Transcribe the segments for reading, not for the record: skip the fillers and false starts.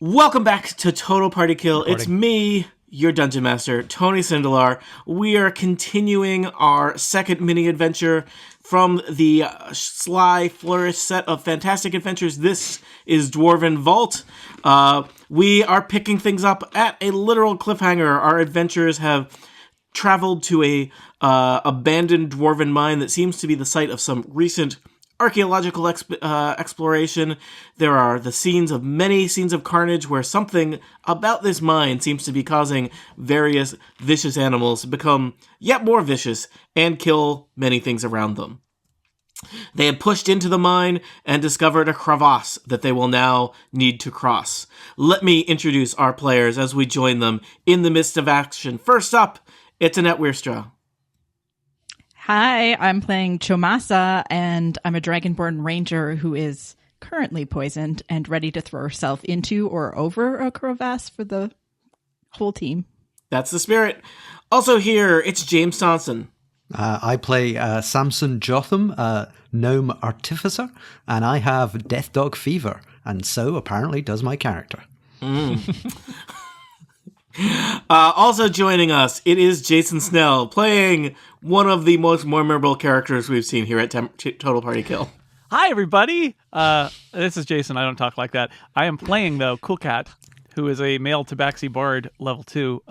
Welcome back to Total Party Kill. It's me, your Dungeon Master, Tony Sindelar. We are continuing our second mini-adventure from the Sly Flourish set of fantastic adventures. This is Dwarven Vault. We are picking things up at a literal cliffhanger. Our adventurers have traveled to a abandoned dwarven mine that seems to be the site of some recent archaeological exploration. There are many scenes of carnage where something about this mine seems to be causing various vicious animals to become yet more vicious and kill many things around them. They have pushed into the mine and discovered a crevasse that they will now need to cross. Let me introduce our players as we join them in the midst of action. First up, it's Annette Wierstra. Hi, I'm playing Chomasa, and I'm a Dragonborn Ranger who is currently poisoned and ready to throw herself into or over a crevasse for the whole team. That's the spirit. Also here, it's James Thompson. I play Samson Jothem, Gnome Artificer, and I have Death Dog Fever, and so apparently does my character. Also joining us, it is Jason Snell, playing one of the most memorable characters we've seen here at Total Party Kill. Hi, everybody. This is Jason. I don't talk like that. I am playing, though, Cool Cat, who is a male Tabaxi Bard level 2.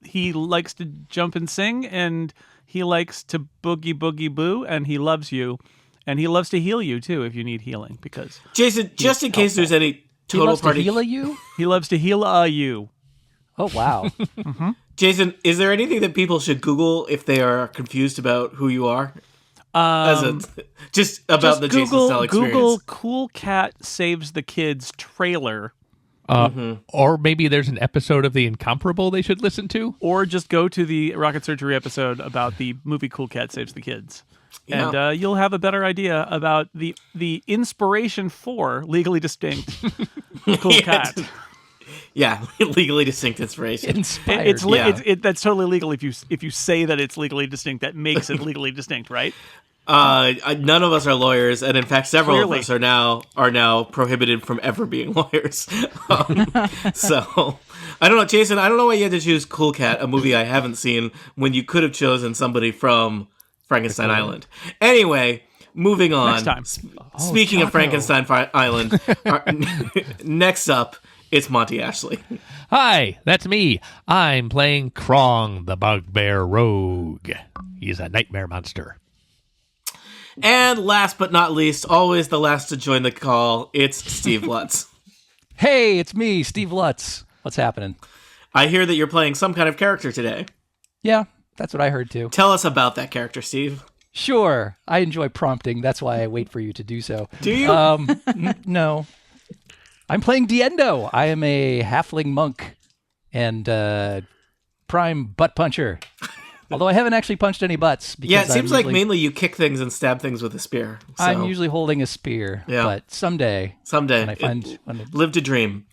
He likes to jump and sing, and he likes to boogie boogie boo, and he loves you. And he loves to heal you, too, if you need healing. Because Jason, just in case there's any Total Party... He loves to heal you? He loves to heal you. Oh, wow. Mm-hmm. Jason, is there anything that people should Google if they are confused about who you are? Just about the Jason Snell experience. Google Cool Cat Saves the Kids trailer. Or maybe there's an episode of The Incomparable they should listen to. Or just go to the Rocket Surgery episode about the movie Cool Cat Saves the Kids. Yeah. And you'll have a better idea about the inspiration for Legally Distinct Cool Cat. Yeah, legally distinct inspiration. Inspired. That's totally legal if you say that it's legally distinct. That makes it legally distinct, right? None of us are lawyers, and in fact, several of us are now prohibited from ever being lawyers. So I don't know, Jason. I don't know why you had to choose Cool Cat, a movie I haven't seen, when you could have chosen somebody from Frankenstein Island. Anyway, moving on. Next time. Speaking of Frankenstein Island, next up. It's Monty Ashley. Hi, that's me. I'm playing Krong, the Bugbear Rogue. He's a nightmare monster. And last but not least, always the last to join the call, it's Steve Lutz. Hey, it's me, Steve Lutz. What's happening? I hear that you're playing some kind of character today. Yeah, that's what I heard too. Tell us about that character, Steve. Sure. I enjoy prompting. That's why I wait for you to do so. Do you? No. I'm playing Diendo. I am a halfling monk and prime butt puncher. Although I haven't actually punched any butts. Yeah, it seems like mainly you kick things and stab things with a spear. So. I'm usually holding a spear. Yeah. But someday. When I find live to dream.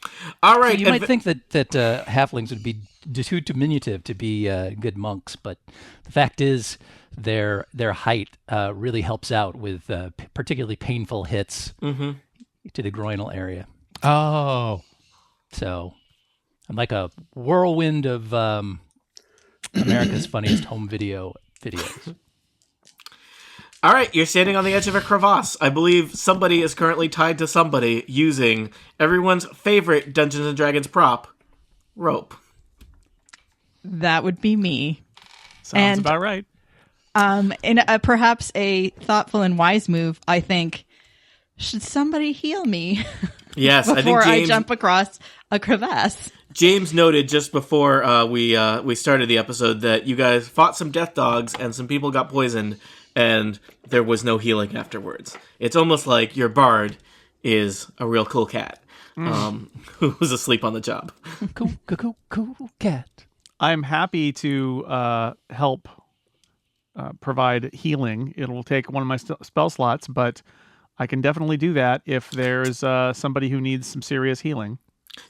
All right. So you might think that halflings would be too diminutive to be good monks, but the fact is their height really helps out with particularly painful hits to the groinal area. Oh. So I'm like a whirlwind of America's Funniest Home Videos. All right, you're standing on the edge of a crevasse. I believe somebody is currently tied to somebody using everyone's favorite Dungeons & Dragons prop, rope. That would be me. Sounds about right. In perhaps a thoughtful and wise move, I think, should somebody heal me? Yes, before I think James, I jump across a crevasse. James noted just before we started the episode that you guys fought some death dogs and some people got poisoned, and there was no healing afterwards. It's almost like your bard is a real cool cat who was asleep on the job. Cool cat. I'm happy to help provide healing. It will take one of my spell slots, but I can definitely do that if there's somebody who needs some serious healing.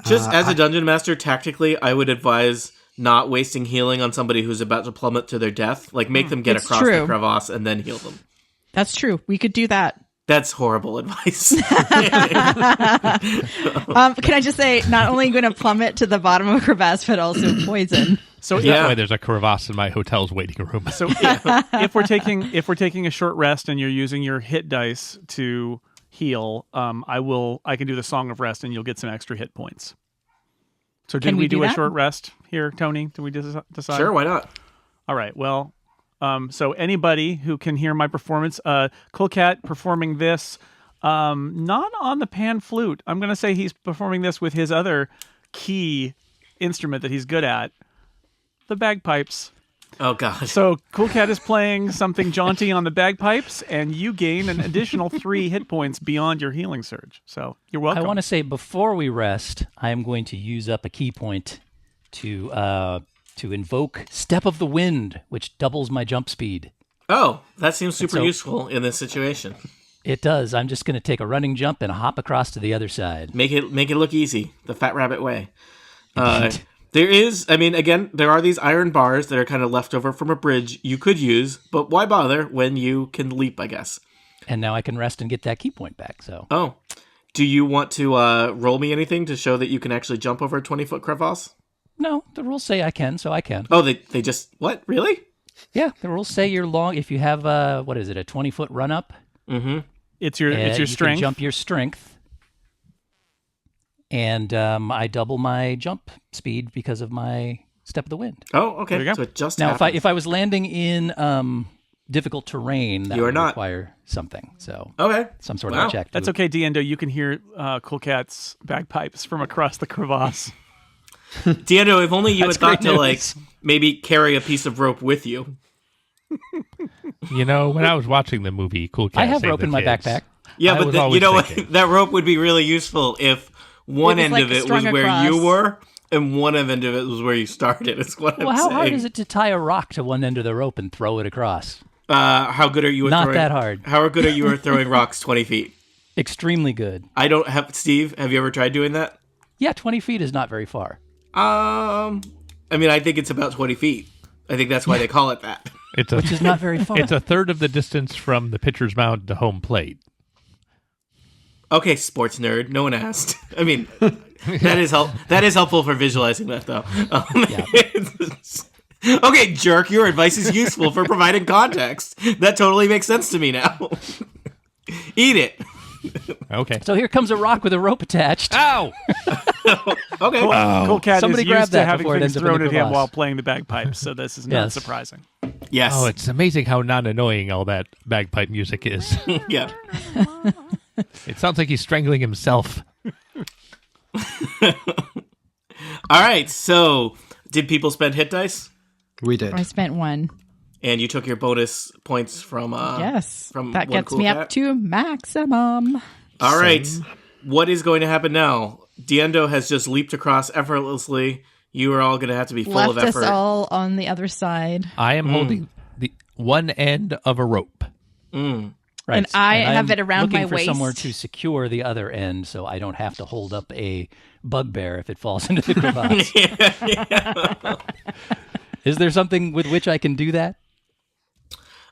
Just as a dungeon master, tactically, I would advise not wasting healing on somebody who's about to plummet to their death. Like, make them get across the crevasse and then heal them. That's true. We could do that. That's horrible advice. Can I just say, not only going to plummet to the bottom of a crevasse, but also poison. So That's why there's a crevasse in my hotel's waiting room. So if we're taking a short rest and you're using your hit dice to heal, I can do the Song of Rest and you'll get some extra hit points. So did we do a short rest here, Tony? Did we decide? Sure, why not? All right. Well, so anybody who can hear my performance, Cool Cat performing this, not on the pan flute. I'm going to say he's performing this with his other key instrument that he's good at, the bagpipes. Oh, God. So Cool Cat is playing something jaunty on the bagpipes, and you gain an additional 3 hit points beyond your healing surge. So you're welcome. I want to say before we rest, I am going to use up a key point to invoke Step of the Wind, which doubles my jump speed. Oh, that seems super useful in this situation. It does. I'm just going to take a running jump and hop across to the other side. Make it look easy, the Fat Rabbit way. There are these iron bars that are kind of left over from a bridge you could use, but why bother when you can leap, I guess. And now I can rest and get that key point back. So. Oh. Do you want to roll me anything to show that you can actually jump over a 20-foot crevasse? No, the rules say I can, so I can. Oh, they just... What? Really? Yeah, the rules say you're long... If you have, a 20-foot run-up... Mm-hmm. It's your you strength. Can jump your strength. And I double my jump speed because of my Step of the Wind. Oh, okay. There you go. So it just Now, happens. if I was landing in difficult terrain, that would require something. So some sort of check. That's okay, Diendo. You can hear Cool Cat's bagpipes from across the crevasse. Diendo, if only you had thought to news. maybe carry a piece of rope with you. When I was watching the movie Cool Cat I have Save rope the in my Kids, backpack. Yeah, I but was you always know what? thinking. That rope would be really useful if one It was end like of it strung was where across. you were and one end of it was where you started. It's what I'm Well, how saying. hard is it to tie a rock to one end of the rope and throw it across? How good are you at Not throwing... that hard. How good are you at throwing rocks 20 feet? Extremely good. I don't have... Steve, have you ever tried doing that? Yeah, 20 feet is not very far. I think it's about 20 feet. I think that's why they call it that. Which is not very far. It's a third of the distance from the pitcher's mound to home plate. Okay, sports nerd. No one asked. I mean, that is helpful for visualizing that, though. Okay, jerk, your advice is useful for providing context. That totally makes sense to me now. Eat it. Okay. So here comes a rock with a rope attached. Ow! Okay. Cool Cat Somebody is grab used to that having before it things ends up in thrown the at him crevasse. while playing the bagpipes, so this is not Yes. surprising. Yes. Oh, it's amazing how non-annoying all that bagpipe music is. Yeah. It sounds like he's strangling himself. All right, so did people spend hit dice? We did. I spent 1. And you took your bonus points from Yes. from That one gets Cool me Cat? up to maximum. All right. What is going to happen now? Diendo has just leaped across effortlessly. You are all going to have to be full Left of effort. us all on the other side. I am holding the one end of a rope. Right. And I have I'm it around my looking for somewhere waist. to secure the other end so I don't have to hold up a bugbear if it falls into the crevasse. Is there something with which I can do that?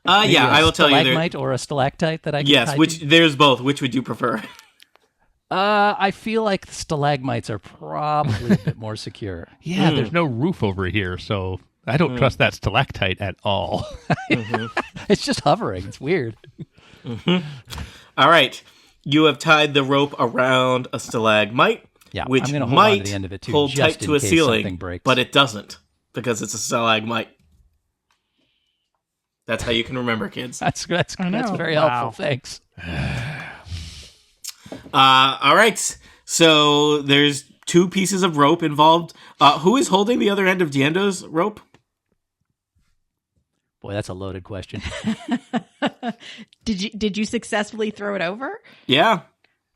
Maybe Yeah, a I will tell you. stalagmite or a stalactite that I can Yes, tie which to? there's both. Which would you prefer? I feel like the stalagmites are probably a bit more secure. Yeah, there's no roof over here, so I don't trust that stalactite at all. It's just hovering. It's weird. All right. You have tied the rope around a stalagmite, Yeah, which I'm gonna hold on to might the end of it too, hold just tight in to a case ceiling, something breaks. but it doesn't because it's a stalagmite. That's how you can remember, kids. That's know. very Wow. helpful. Thanks. All right. So there's 2 pieces of rope involved. Who is holding the other end of Diendo's rope? Boy, that's a loaded question. Did you successfully throw it over? Yeah.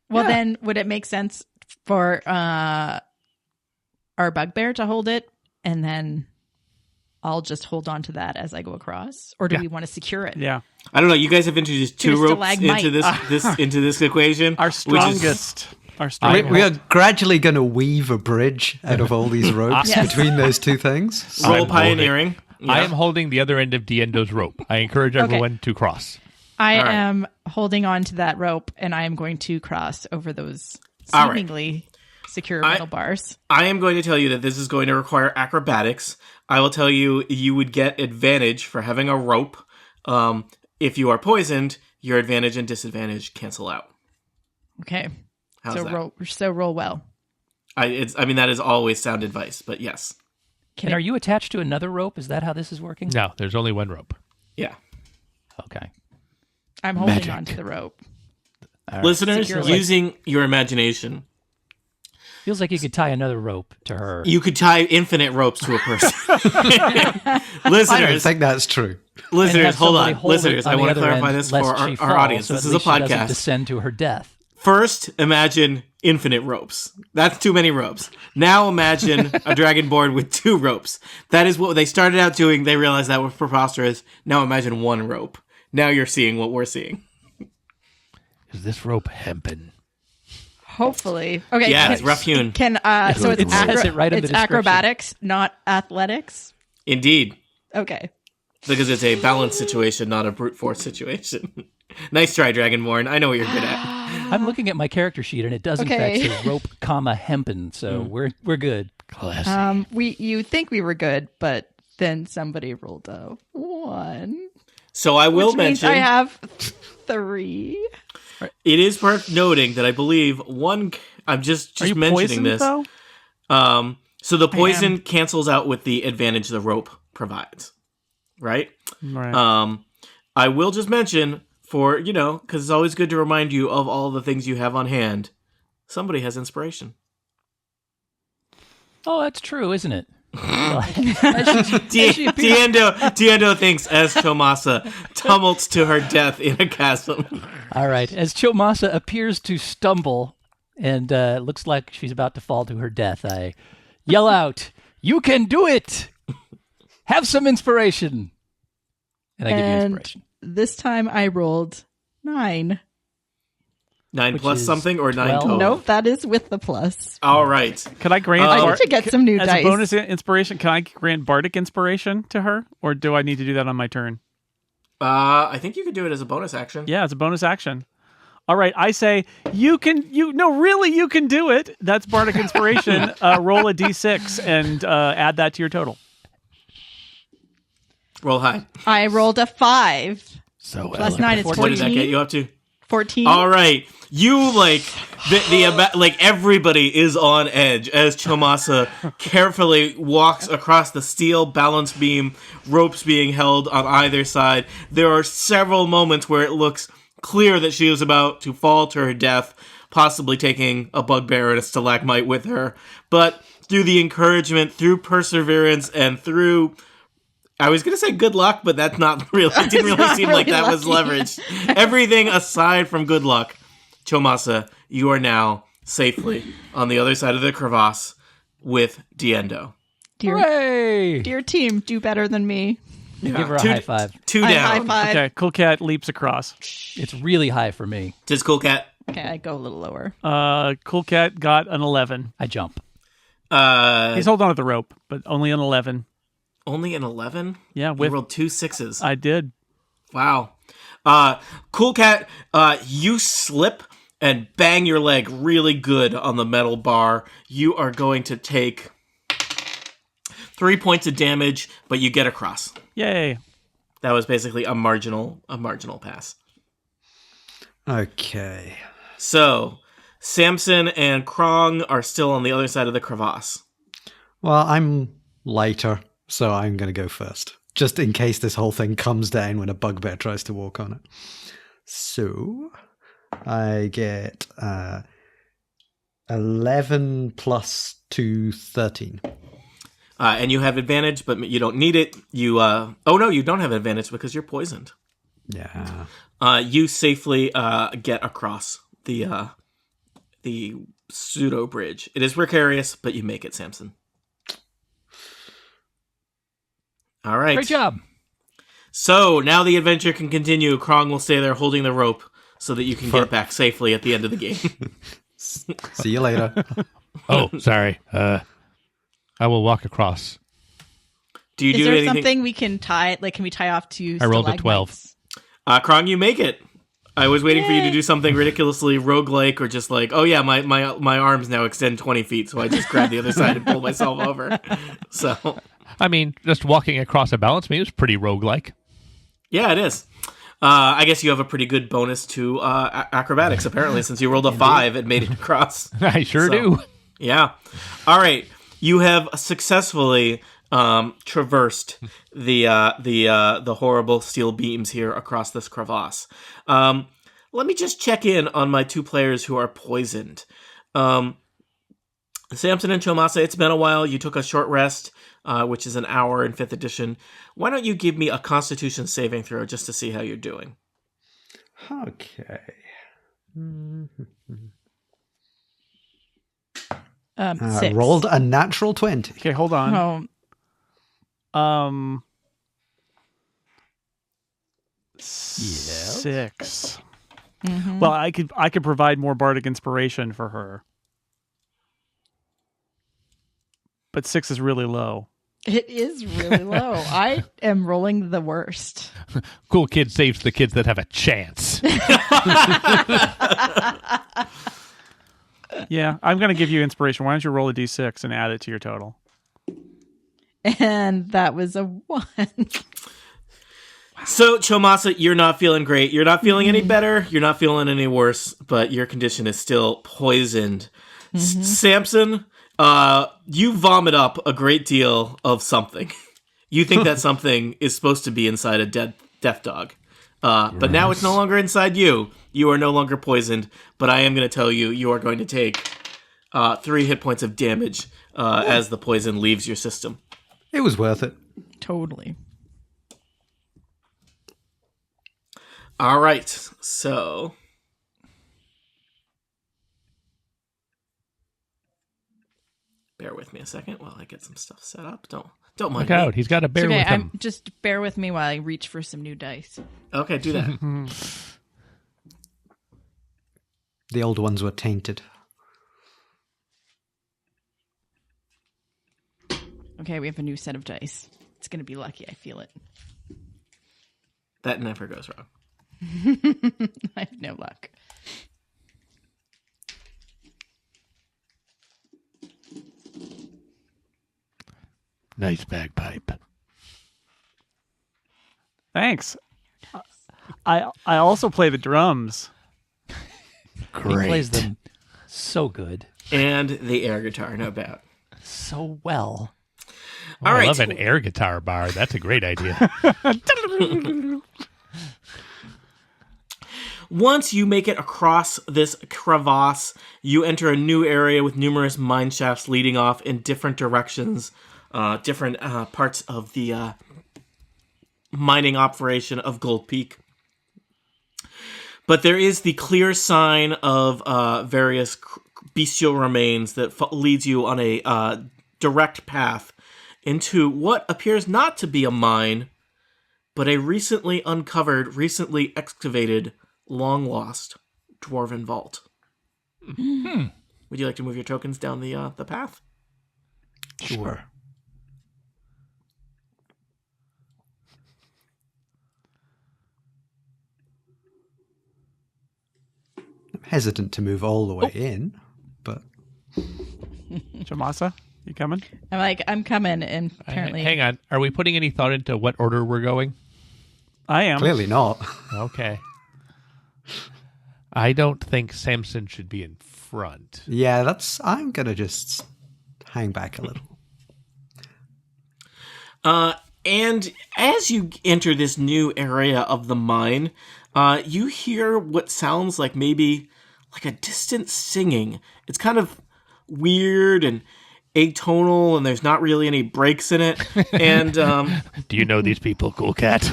Well, then would it make sense for our bugbear to hold it, and then I'll just hold on to that as I go across, or do we want to secure it? Yeah. I don't know. You guys have introduced 2 To a ropes stalagmite. into this equation. Our which is strongest. We are gradually going to weave a bridge out of all these ropes Yes. between those 2 things. role I'm pioneering. I Yeah. am holding the other end of Diendo's rope. I encourage everyone to cross. I All right. am holding on to that rope, and I am going to cross over those All right. seemingly secure metal bars. I am going to tell you that this is going to require acrobatics. I will tell you would get advantage for having a rope. If you are poisoned, your advantage and disadvantage cancel out. Okay. How's so that? roll well. That is always sound advice, but yes. And are you attached to another rope? Is that how this is working? No, there's only one rope. Yeah. Okay. I'm holding on to the rope. Listeners, Securely. using your imagination, Feels like you could tie another rope to her. you could tie infinite ropes to a person. I don't Listeners, think that's true. listeners, hold on. Hold it Listeners, I on the want to other clarify end, this for lest she our audience. falls, This so is at a least she doesn't podcast. descend to her death. First, imagine infinite ropes. That's too many ropes. Now imagine a dragonborn with 2 ropes. That is what they started out doing. They realized that was preposterous. Now imagine 1 rope. Now you're seeing what we're seeing. Is this rope hempen? Hopefully. Okay. Yeah, it's rough hewn. So It says it right in the it's description. acrobatics, not athletics. Indeed. Okay. Because it's a balance situation, not a brute force situation. Nice try, Dragonborn. I know what you're good at. I'm looking at my character sheet, and it does in Okay. fact say rope, hempen. So we're good. Classy. You think we were good, but then somebody rolled a 1. So I will Which means mention, I have 3. it is worth noting that I believe I'm just Are you mentioning poisoned, this. though? So the poison cancels out with the advantage the rope provides, right? Right. I will just mention for, because it's always good to remind you of all the things you have on hand. Somebody has inspiration. Oh, that's true, isn't it? Diendo thinks as Tomasa tumults to her death in a chasm. All right. As Chomasa appears to stumble and looks like she's about to fall to her death, I yell out, "You can do it! Have some inspiration!" And I give you inspiration. This time I rolled 9. 9 Which plus is something or 9 12? total? Nope, that is with the plus. All right. Could I grant I need to get some new as dice. a bonus inspiration? Can I grant Bardic Inspiration to her, or do I need to do that on my turn? I think you could do it as a bonus action. Yeah, it's a bonus action. All right, I say you can do it. That's Bardic Inspiration. Roll a d6 and add that to your total. Roll high. I rolled a 5. So Plus 9 is What did that get 14. you up to? 14. All right. You everybody is on edge as Chomasa carefully walks across the steel balance beam, ropes being held on either side. There are several moments where it looks clear that she is about to fall to her death, possibly taking a bugbear and a stalagmite with her. But through the encouragement, through perseverance, and through, I was going to say good luck, but that's not really, it didn't really seem like that was leveraged. Everything aside from good luck, Chomasa, you are now safely on the other side of the crevasse with Diendo. Hooray! Dear team, do better than me. Give her a high five. 2 I down. high five. Okay, Cool Cat leaps across. It's really high for me. Just Cool Cat. Okay, I go a little lower. Cool Cat got an 11. I jump. He's holding on to the rope, but only an 11. Only an 11? Yeah, You rolled 2 6s. I did. Wow. Cool Cat, you slip and bang your leg really good on the metal bar. You are going to take 3 points of damage, but you get across. Yay. That was basically a marginal pass. Okay. So, Samson and Krong are still on the other side of the crevasse. Well, I'm lighter, so I'm going to go first. Just in case this whole thing comes down when a bugbear tries to walk on it. So, I get 11 plus 2, 13. And you have advantage, but you don't need it. You you don't have advantage because you're poisoned. Yeah. You safely get across the pseudo bridge. It is precarious, but you make it, Samson. All right. Great job. So now the adventure can continue. Krong will stay there holding the rope so that you can get back safely at the end of the game. See you later. Oh, sorry. I will walk across. Do you Is do there anything? something we can tie? Like, can we tie off to? I rolled a 12. stalagmites? Krong, you make it. I was waiting for you to do something ridiculously roguelike or just like, oh yeah, my arms now extend 20 feet, so I just grab the other side and pull myself over. So, I mean, just walking across a balance beam is pretty roguelike. yeah, it is. I guess you have a pretty good bonus to acrobatics, apparently, since you rolled a 5 and made it across. I sure do. Yeah. All right. You have successfully traversed the horrible steel beams here across this crevasse. Let me just check in on my 2 players who are poisoned. Samson and Chomasa, it's been a while. You took a short rest, which is an hour in 5th edition. Why don't you give me a Constitution saving throw just to see how you're doing? Okay. I 6. rolled a natural 20. Okay, hold on. Oh, 6. Well, I could provide more bardic inspiration for her, but 6 is really low. it is really low. I am rolling the worst. Cool kid saves the kids that have a chance. Yeah, I'm going to give you inspiration. Why don't you roll a d6 and add it to your total? And that was a 1. So, Chomasa, you're not feeling great. You're not feeling any better. You're not feeling any worse, but your condition is still poisoned. Samson, you vomit up a great deal of something. You think that something is supposed to be inside a death dog. But now it's no longer inside you. You are no longer poisoned, but I am going to tell you, you are going to take 3 hit points of damage as the poison leaves your system. It was worth it. Totally. All right, so bear with me a second while I get some stuff set up. Don't mind Look out, me. he's got a bear Okay, with him. just bear with me while I reach for some new dice. Okay, do that. The old ones were tainted. Okay, we have a new set of dice. It's going to be lucky. I feel it. That never goes wrong. I have no luck. Nice bagpipe. Thanks. I also play the drums. Great. He plays them so good, And the air guitar, no doubt. so well. Oh, All right. I love an air guitar bar. That's a great idea. Once you make it across this crevasse, you enter a new area with numerous mine shafts leading off in different directions, different parts of the mining operation of Gold Peak. But there is the clear sign of various bestial remains that leads you on a direct path into what appears not to be a mine, but a recently uncovered, recently excavated, long-lost Dwarven Vault. Would you like to move your tokens down the path? Sure. I'm hesitant to move all the way in, but Chomasa, you coming? I'm like, I'm coming, and apparently... Hang on. Are we putting any thought into what order we're going? I am. clearly not. Okay. I don't think Samson should be in front. Yeah, I'm going to just hang back a little. And as you enter this new area of the mine, you hear what sounds like maybe like a distant singing. It's kind of weird and atonal, and there's not really any breaks in it. And Do you know these people, Cool Cat?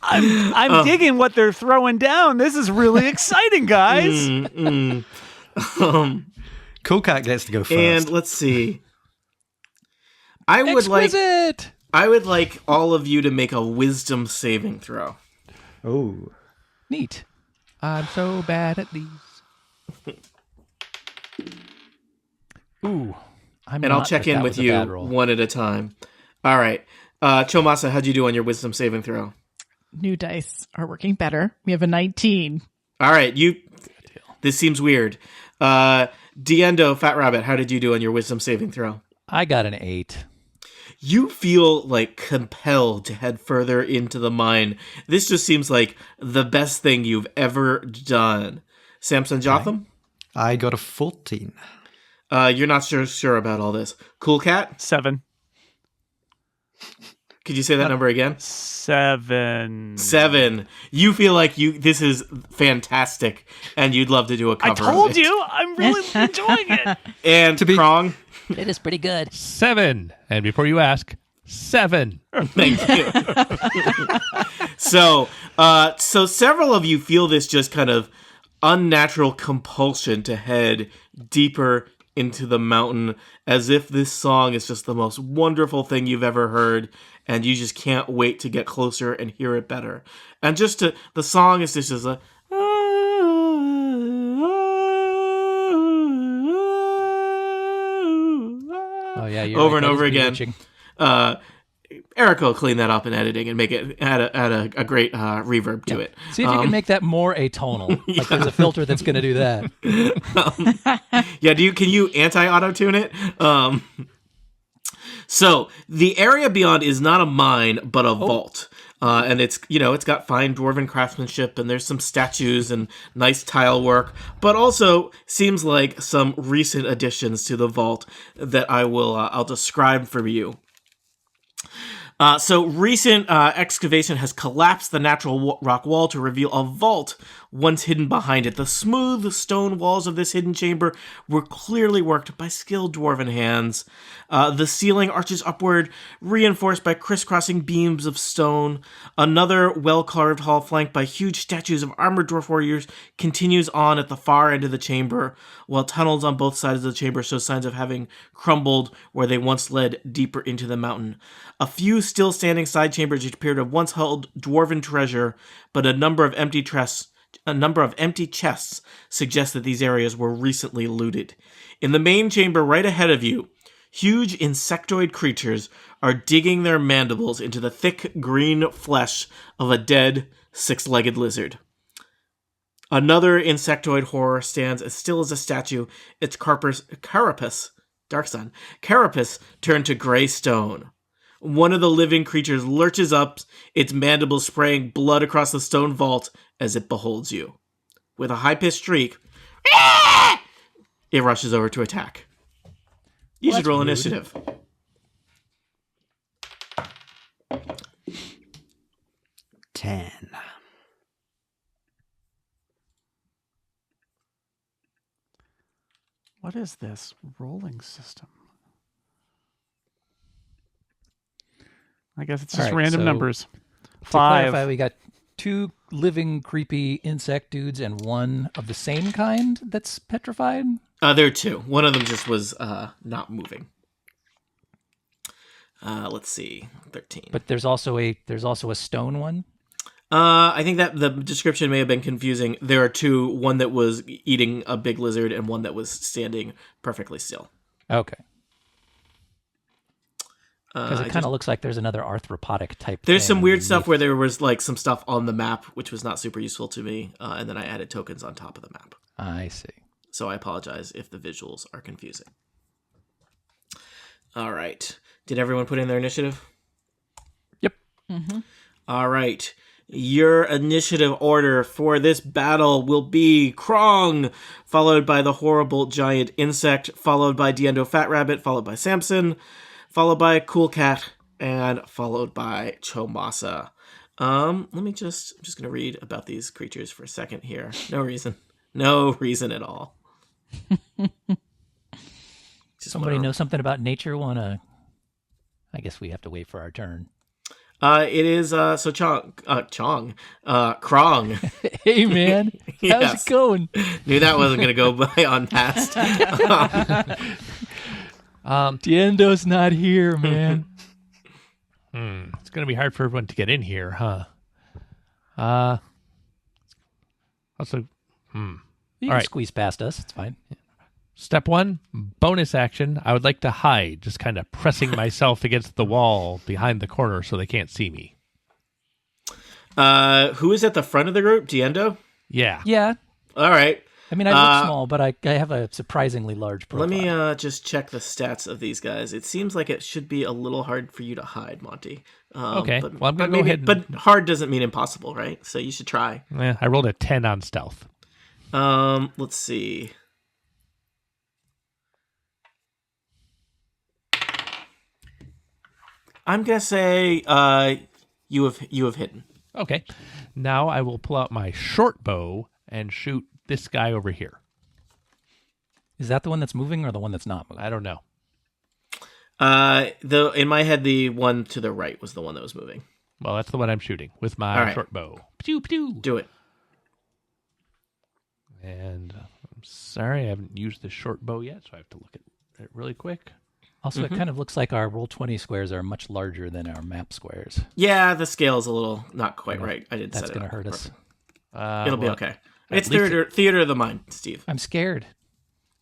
I'm digging what they're throwing down. This is really exciting, guys. Cool Cat gets to go first. and let's see. I would like all of you to make a wisdom saving throw. Oh. Neat. I'm so bad at these. Ooh. And I'll check in with you one at a time. All right. Chomasa, how'd you do on your wisdom saving throw? New dice are working better. We have a 19. All right, this seems weird. Diendo Fatrabbit, how did you do on your wisdom saving throw? I got an 8. You feel like compelled to head further into the mine. This just seems like the best thing you've ever done. Samson Jothem? I got a 14. You're not sure about all this. Cool Cat? 7. Could you say that number again? 7. 7. You feel like this is fantastic, and you'd love to do a I cover. told of it. you, I'm really enjoying it. And Krong? It is pretty good. 7. And before you ask, 7. Thank you. So several of you feel this just kind of unnatural compulsion to head deeper into the mountain, as if this song is just the most wonderful thing you've ever heard, and you just can't wait to get closer and hear it better. And the song is just a Oh yeah, you're over right. and That over is again. bewitching. Eric will clean that up in editing and make it add a great reverb to it. See if you can make that more atonal. Like there's a filter that's going to do that. Yeah, can you anti-auto tune it? So the area beyond is not a mine, but a vault. And it's got fine dwarven craftsmanship, and there's some statues and nice tile work, but also seems like some recent additions to the vault that I'll describe for you. So recent excavation has collapsed the natural rock wall to reveal a vault once hidden behind it. The smooth stone walls of this hidden chamber were clearly worked by skilled dwarven hands. The ceiling arches upward, reinforced by crisscrossing beams of stone. Another well-carved hall flanked by huge statues of armored dwarf warriors continues on at the far end of the chamber, while tunnels on both sides of the chamber show signs of having crumbled where they once led deeper into the mountain. A few still standing side chambers appear to have once held dwarven treasure, but a number of empty chests suggest that these areas were recently looted. In the main chamber right ahead of you, huge insectoid creatures are digging their mandibles into the thick green flesh of a dead six-legged lizard. Another insectoid horror stands as still as a statue, its carapace turned to gray stone. One of the living creatures lurches up, its mandibles spraying blood across the stone vault as it beholds you. With a high-pitched shriek, it rushes over to attack. You should roll initiative. Ten. What is this rolling system? I guess it's just random numbers. To 5. clarify, we got 2 living, creepy insect dudes and 1 of the same kind that's petrified. There are 2. One of them just was not moving. Let's see, 13. But there's also a stone one. I think that the description may have been confusing. There are 2, one that was eating a big lizard and one that was standing perfectly still. Okay. Because it kind of looks like there's another arthropodic type. There's some weird underneath. stuff where there was like some stuff on the map, which was not super useful to me, and then I added tokens on top of the map. I see. So I apologize if the visuals are confusing. All right. Did everyone put in their initiative? Yep. Mm-hmm. All right. Your initiative order for this battle will be Krong, followed by the horrible giant insect, followed by Diendo Fatrabbit, followed by Samson, followed by Cool Cat, and followed by Chomasa. I'm just going to read about these creatures for a second here. No reason at all. Somebody know something about nature? I guess we have to wait for our turn. It is, Krong. Hey, man. Yes. How's it going? Knew that wasn't going to go by unpassed. Diendo's not here, man. It's going to be hard for everyone to get in here, huh? Also, You can All right. squeeze past us. It's fine. Step 1, bonus action. I would like to hide, just kind of pressing myself against the wall behind the corner so they can't see me. Who is at the front of the group? Diendo? Yeah. Yeah. All right. I mean, I look small, but I have a surprisingly large profile. Let me just check the stats of these guys. It seems like it should be a little hard for you to hide, Monty. Okay. But, Well, I'm going to but go ahead. But hard doesn't mean impossible, right? So you should try. I rolled a 10 on stealth. Let's see. I'm gonna say you have hidden. Okay. Now I will pull out my short bow and shoot this guy over here. Is that the one that's moving or the one that's not moving? I don't know. In my head, the one to the right was the one that was moving. Well, that's the one I'm shooting with my short bow. Pew, pew. Do it. And I'm sorry, I haven't used the short bow yet, so I have to look at it really quick. Also, it kind of looks like our Roll20 squares are much larger than our map squares. Yeah, the scale is a little not quite right. I didn't set it up. That's going to hurt us. It'll be okay. It's theater of the mind, Steve. I'm scared.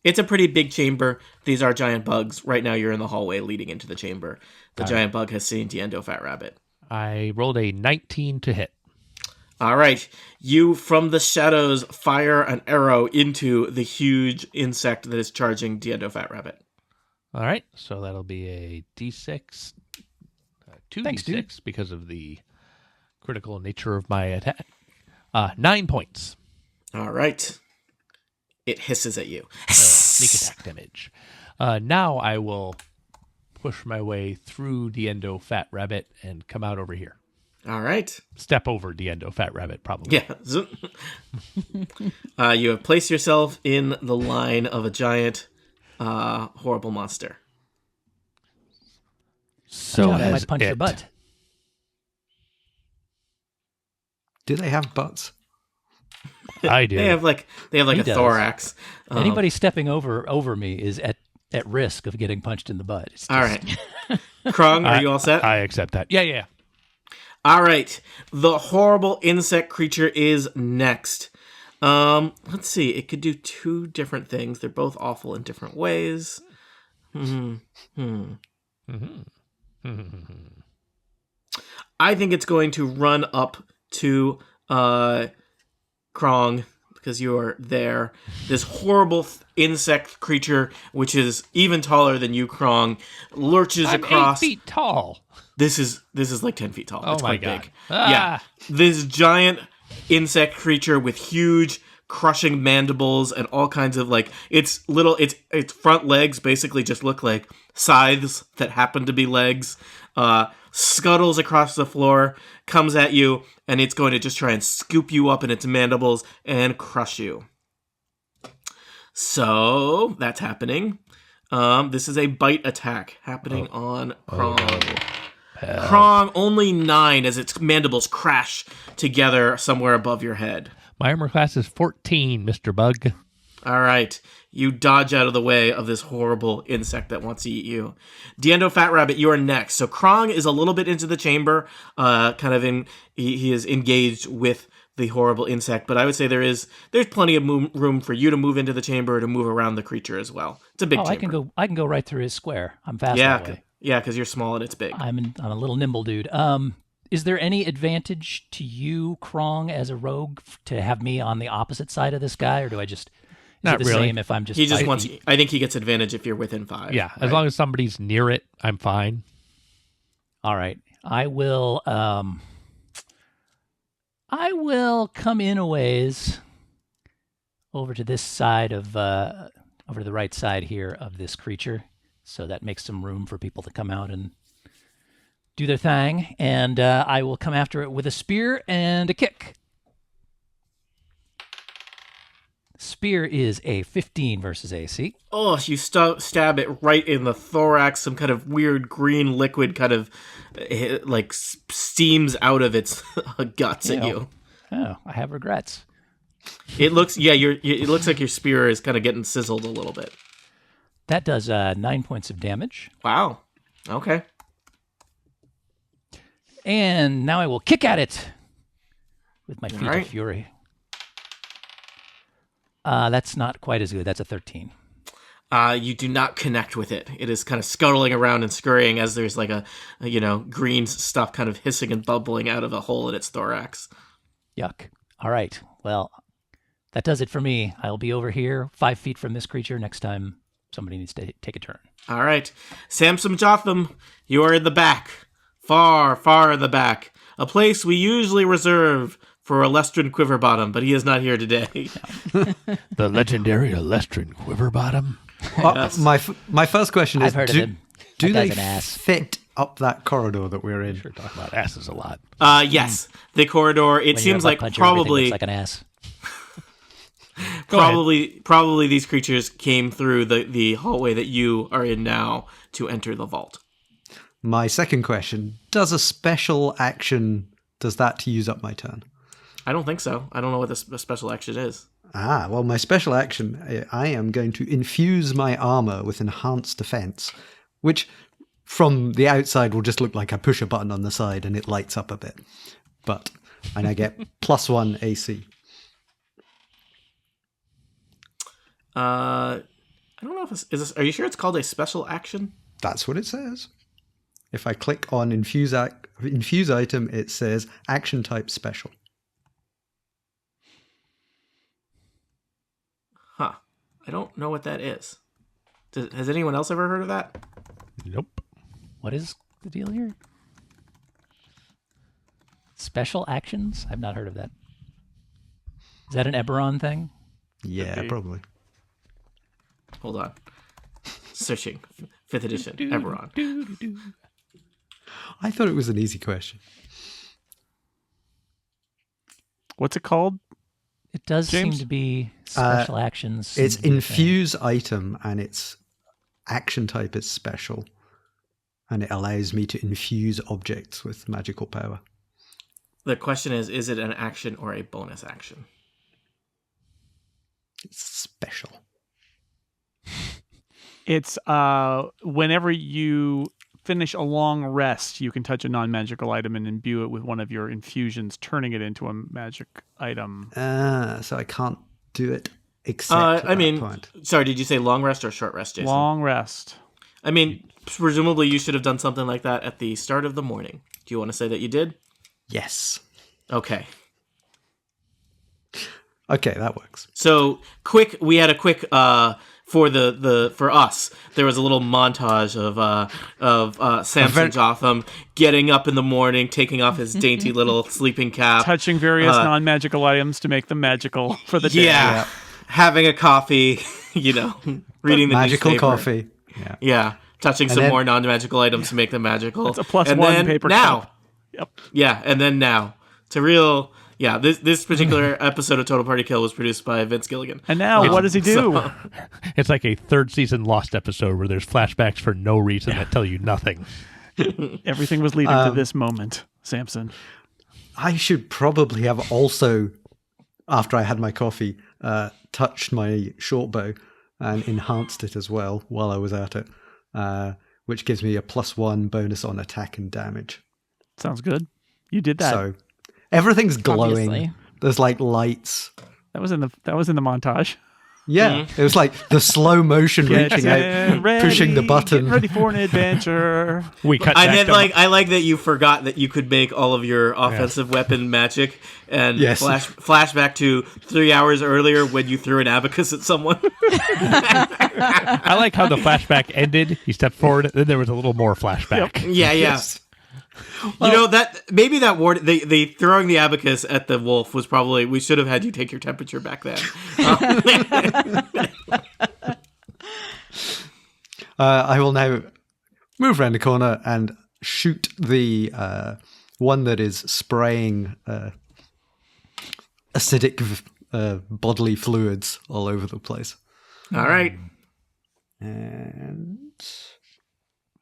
It's a pretty big chamber. These are giant bugs. Right now, you're in the hallway leading into the chamber. The giant bug has seen Diendo Fatrabbit. I rolled a 19 to hit. All right. You, from the shadows, fire an arrow into the huge insect that is charging Diendo Fatrabbit. All right, so that'll be a D6, 2d6 because of the critical nature of my attack. 9 points. All right. It hisses at you. Sneak attack damage. Now I will push my way through Diendo Fatrabbit and come out over here. All right. Step over Diendo Fatrabbit, probably. Yeah. You have placed yourself in the line of a giant horrible monster. So I might punch your butt. Do they have butts? I do. They have like a does. thorax. Anybody stepping over me is at risk of getting punched in the butt. It's just, All right. Krong, are you all set? I accept that. Yeah. All right. The horrible insect creature is next. Let's see. It could do two different things. They're both awful in different ways. I think it's going to run up to Krong because you are there. This horrible insect creature, which is even taller than you, Krong, lurches I'm across. 8 feet tall. This is like 10 feet tall. Oh it's my quite God. big. Ah. Yeah, this giant insect creature with huge crushing mandibles and all kinds of its front legs basically just look like scythes that happen to be legs. Scuttles across the floor, comes at you, and it's going to just try and scoop you up in its mandibles and crush you. So that's happening. This is a bite attack happening on Krong. Krong, only 9 as its mandibles crash together somewhere above your head. My armor class is 14, Mr. Bug. All right. You dodge out of the way of this horrible insect that wants to eat you. Diendo Fatrabbit, you are next. So Krong is a little bit into the chamber, he is engaged with the horrible insect, but I would say there's plenty of room for you to move into the chamber, to move around the creature as well. It's a big chamber. I can go right through his square. I'm fast that way. Yeah, because you're small and it's big. I'm a little nimble dude. Is there any advantage to you, Krong, as a rogue, to have me on the opposite side of this guy, or do I just... Not Is it the really. same if I'm just... He just wants... I think he gets advantage if you're within 5. Yeah, as long as somebody's near it, I'm fine. All right. I will come in a ways over to this side of... over to the right side here of this creature. So that makes some room for people to come out and do their thing. And I will come after it with a spear and a kick. Spear is a 15 versus AC. Oh, you stab it right in the thorax. Some kind of weird green liquid kind of steams out of its guts at you. Oh, I have regrets. It looks it looks like your spear is kind of getting sizzled a little bit. That does 9 points of damage. Wow. Okay. And now I will kick at it with my feet of fury. That's not quite as good. That's a 13. You do not connect with it. It is kind of scuttling around and scurrying as there's like a green stuff kind of hissing and bubbling out of a hole in its thorax. Yuck. All right. Well, that does it for me. I'll be over here 5 feet from this creature next time somebody needs to take a turn. All right. Samson Jothem, you are in the back. Far, far in the back. A place we usually reserve for a Lestrin Quiverbottom, but he is not here today. The legendary Lestrin Quiverbottom. Yes. My first question is, I've heard of him. do That they guy's an ass. fit up that corridor that we're in? Sure, talk about asses a lot. Yes. The corridor, it When seems you're a like butt puncher, everything probably looks like an ass. probably these creatures came through the hallway that you are in now to enter the vault. My second question, does a special action, does that use up my turn? I don't think so. I don't know what the special action is. Well, my special action, I am going to infuse my armor with enhanced defense, which from the outside will just look like I push a button on the side and it lights up a bit. And I get +1 AC. I don't know if is this. Are you sure it's called a special action? That's what it says. If I click on infuse item, it says action type special. Huh. I don't know what that is. Has anyone else ever heard of that? Nope. What is the deal here? Special actions? I've not heard of that. Is that an Eberron thing? Yeah, probably. Hold on. Searching. 5th edition. Eberron. I thought it was an easy question. What's it called? It does James? seem to be special actions. seem It's to be a thing. infuse item, and its action type is special, and it allows me to infuse objects with magical power. The question is it an action or a bonus action? It's special. It's whenever you finish a long rest, you can touch a non-magical item and imbue it with one of your infusions, turning it into a magic item. So I can't do it except at that point. Sorry, did you say long rest or short rest, Jason? Long rest. I mean, presumably you should have done something like that at the start of the morning. Do you want to say that you did? Yes. Okay. Okay, that works. So we had a quick for us. There was a little montage of Samson Jothem getting up in the morning, taking off his dainty little sleeping cap, Touching various non-magical items to make them magical for the day. Yeah. Having a coffee, reading the Magical newspaper. coffee. Yeah. Touching some then- more non-magical items to make them magical. It's a +1 then paper now. cup. Yep. Yeah, and then now. It's a real... Yeah, this particular episode of Total Party Kill was produced by Vince Gilligan. And now, what does he do? So- It's like a third season Lost episode where there's flashbacks for no reason that tell you nothing. Everything was leading to this moment, Samson. I should probably have also, after I had my coffee, touched my short bow and enhanced it as well while I was at it, which gives me a +1 bonus on attack and damage. Sounds good. You did that. So everything's glowing. Obviously. There's like lights. That was in the montage. Yeah, it was like the slow motion reaching out, pushing the button. Get ready for an adventure. We cut I back meant to- I like that you forgot that you could make all of your offensive weapon magic and Yes. flashback to 3 hours earlier when you threw an abacus at someone. I like how the flashback ended. He stepped forward, then there was a little more flashback. Yeah. Yes. That maybe that ward the throwing the abacus at the wolf was probably we should have had you take your temperature back then. I will now move around the corner and shoot the one that is spraying acidic bodily fluids all over the place. All right. And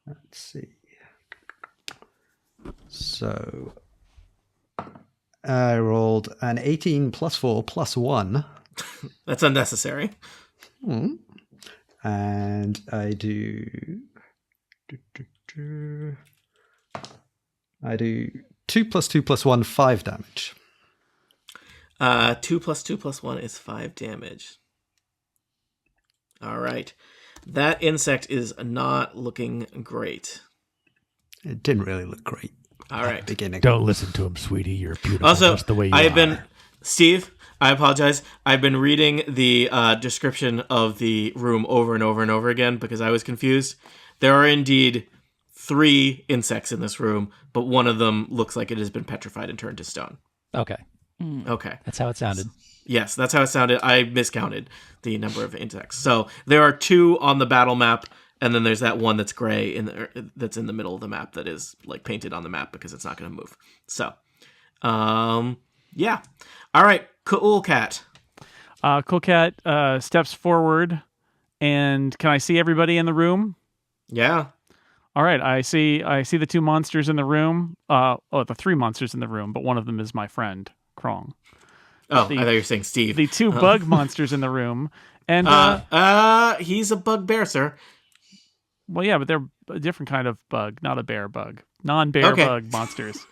let's see. So I rolled an 18 +4 +1. That's unnecessary. And I do 2 + 2 + 1, 5 damage. 2 + 2 + 1 is 5 damage. All right. That insect is not looking great. It didn't really look great. All right. At the beginning. Don't listen to him, sweetie. You're beautiful Also, just the way you I are. have been, Steve, I apologize. I've been reading the description of the room over and over and over again because I was confused. There are indeed 3 insects in this room, but one of them looks like it has been petrified and turned to stone. Okay. Okay. That's how it sounded. Yes, that's how it sounded. I miscounted the number of insects. So there are 2 on the battle map, and then there's that one that's gray that's in the middle of the map that is like painted on the map because it's not going to move. So, yeah. All right, Cool Cat. Cool Cat steps forward, and can I see everybody in the room? Yeah. All right, I see the 2 monsters in the room. The 3 monsters in the room, but one of them is my friend, Krong. Oh, I thought you were saying Steve. The 2 bug monsters in the room. And he's a bugbear, sir. well, yeah, but they're a different kind of bug, not a bear bug. Non-bear bug monsters.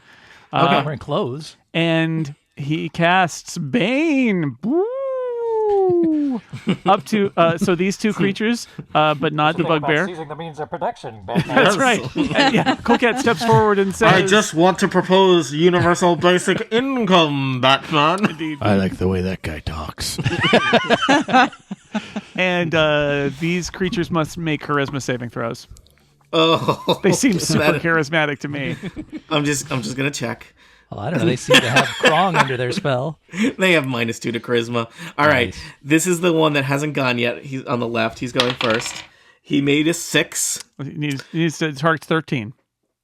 Okay. Wearing clothes. And he casts Bane. Woo! Up to so these 2 creatures, but not the bugbear. Seizing the means of protection. That's right. And, yeah, Coolcat steps forward and says, I just want to propose universal basic income, Batman. Indeed. I like the way that guy talks. And these creatures must make charisma saving throws. Oh, They seem super charismatic to me. I'm just gonna check. Well, I don't know. They seem to have Krong under their spell. They have -2 to charisma. All right, this is the one that hasn't gone yet. He's on the left. He's going first. He made a 6. He needs to target 13.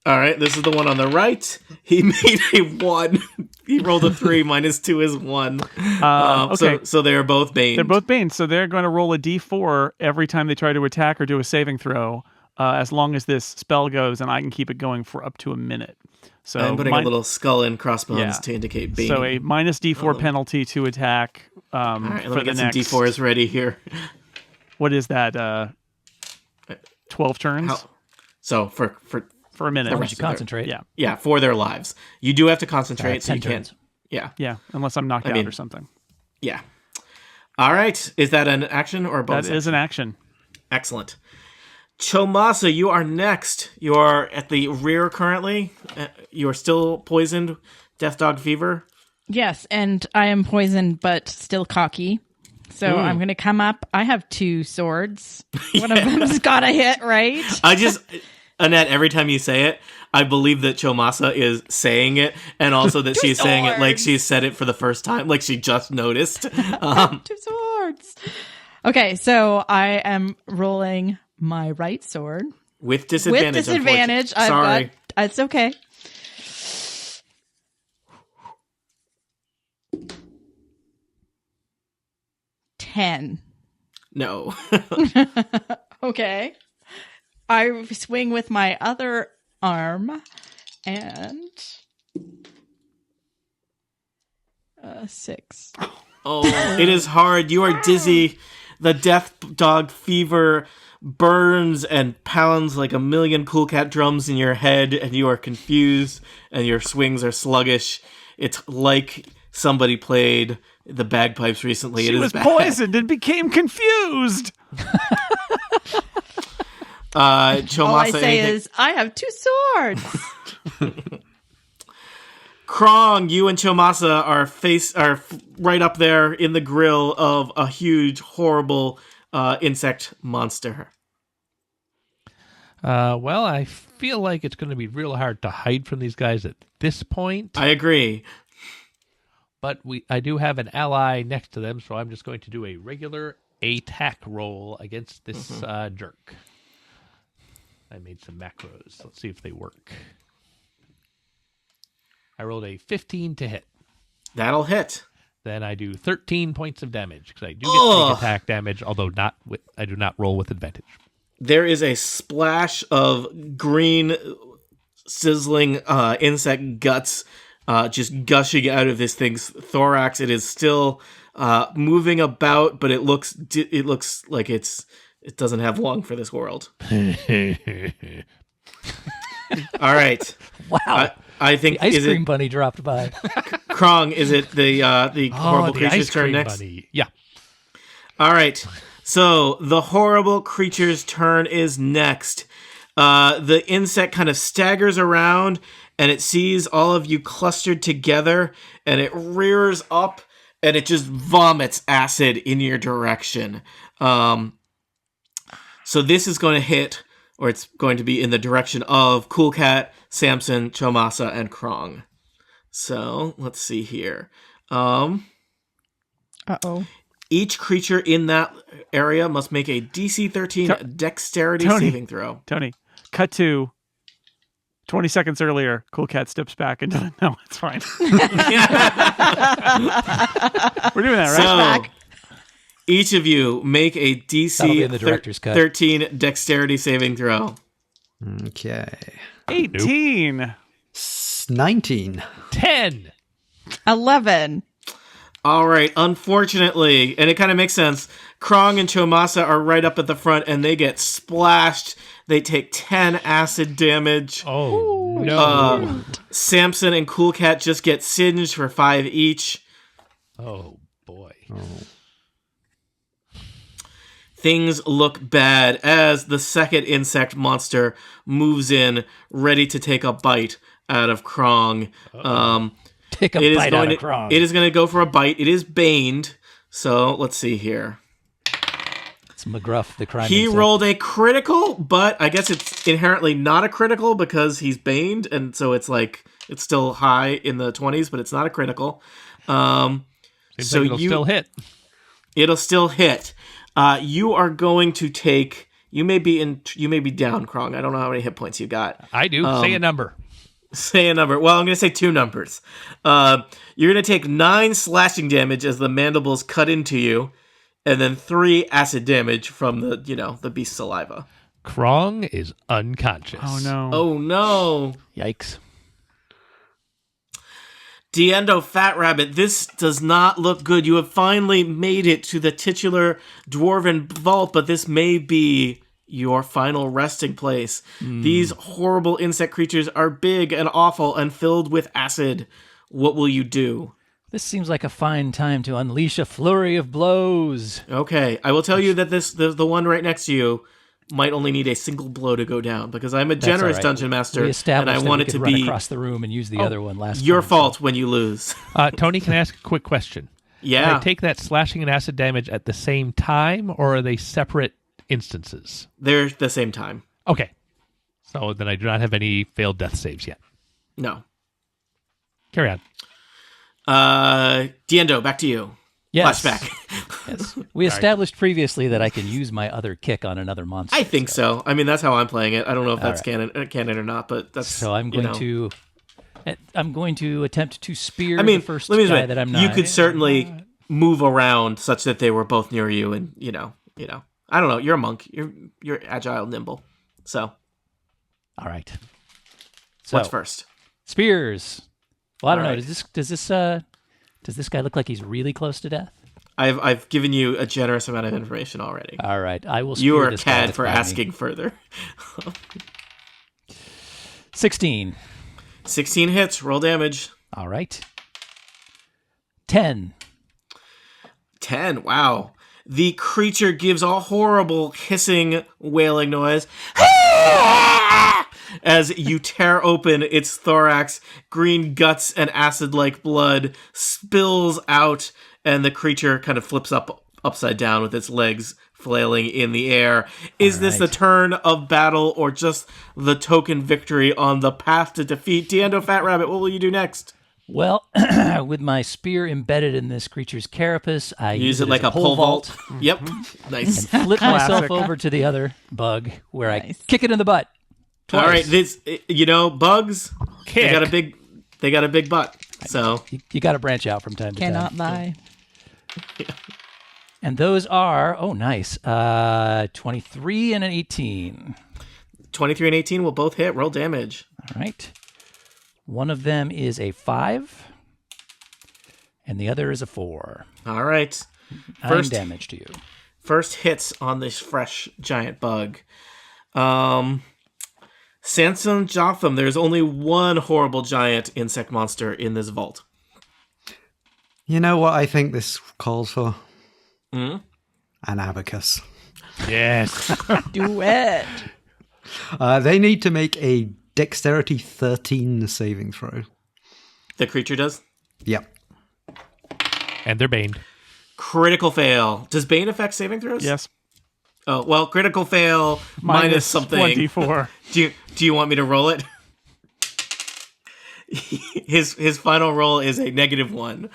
All right, this is the one on the right. He made a 1. He rolled a 3. -2 is 1. Okay. So they are both Bane. They're both Bane, so they're going to roll a d4 every time they try to attack or do a saving throw, as long as this spell goes, and I can keep it going for up to a minute. So I'm putting a little skull and crossbones to indicate Bane. So a -d4 penalty to attack. All right, for let me the get next. some D4s ready here. What is that? 12 turns So for for a minute. Or would you concentrate? Yeah, for their lives, you do have to concentrate, so 10 you can't. turns. Yeah, unless I'm knocked out mean, or something. yeah. All right, is that an action or a bonus? That is an action. Excellent. Chomasa, you are next. You are at the rear currently. You are still poisoned. Death Dog Fever. Yes, and I am poisoned, but still cocky. So I'm going to come up. I have 2 swords. One of them's got to hit, right? Annette, every time you say it, I believe that Chomasa is saying it, and also that she's saying it like she said it for the first time, like she just noticed. 2 swords. Okay, so I am rolling my right sword. With disadvantage. With disadvantage. Sorry. It's okay. $10. No. Okay. I swing with my other arm and 6. Oh, it is hard. You are dizzy. The Death Dog Fever burns and pounds like a million Cool Cat drums in your head, and you are confused, and your swings are sluggish. It's like somebody played the bagpipes recently. She it is was bad. poisoned and became confused. Chomasa, All I say anything? is, I have 2 swords. Krong, you and Chomasa are right up there in the grill of a huge, horrible insect monster. Well, I feel like it's going to be real hard to hide from these guys at this point. I agree. But I do have an ally next to them, so I'm just going to do a regular attack roll against this jerk. I made some macros. Let's see if they work. I rolled a 15 to hit. That'll hit. Then I do 13 points of damage, because I do get sneak attack damage, although I do not roll with advantage. There is a splash of green, sizzling insect guts just gushing out of this thing's thorax. It is still moving about, but it looks like it doesn't have long for this world. All right. Wow. I think the ice cream bunny dropped by. Krong, is it the horrible creature's ice turn cream next? bunny. Yeah. All right. So the horrible creature's turn is next. The insect kind of staggers around and it sees all of you clustered together and it rears up and it just vomits acid in your direction. So this is going to hit, or it's going to be in the direction of Cool Cat, Samson, Chomasa, and Krong. So let's see here. Uh-oh. Each creature in that area must make a DC 13 dexterity saving throw. Tony, cut to 20 seconds earlier. Cool Cat steps back and no, it's fine. We're doing that, right? So, each of you make a That'll be in the DC director's cut. 13 dexterity saving throw. Okay. 18. 19. 10. 11. All right, unfortunately, and it kind of makes sense, Krong and Chomasa are right up at the front and they get splashed. They take 10 acid damage. Oh, no. Samson and Cool Cat just get singed for 5 each. Oh, boy. Things look bad as the second insect monster moves in, ready to take a bite out of Krong. Take a bite out of Krong. It is going to go for a bite. It is baned. So let's see here. It's McGruff, the crime He insect. rolled a critical, but I guess it's inherently not a critical because he's baned, and so it's like it's still high in the 20s, but it's not a critical. Seems So like it'll still hit. It'll still hit. You are going to take. You may be down, Krong. I don't know how many hit points you got. I do. Say a number. Say a number. Well, I'm going to say 2 numbers. You're going to take 9 slashing damage as the mandibles cut into you, and then 3 acid damage from the beast's saliva. Krong is unconscious. Oh, no. Oh no! Yikes. Diendo Fatrabbit, this does not look good. You have finally made it to the titular Dwarven Vault, but this may be your final resting place. These horrible insect creatures are big and awful and filled with acid. What will you do? This seems like a fine time to unleash a flurry of blows. Okay, I will tell you that the one right next to you might only need a single blow to go down because I'm a generous all right. dungeon master We established and I that want we it could to run be across the room and use the other one last your time, fault when you lose. Tony, can I ask a quick question? Yeah. Can I take that slashing and acid damage at the same time, or are they separate instances? They're the same time. Okay. So then I do not have any failed death saves yet. No. Carry on. Diendo, back to you. Yes. Flashback. Yes. We established previously that I can use my other kick on another monster. I think so. I mean, that's how I'm playing it. I don't know if that's right. canon or not, but that's So I'm going to attempt to spear I mean, the first let me guy say, that I'm not. you could certainly move around such that they were both near you, and I don't know. You're a monk. You're agile, nimble. So All right. So what's first? spears. Well, I don't All know. right. Does this guy look like he's really close to death? I've given you a generous amount of information already. All right. I will. You spear are this guy cad that's for by me. asking further. 16. 16 hits. Roll damage. All right. 10. 10. Wow. The creature gives a horrible hissing, wailing noise as you tear open its thorax. Green guts and acid-like blood spills out, and the creature kind of flips upside down with its legs flailing in the air. Is this the right. turn of battle or just the token victory on the path to defeat? Diendo Fatrabbit, what will you do next? Well, with my spear embedded in this creature's carapace, I Use it as like a pole vault. Yep. Nice. and flip myself Classic. over to the other bug where I Nice. kick it in the butt. All right, bugs. Kick. They got a big butt. So You got to branch out from time to Cannot time. lie. And those are, nice, 23 and an 18. 23 and 18 will both hit. Roll damage. All right. One of them is a 5, and the other is a 4. All right. 9 damage to you. First hits on this fresh giant bug. Samson Jothem, there's only one horrible giant insect monster in this vault. You know what I think this calls for? an abacus. Yes. Do it. They need to make a dexterity 13 saving throw. The creature does? Yep. And they're baned. Critical fail. Does Bane affect saving throws? Yes. Oh, well, critical fail minus something. 1d4. Do you want me to roll it? His final roll is a -1.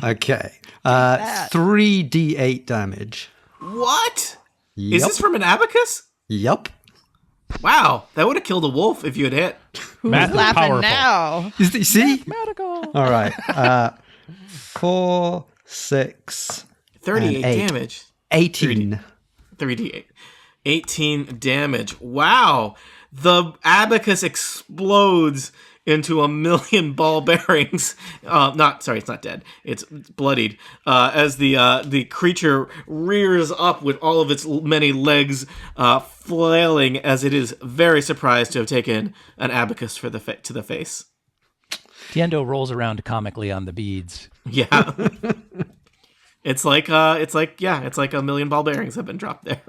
Okay. 3d8 damage. What? Yep. Is this from an abacus? Yep. Wow, that would have killed a wolf if you had hit. Math is Laughing powerful. now. See? Medical. All right. 4, 6, 38 and 8. damage. 18. 3d8. 18 damage. Wow. The abacus explodes into a million ball bearings. It's not dead. It's bloodied. As the creature rears up with all of its many legs flailing as it is very surprised to have taken an abacus to the face. Diendo rolls around comically on the beads. Yeah. It's like a million ball bearings have been dropped there.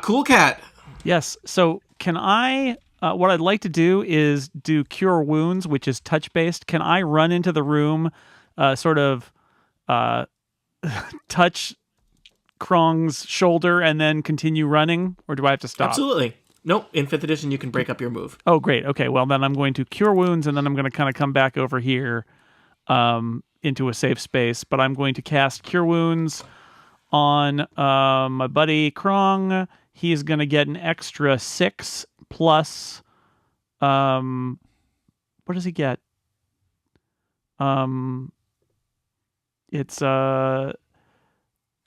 Cool Cat. Yes. So can I? What I'd like to do is do Cure Wounds, which is touch based. Can I run into the room, sort of touch Krong's shoulder, and then continue running, or do I have to stop? Absolutely. Nope. In 5th edition, you can break up your move. Oh, great. Okay. Well, then I'm going to Cure Wounds, and then I'm going to kind of come back over here into a safe space. But I'm going to cast Cure Wounds on my buddy Krong. He's going to get an extra 6 plus. What does he get? It's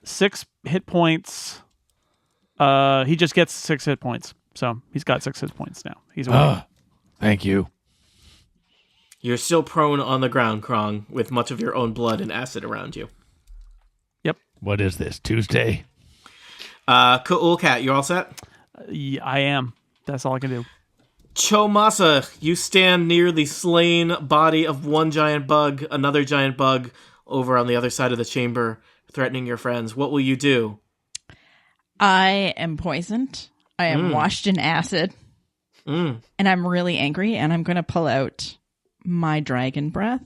6 hit points. He just gets 6 hit points. So he's got 6 hit points now. He's awake. Thank you. You're still prone on the ground, Krong, with much of your own blood and acid around you. Yep. What is this, Tuesday? Cool Cat, you all set? Yeah, I am. That's all I can do. Chomasa, you stand near the slain body of one giant bug, another giant bug over on the other side of the chamber, threatening your friends. What will you do? I am poisoned. I am washed in acid. And I'm really angry, and I'm going to pull out my dragon breath.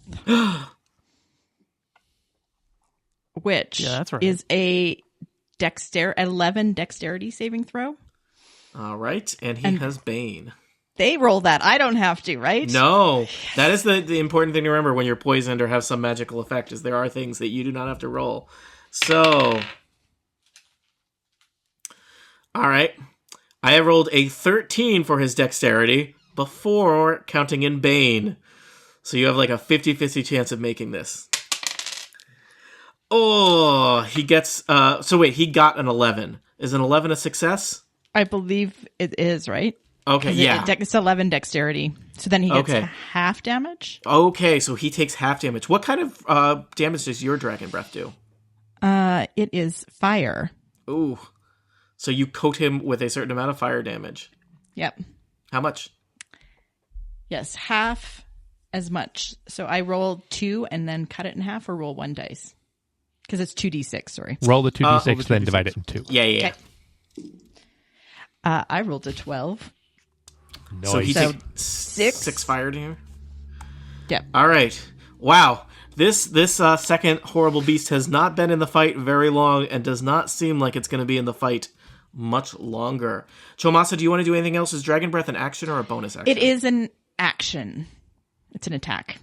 Which that's right. is a 11 dexterity saving throw. All right, and he has Bane. They roll that. I don't have to, right? No, that is the important thing to remember when you're poisoned or have some magical effect, is there are things that you do not have to roll. So, all right. I have rolled a 13 for his dexterity before counting in Bane. So you have like a 50-50 chance of making this. Oh, he gets... so wait, he got an 11. Is an 11 a success? I believe it is, right? Okay, yeah. It's 11 dexterity. So then he gets Okay. half damage. Okay, so he takes half damage. What kind of damage does your dragon breath do? It is fire. Ooh. So you coat him with a certain amount of fire damage. Yep. How much? Yes, half as much. So I roll 2 and then cut it in half, or roll 1 dice. Because it's 2d6, sorry. Roll the 2d6, roll the then 2d6. divide it in 2. Yeah. Okay. I rolled a 12. So he So takes 6? 6 fire damage? Yep. All right. Wow. This second horrible beast has not been in the fight very long and does not seem like it's going to be in the fight much longer. Chomasa, do you want to do anything else? Is Dragon Breath an action or a bonus action? It is an action. It's an attack.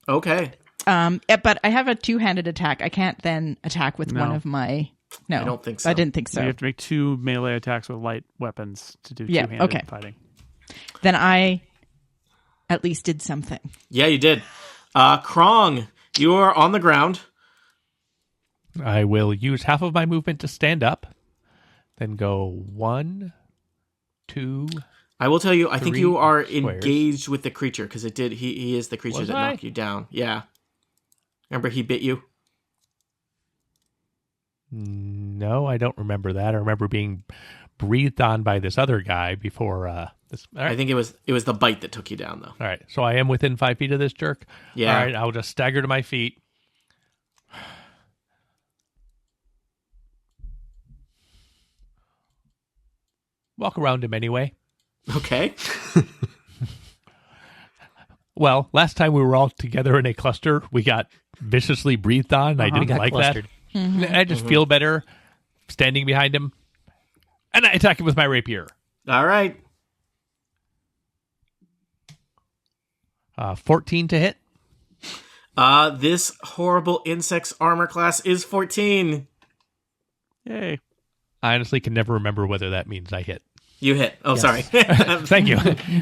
Okay. But I have a 2-handed attack. I can't then attack with one of my... No, I don't think so. I didn't think so. You have to make 2 melee attacks with light weapons to do Yeah, two-handed okay. fighting. Then I at least did something. Yeah, you did. Krong, you are on the ground. I will use half of my movement to stand up, then go 1, 2. I will tell you, I think you 3 are squares. engaged with the creature because it did. He is the creature Was that I? knocked you down. Yeah. Remember, he bit you. No, I don't remember that. I remember being breathed on by this other guy before this. All I right. think it was the bite that took you down, though. All right. So I am within 5 feet of this jerk. Yeah. All right. I'll just stagger to my feet. Walk around him anyway. Okay. Well, last time we were all together in a cluster, we got viciously breathed on. I didn't got like clustered. that. I just feel better standing behind him. And I attack him with my rapier. All right. 14 to hit. This horrible insect's armor class is 14. Yay. I honestly can never remember whether that means I hit. You hit. Oh, Yes. sorry. Thank you.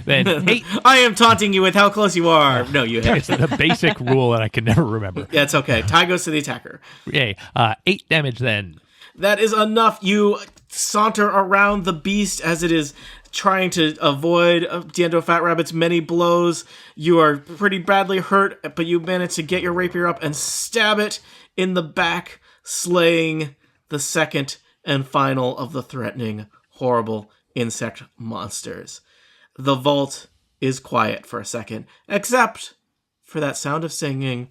Then 8. I am taunting you with how close you are. No, you hit. It's the basic rule that I can never remember. Yeah, it's okay. Tie goes to the attacker. Yay. 8 damage then. That is enough. You saunter around the beast as it is trying to avoid Diendo Fatrabbit's many blows. You are pretty badly hurt, but you manage to get your rapier up and stab it in the back, slaying the second and final of the threatening, horrible insect monsters. The vault is quiet for a second, except for that sound of singing.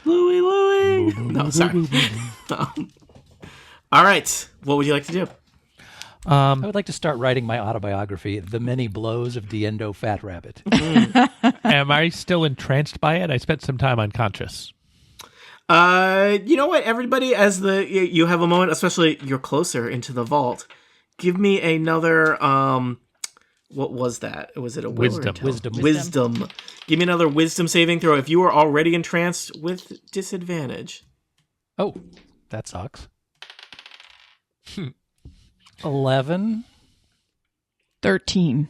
Louie, Louie. No, sorry. All right. What would you like to do? I would like to start writing my autobiography, The Many Blows of Diendo Fatrabbit. Am I still entranced by it? I spent some time unconscious. You know what? Everybody, as you have a moment, especially you're closer into the vault. Give me another. What was that? Was it a will or a tell? Wisdom. Give me another wisdom saving throw. If you are already entranced with disadvantage. Oh, that sucks. 11. 13.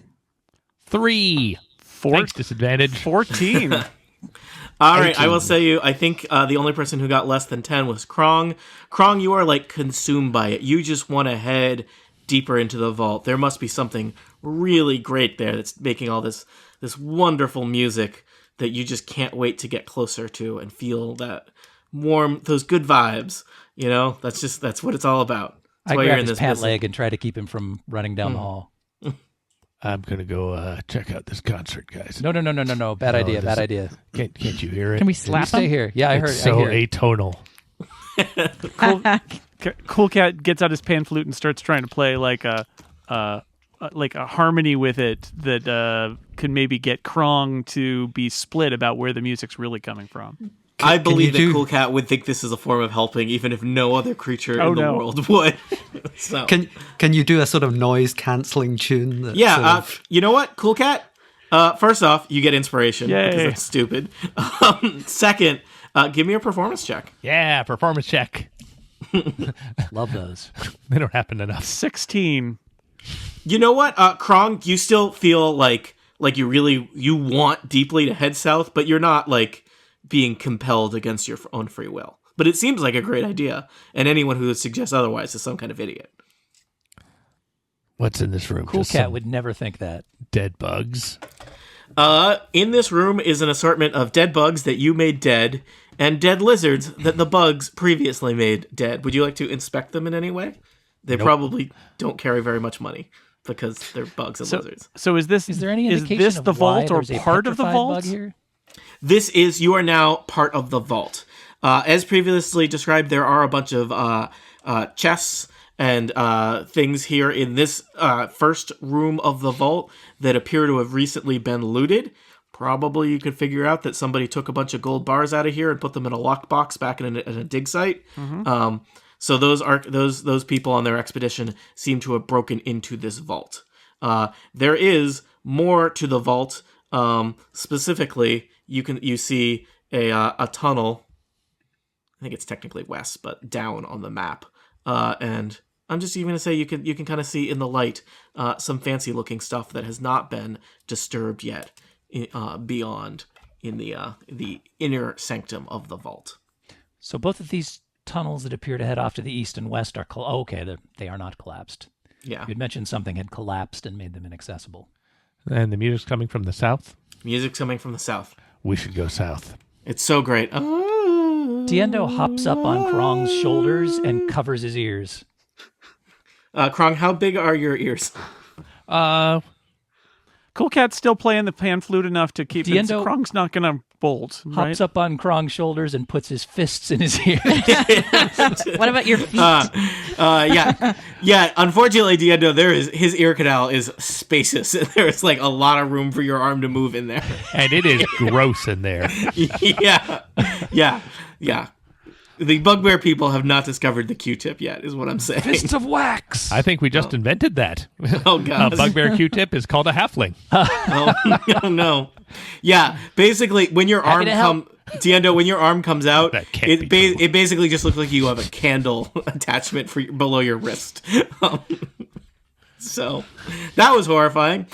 3. Thanks, disadvantage. 14. All right, I will say you, I think the only person who got less than 10 was Krong. Krong, you are like consumed by it. You just want to head deeper into the vault. There must be something really great there that's making all this wonderful music that you just can't wait to get closer to and feel that warm, those good vibes. You know, that's what it's all about. That's I why grab you're in his this pant business. leg and try to keep him from running down the hall. I'm going to go check out this concert, guys. No. Bad idea. Bad idea. Can't you hear it? Can we It's slap Stay him? here. Yeah, I heard. so I hear. atonal. Cool Cat gets out his pan flute and starts trying to play like a harmony with it that could maybe get Krong to be split about where the music's really coming from. I believe that you do- Cool Cat would think this is a form of helping, even if no other creature in the no. world would. So. Can you do a sort of noise cancelling tune? That Yeah, sort of- you know what, Cool Cat? First off, you get inspiration because Yay. that's stupid. Second, give me a performance check. Yeah, performance check. Love those. They don't happen enough. 16. You know what, Krong? You still feel like you want deeply to head south, but you're not like being compelled against your own free will. But it seems like a great idea, and anyone who suggests otherwise is some kind of idiot. What's in this room? Cool Just Cat some would never think that. dead bugs. In this room is an assortment of dead bugs that you made dead, and dead lizards that the bugs previously made dead. Would you like to inspect them in any way? They probably don't carry very much money because they're bugs and lizards. So is this Is there any indication this of the why vault or there's a part of the petrified vault? bug here? You are now part of the vault. As previously described, there are a bunch of chests and things here in this first room of the vault that appear to have recently been looted. Probably you could figure out that somebody took a bunch of gold bars out of here and put them in a lockbox back in a dig site. So those people on their expedition seem to have broken into this vault. There is more to the vault. Specifically, you see a tunnel. I think it's technically west, but down on the map. And I'm just even going to say you can kind of see in the light some fancy looking stuff that has not been disturbed yet beyond in the inner sanctum of the vault. So both of these tunnels that appear to head off to the east and west are they are not collapsed. Yeah, You had mentioned something had collapsed and made them inaccessible. And the music's coming from the south. music's coming from the south. We should go south. It's so great. Diendo hops up on Krong's shoulders and covers his ears. Krong, how big are your ears? Cool Cat's still playing the pan flute enough to keep it. Diendo Krong's not going to bolt, right? Hops up on Krong's shoulders and puts his fists in his ears. What about your feet? Yeah. Unfortunately, Diendo, his ear canal is spacious. There's like a lot of room for your arm to move in there. And it is gross in there. Yeah. The bugbear people have not discovered the Q-tip yet, is what I'm saying. Fists of wax. I think we just invented that. Oh, God. A bugbear Q-tip is called a halfling. Oh, no. Yeah, basically, when your arm Diendo, when your arm comes out, That can't it be true. it basically just looks like you have a candle attachment below your wrist. So that was horrifying.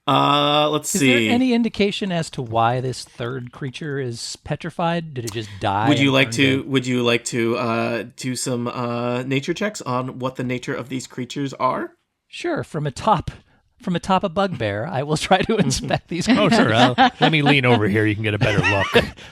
Let's Is see. there any indication as to why this third creature is petrified? Did it just die? Would you and like turn to? Would you like to do some nature checks on what the nature of these creatures are? Sure, from atop a bugbear, I will try to inspect these Oh, creatures. sure. Let me lean over here. You can get a better look.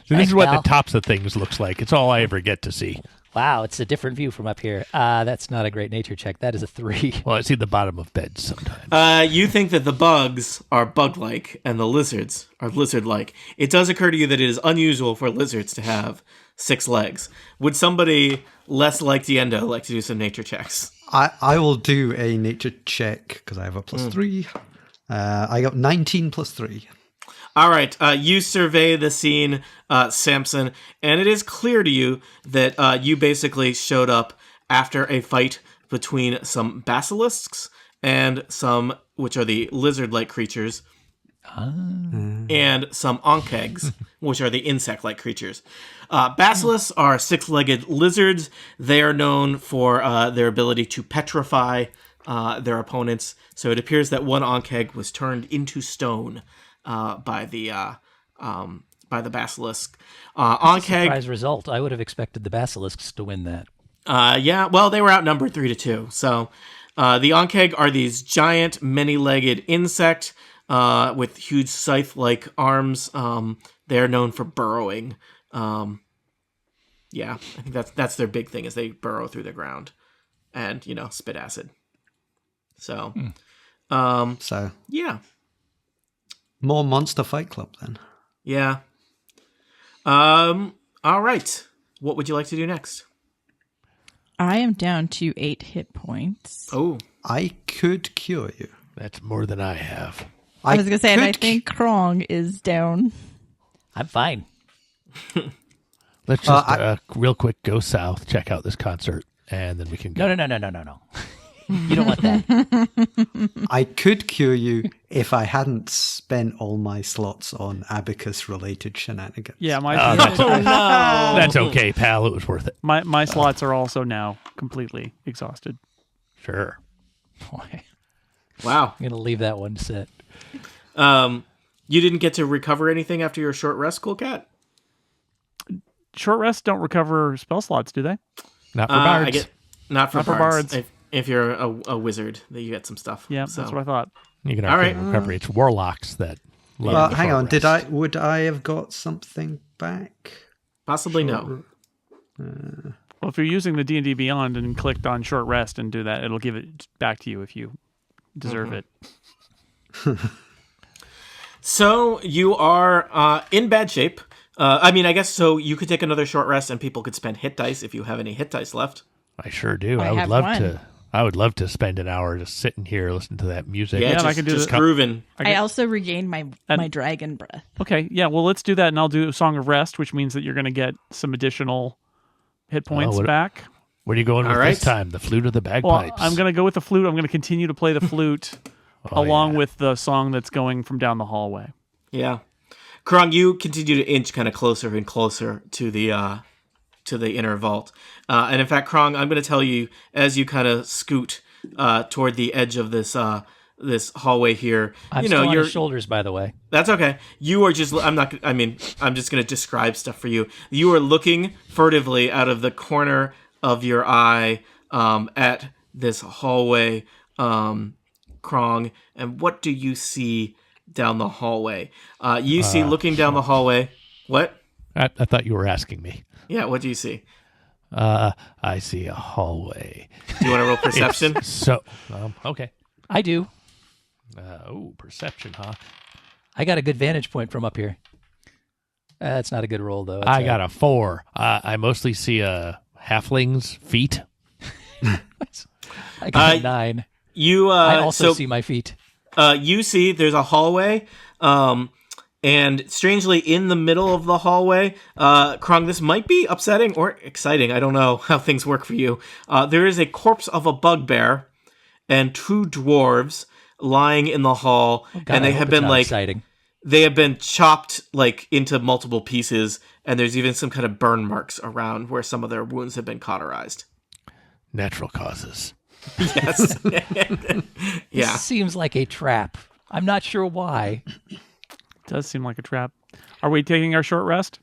So this is what pal. the tops of things looks like. It's all I ever get to see. Wow, it's a different view from up here. That's not a great nature check. That is a 3. Well, I see the bottom of beds sometimes. You think that the bugs are bug-like and the lizards are lizard-like. It does occur to you that it is unusual for lizards to have 6 legs. Would somebody less like Diendo like to do some nature checks? I will do a nature check because I have a +3. I got 19 +3. All right, you survey the scene, Samson, and it is clear to you that you basically showed up after a fight between some basilisks and some, which are the lizard-like creatures, and some onkegs, which are the insect-like creatures. Basilisks are 6-legged lizards. They are known for their ability to petrify their opponents. So it appears that one onkeg was turned into stone by the basilisk. Onkeg. Surprise result. I would have expected the basilisks to win that. Yeah. Well, they were outnumbered 3-2. So the onkeg are these giant, many-legged insect with huge scythe-like arms. They're known for burrowing. Yeah, I think that's their big thing is they burrow through the ground and spit acid. So, So yeah. more Monster Fight Club then. Yeah. All right. What would you like to do next? I am down to 8 hit points. Oh. I could cure you. That's more than I have. I was going to say, and I could think Krong is down. I'm fine. Let's just real quick go south, check out this concert, and then we can go. No. You don't want that. I could cure you if I hadn't spent all my slots on abacus-related shenanigans. Yeah, my That's okay, pal. It was worth it. my slots are also now completely exhausted. Sure. Boy, Wow. I'm going to leave that one sit. You didn't get to recover anything after your short rest, Cool Cat? Short rests don't recover spell slots, do they? Not for bards. Not for Not for bards. bards. If you're a wizard, that you get some stuff. Yeah, So. that's what I thought. You can All arcane recovery. It's warlocks that love Well, the hang short on. rest. Would I have got something back? Possibly no. Well, if you're using the D&D Beyond and clicked on short rest and do that, it'll give it back to you if you deserve it. So you are in bad shape. I guess so you could take another short rest and people could spend hit dice if you have any hit dice left. I sure do. I I would have love one. to. I would love to spend an hour just sitting here listening to that music. Yeah, and I just, can do just that. grooving. I also regained my dragon breath. Okay, yeah, well, let's do that, and I'll do Song of Rest, which means that you're going to get some additional hit points what- back. Where are you going with All right. this time? The flute or the Well, bagpipes? I'm going to go with the flute. I'm going to continue to play the flute along with the song that's going from down the hallway. Yeah. Krong, you continue to inch kind of closer and closer to the inner vault. And in fact, Krong, I'm going to tell you, as you kind of scoot toward the edge of this hallway here, I'm you still know, on you're his shoulders, by the way. That's okay. You are just, I'm just going to describe stuff for you. You are looking furtively out of the corner of your eye at this hallway, Krong. And what do you see down the hallway? You see looking down the hallway. What? I thought you were asking me. Yeah, what do you see? I see a hallway. Do you want to roll perception? So, okay. I do. Perception, huh? I got a good vantage point from up here. That's not a good roll, though. I got a 4. I mostly see halflings' feet. I got a 9. I also see my feet. You see there's a hallway, and strangely in the middle of the hallway, Krong, this might be upsetting or exciting. I don't know how things work for you. There is a corpse of a bugbear and 2 dwarves lying in the hall, and they have been exciting. They have been chopped into multiple pieces, and there's even some kind of burn marks around where some of their wounds have been cauterized. Natural causes. Yes. Yeah. This seems like a trap. I'm not sure why. It does seem like a trap. Are we taking our short rest?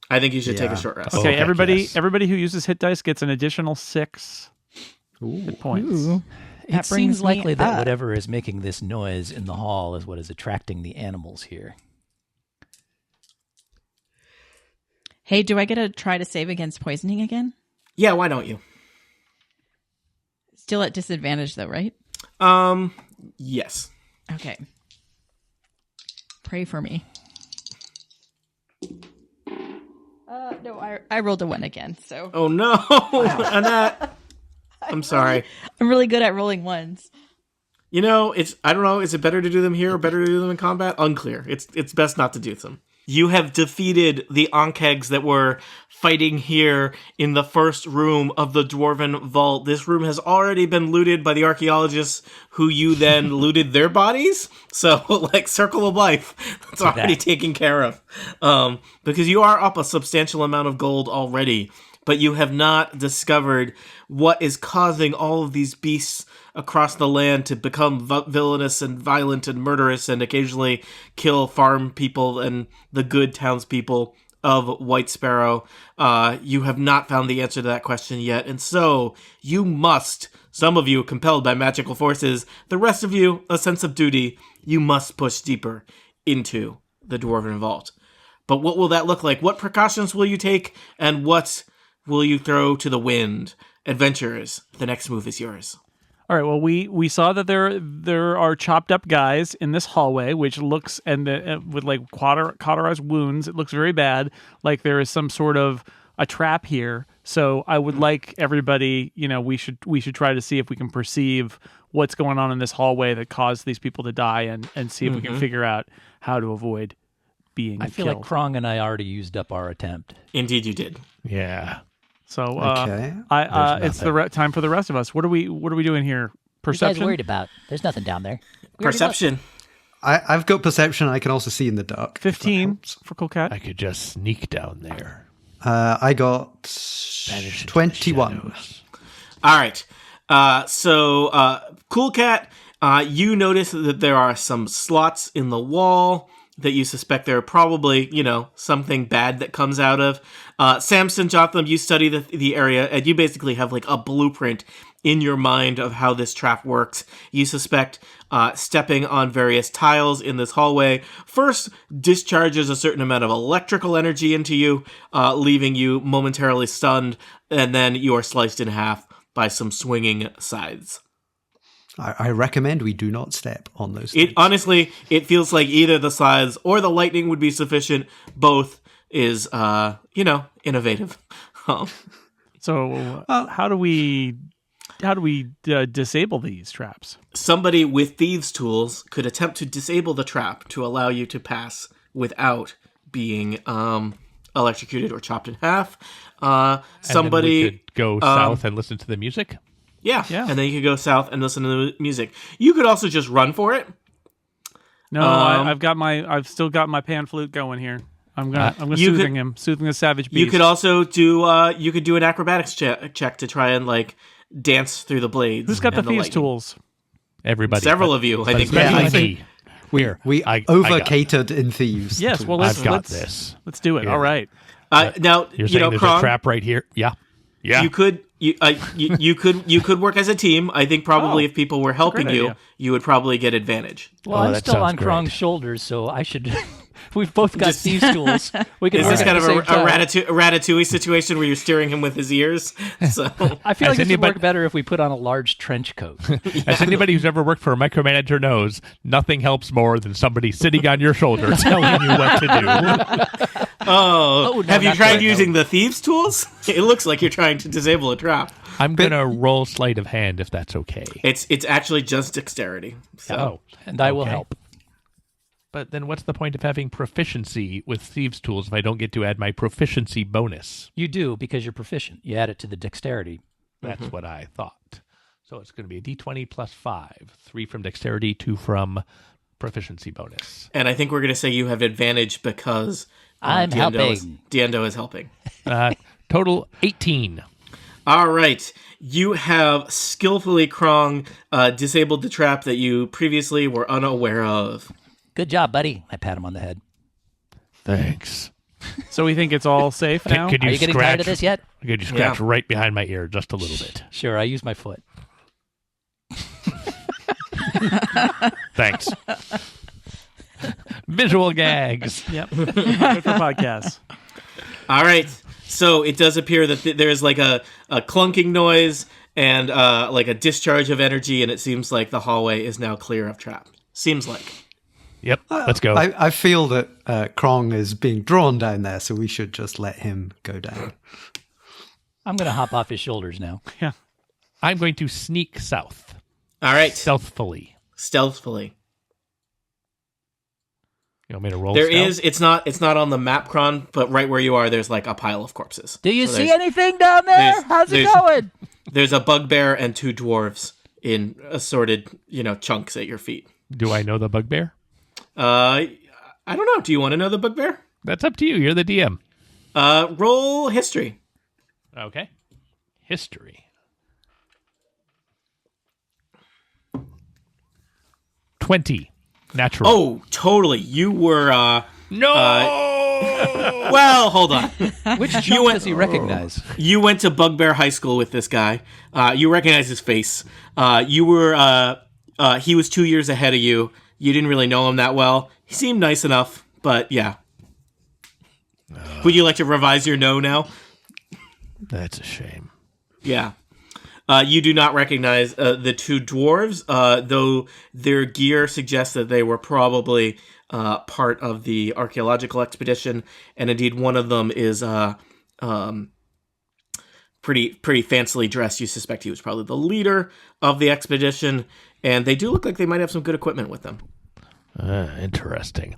I think you should take a short rest. Okay, yes. Everybody who uses hit dice gets an additional 6 hit points. Ooh. It seems likely that whatever is making this noise in the hall is what is attracting the animals here. Hey, do I get to try to save against poisoning again? Yeah, why don't you? Still at disadvantage, though, right? Yes. Okay. Pray for me. No, I rolled a 1 again, so... Oh, no! Annette! I'm sorry. I'm really good at rolling 1s. You know, I don't know, is it better to do them here or better to do them in combat? Unclear. It's best not to do them. You have defeated the Ankegs that were fighting here in the first room of the Dwarven Vault. This room has already been looted by the archaeologists who you then looted their bodies. So, Circle of Life, that's already taken care of. Because you are up a substantial amount of gold already, but you have not discovered what is causing all of these beasts across the land to become villainous and violent and murderous and occasionally kill farm people and the good townspeople of White Sparrow. You have not found the answer to that question yet, and so you must, some of you compelled by magical forces, the rest of you a sense of duty, you must push deeper into the Dwarven Vault. But what will that look like? What precautions will you take, and what will you throw to the wind? Adventurers, the next move is yours. All right. Well, we saw that there are chopped up guys in this hallway, which looks with cauterized wounds. It looks very bad. Like there is some sort of a trap here. So I would like everybody. We should try to see if we can perceive what's going on in this hallway that caused these people to die, and see if we can figure out how to avoid being. I feel killed. like Krong and I already used up our attempt. Indeed, you did. Yeah. So Okay. it's the time for the rest of us. What are we doing here? Perception. What are you guys worried about? There's nothing down there. Perception. I've got perception. I can also see in the dark. 15 for Cool Cat. I could just sneak down there. I got Vanish into the 21. shadows. All right. So Cool Cat, you notice that there are some slots in the wall that you suspect there are probably, something bad that comes out of. Samson Jothem, you study the area, and you basically have a blueprint in your mind of how this trap works. You suspect stepping on various tiles in this hallway first discharges a certain amount of electrical energy into you, leaving you momentarily stunned, and then you are sliced in half by some swinging scythes. I recommend we do not step on those things. Honestly, it feels like either the scythes or the lightning would be sufficient. Both is, innovative. So how do we disable these traps? Somebody with thieves' tools could attempt to disable the trap to allow you to pass being electrocuted or chopped in half. Somebody and then we could go south and listen to the music. Yeah, and then you could go south and listen to the music. You could also just run for it. No, I've still got my pan flute going here. I'm soothing the savage beast. You could also do an acrobatics check to try and dance through the blades. Who's got the thieves' lightning. tools? Everybody. Several of you, I think. I think we I over-catered in thieves. Yes, well, let's this. Let's do it. Yeah. All right. Now You're saying there's Krong, a trap right here? Yeah. Yeah. You could work as a team. I think probably if people were helping you, idea. you would probably get advantage. Well, I'm that still sounds on great. Krong's shoulders, so I should We've both got thieves tools. We can Is work this at kind the of a same time. Ratatouille situation where you're steering him with his ears? So I feel like Has this would work anybody- better if we put on a large trench coat. As anybody who's ever worked for a micromanager knows, nothing helps more than somebody sitting on your shoulder telling you what to do. Oh, no, have you not tried that, no. using the thieves' tools? It looks like you're trying to disable a trap. I'm going to roll sleight of hand if that's okay. It's actually just dexterity. So. Oh, And I will okay. help. But then what's the point of having proficiency with thieves' tools if I don't get to add my proficiency bonus? You do because you're proficient. You add it to the dexterity. That's what I thought. So it's going to be a d20 plus 5. 3 from dexterity, 2 from proficiency bonus. And I think we're going to say you have advantage because I'm helping. Diendo is helping. Total 18. All right. You have skillfully disabled the trap that you previously were unaware of. Good job, buddy. I pat him on the head. Thanks. So we think it's all safe now? Could Are you getting tired of this yet? Could you scratch right behind my ear just a little bit? Sure, I use my foot. Thanks. Visual gags. Yep. Good for podcasts. All right. So it does appear that there's like a clunking noise and like a discharge of energy, and it seems like the hallway is now clear of trap. Seems like. Yep, let's go. I feel that Krong is being drawn down there, so we should just let him go down. I'm going to hop off his shoulders now. Yeah. I'm going to sneak south. All right. Stealthfully. Stealthfully. You want me to roll There stealth? is. It's not on the map, Kron, but right where you are, there's like a pile of corpses. Do you So see there's- anything down there? there's- How's it there's- going? There's a bugbear and 2 dwarves in assorted, chunks at your feet. Do I know the bugbear? I don't know. Do you want to know the bugbear? That's up to you. You're the DM. Roll history. Okay. History. 20. Natural. Oh, totally. You were. no! Well, hold on. Which chunk went- does he recognize? You went to Bugbear High School with this guy. You recognize his face. You were. He was 2 years ahead of you. You didn't really know him that well. He seemed nice enough, but yeah. Would you like to revise your no now? That's a shame. Yeah. You do not recognize the 2 dwarves, though their gear suggests that they were probably part of the archaeological expedition, and indeed one of them is pretty fancily dressed. You suspect he was probably the leader of the expedition, and they do look like they might have some good equipment with them. Interesting.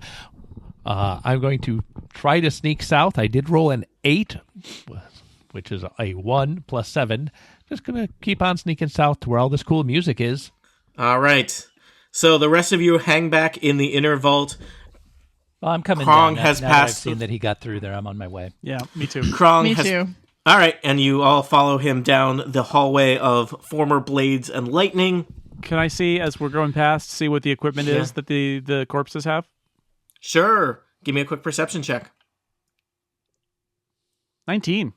I'm going to try to sneak south. I did roll an 8, which is a 1 plus 7. Just going to keep on sneaking south to where all this cool music is. All right. So the rest of you hang back in the inner vault. Well, I'm coming Krong down. has now that I've passed- seen that he got through there. I'm on my way. Yeah, me too. Krong Me has... too. All right, and you all follow him down the hallway of former blades and lightning. Can I see, as we're going past, see what the equipment is that the corpses have? Sure. Give me a quick perception check. 19.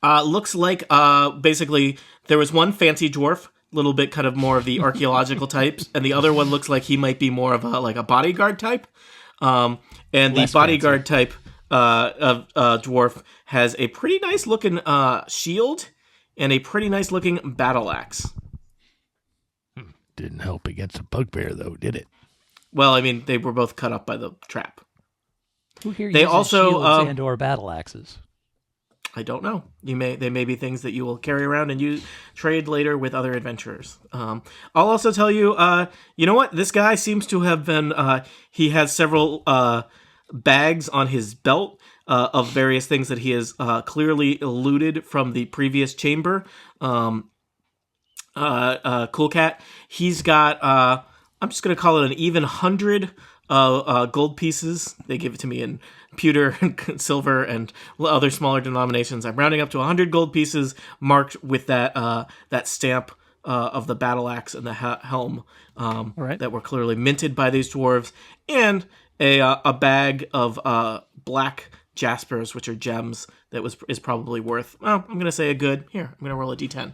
Looks like basically there was one fancy dwarf, little bit kind of more of the archaeological types, and the other one looks like he might be more of a bodyguard type. And Less the bodyguard type of dwarf has a pretty nice looking shield and a pretty nice looking battle axe. Didn't help against a bugbear, though, did it? Well, I mean, they were both cut up by the trap. Who here They uses also, shields and/or battle axes? I don't know. They may be things that you will carry around and you trade later with other adventurers. I'll also tell you, you know what? This guy seems to have been. He has several bags on his belt of various things that he has clearly looted from the previous chamber. Cool Cat. He's got. I'm just gonna call it an even 100 gold pieces. They give it to me in pewter and silver and other smaller denominations. I'm rounding up to 100 gold pieces marked with that stamp of the battle axe and the helm right. that were clearly minted by these dwarves, and a bag of black jaspers, which are gems that is probably worth. Well, I'm gonna say a good. Here, I'm gonna roll a d10.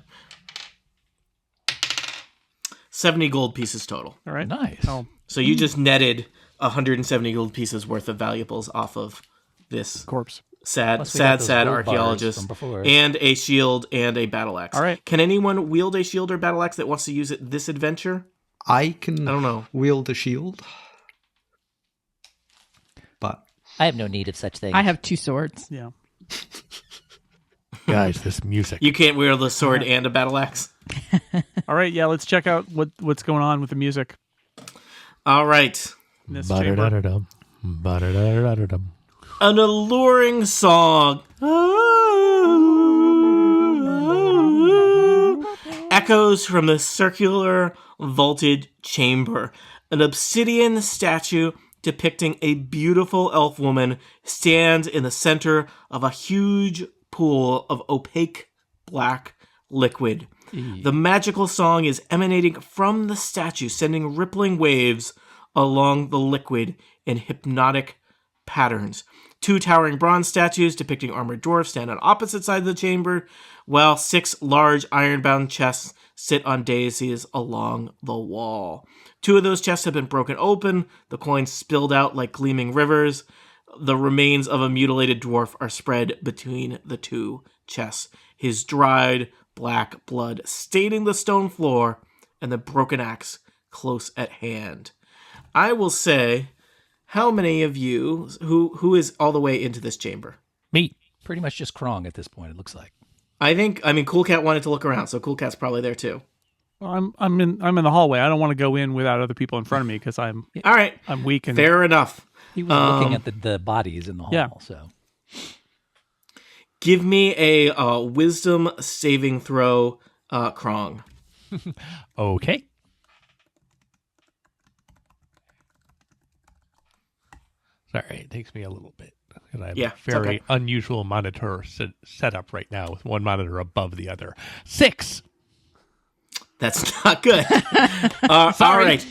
70 gold pieces total. All right. Nice. Oh, So you just netted 170 gold pieces worth of valuables off of this Corpse. sad Plus we got those gold bars archaeologist, from before. and a shield and a battle axe. All right. Can anyone wield a shield or battle axe that wants to use it this adventure? I can I don't know. wield a shield. But I have no need of such things. I have 2 swords. Yeah. Guys, this music. You can't wield a sword and a battle axe. All right. Yeah. Let's check out what's going on with the music All right. in this chamber. Ba-da-da-da-dum. Ba-da-da-da-da-dum. An alluring song echoes from the circular vaulted chamber. An obsidian statue depicting a beautiful elf woman stands in the center of a huge pool of opaque black liquid. The magical song is emanating from the statue, sending rippling waves along the liquid in hypnotic patterns. 2 towering bronze statues depicting armored dwarves stand on opposite sides of the chamber, while 6 large iron-bound chests sit on daisies along the wall. 2 of those chests have been broken open, the coins spilled out like gleaming rivers. The remains of a mutilated dwarf are spread between the 2 chests, his dried black blood staining the stone floor and the broken axe close at hand. I will say, how many of you, who is all the way into this chamber? Me. Pretty much just Krong at this point, it looks like. I mean, Cool Cat wanted to look around, so Cool Cat's probably there too. Well, I'm in the hallway. I don't want to go in without other people in front of me because I'm All right, weak and fair enough. He was looking at the bodies in the hall, Yeah. so. Give me a wisdom saving throw, Krong. Okay. Sorry, it takes me a little bit. And I have Yeah, a it's very okay. unusual monitor set up right now with one monitor above the other. 6. That's not good. All right.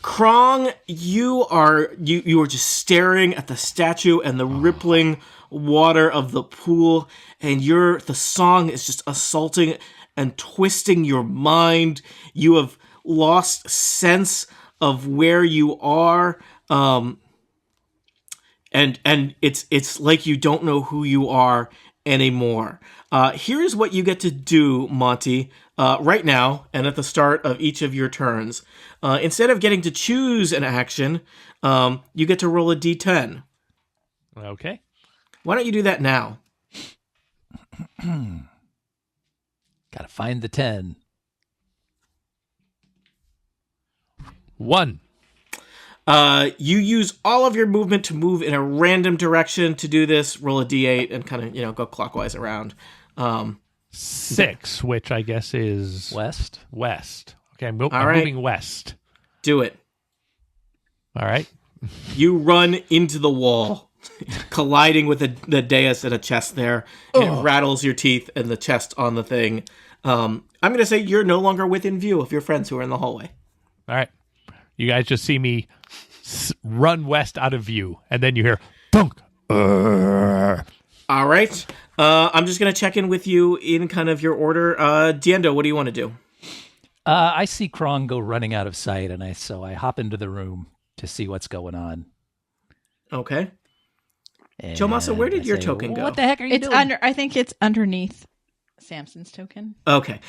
Krong, you are just staring at the statue and the rippling water of the pool, and the song is just assaulting and twisting your mind. You have lost sense of where you are. And it's like you don't know who you are anymore. Here's what you get to do, Monty, right now and at the start of each of your turns. Instead of getting to choose an action, you get to roll a d10. Okay. Why don't you do that now? Gotta find the 10. 1. You use all of your movement to move in a random direction to do this. Roll a d8 and kind of, go clockwise around. 6, which I guess is West. west. Okay, I'm right. moving west. Do it. All right. You run into the wall, colliding with the dais and a chest there. It rattles your teeth and the chest on the thing. I'm going to say you're no longer within view of your friends who are in the hallway. All right. You guys just see me run west out of view, and then you hear thunk. All right. I'm just going to check in with you in kind of your order. Diendo, what do you want to do? I see Krong go running out of sight, and so I hop into the room to see what's going on. Okay. And Chomasa, where did I your say, token go? What the heck are you It's doing? I think it's underneath Samson's token. Okay.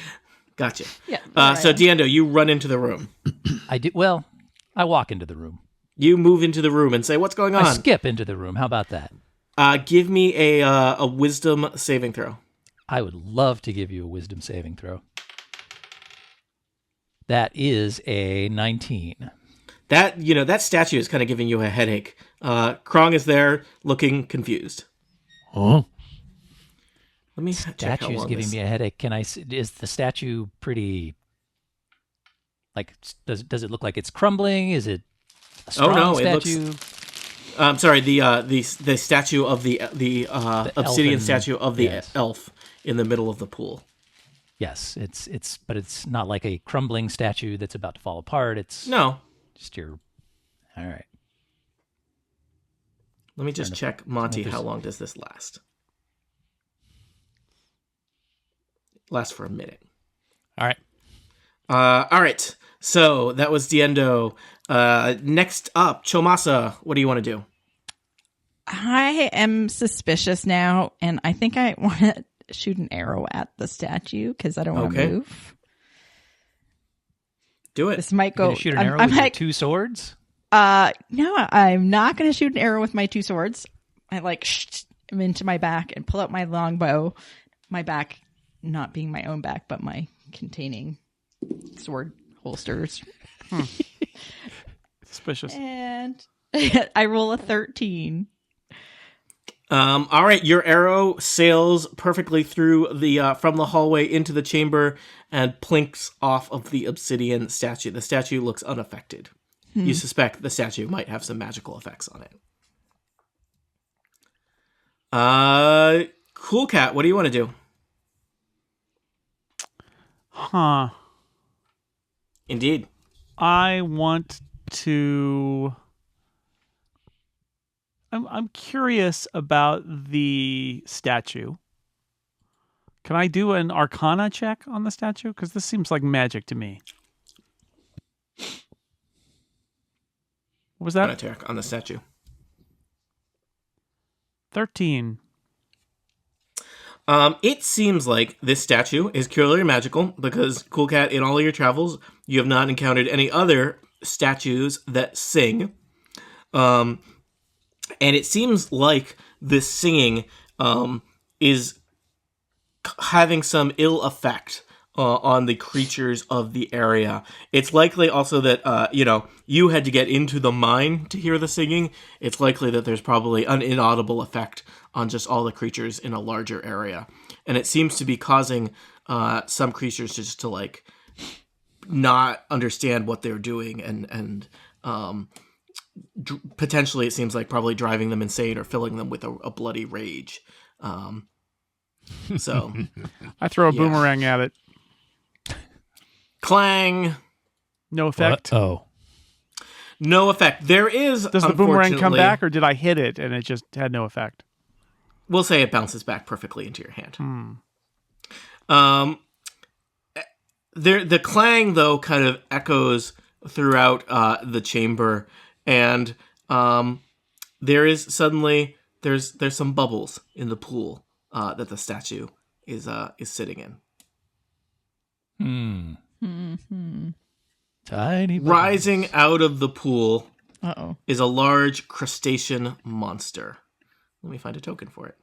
Gotcha. Yeah. So, Diendo, you run into the room. I do. Well, I walk into the room. You move into the room and say, what's going on? I skip into the room. How about that? Give me a wisdom saving throw. I would love to give you a wisdom saving throw. That is a 19. That statue is kind of giving you a headache. Krong is there looking confused. Huh? Let me check how Statue's long giving this... me a headache. Is the statue pretty? Like, does it look like it's crumbling? Is it a strong statue? I'm sorry. The statue of the obsidian elfin- statue of the yes. elf in the middle of the pool. Yes, but it's not like a crumbling statue that's about to fall apart. It's No. just your. All right. Let me just check, Monty. there's- How long does this last? Lasts for a minute. All right. All right. So that was Diendo. Next up, Chomasa. What do you want to do? I am suspicious now, and I think I want to shoot an arrow at the statue because I don't want to move. Do it. This might You're go. gonna shoot an arrow with your 2 swords? No, I'm not going to shoot an arrow with my 2 swords. I I'm into my back and pull out my longbow. My back, not being my own back, but my containing sword holsters. Suspicious. And I roll a 13. All right, your arrow sails perfectly through the from the hallway into the chamber and plinks off of the obsidian statue. The statue looks unaffected. You suspect the statue might have some magical effects on it. Cool Cat, what do you want to do? Huh. Indeed. I want to... I'm curious about the statue. Can I do an Arcana check on the statue? Because this seems like magic to me. What was that? Arcana check on the statue. 13. It seems like this statue is purely magical because, Cool Cat, in all your travels, you have not encountered any other statues that sing. And it seems like this singing is having some ill effect on the creatures of the area. It's likely also that, you had to get into the mine to hear the singing. It's likely that there's probably an inaudible effect on just all the creatures in a larger area. And it seems to be causing some creatures just to, not understand what they're doing and potentially it seems like probably driving them insane or filling them with a bloody rage. So I throw a boomerang at it. Clang. No effect. Oh. No effect. There is. Does the boomerang come back, or did I hit it and it just had no effect? We'll say it bounces back perfectly into your hand. The clang though kind of echoes throughout the chamber, and there is suddenly there's some bubbles in the pool that the statue is sitting in. Tiny bubbles. Rising out of the pool Uh-oh. is a large crustacean monster. Let me find a token for it.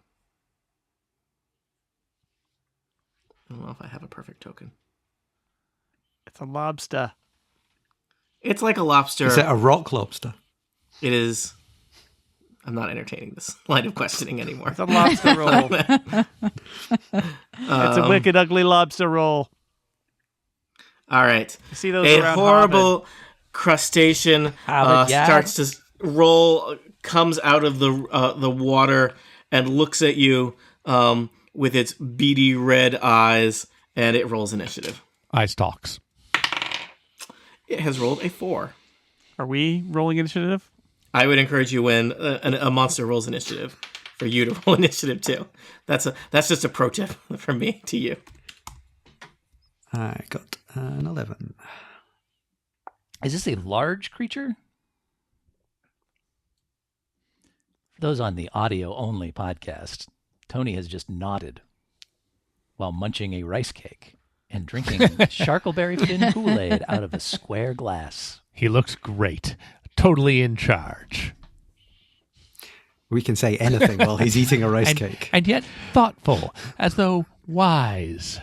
I don't know if I have a perfect token. It's a lobster. It's like a lobster. Is it a rock lobster? It is. I'm not entertaining this line of questioning anymore. It's a lobster roll. It's a wicked, ugly lobster roll. All right. You see those A around horrible crustacean starts to roll, comes out of the water and looks at you with its beady red eyes, and it rolls initiative. Eye stalks. It has rolled a 4. Are we rolling initiative? I would encourage you when a monster rolls initiative for you to roll initiative too. That's just a pro tip from me to you. I got an 11. Is this a large creature? For those on the audio-only podcast, Tony has just nodded while munching a rice cake and drinking Sharkleberry Fin Kool-Aid out of a square glass. He looks great. Totally in charge. We can say anything while he's eating a rice cake. And yet thoughtful, as though wise.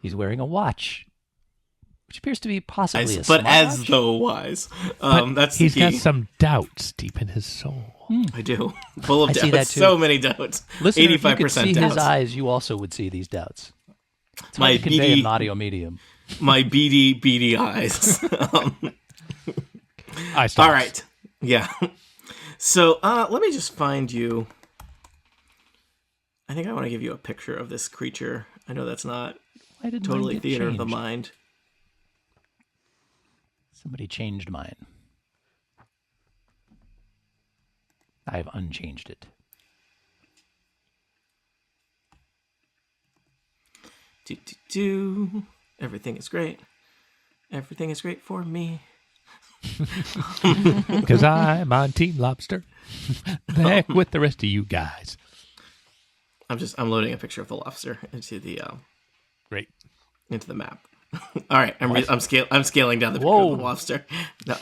He's wearing a watch, which appears to be possibly a But as smartwatch. though wise. But That's the he's key. got some doubts deep in his soul. I do. Full of I doubts. see that too. So many doubts. Listener, if you 85% could see doubts. his eyes, you also would see these doubts. It's My hard to convey in beady- an audio medium. My beady eyes. Eye stalks. All right. Yeah. So let me just find you. I think I want to give you a picture of this creature. I know that's not Why did mine totally get theater of the changed? mind. Somebody changed mine. I have unchanged it. Do. Everything is great. Everything is great for me. Because I'm on Team Lobster. The heck with the rest of you guys. I'm loading a picture of the lobster into the Great. into the map. All right, I'm scaling down the picture of the lobster. No.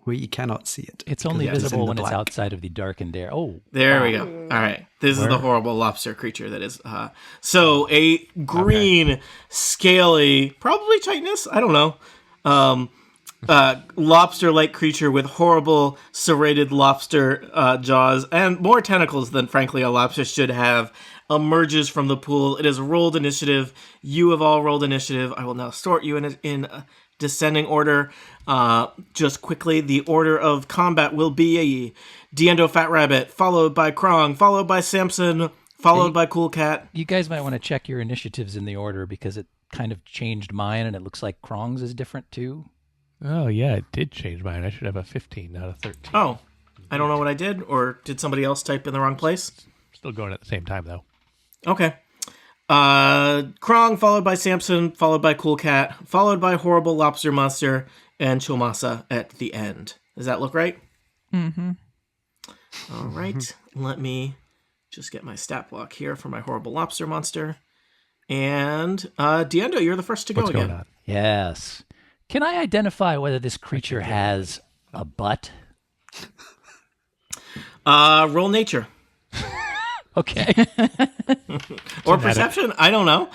We cannot see it. It's only because visible in the when it's black. outside of the darkened air. Oh, There we go. All right. This is the horrible lobster creature that is. So a green, scaly, probably chitinous, I don't know, lobster-like creature with horrible serrated lobster jaws and more tentacles than, frankly, a lobster should have, emerges from the pool. It has rolled initiative. You have all rolled initiative. I will now sort you in descending order. Just quickly, the order of combat will be Diendo Fatrabbit, followed by Krong, followed by Samson, followed by Cool Cat. you guys might want to check your initiatives in the order because it kind of changed mine, and it looks like Krong's is different too. Oh, yeah, it did change mine. I should have a 15, not a 13. Oh, I don't know what I did, or did somebody else type in the wrong place? Still going at the same time, though. Okay. Krong, followed by Samson, followed by Cool Cat, followed by Horrible Lobster Monster, and Chomasa at the end. Does that look right? Mm-hmm. All right. Let me just get my stat block here for my Horrible Lobster Monster. And Diendo, you're the first to go What's again. going on? Yes. Can I identify whether this creature has a butt? Roll nature. Okay. Or perception. I don't know.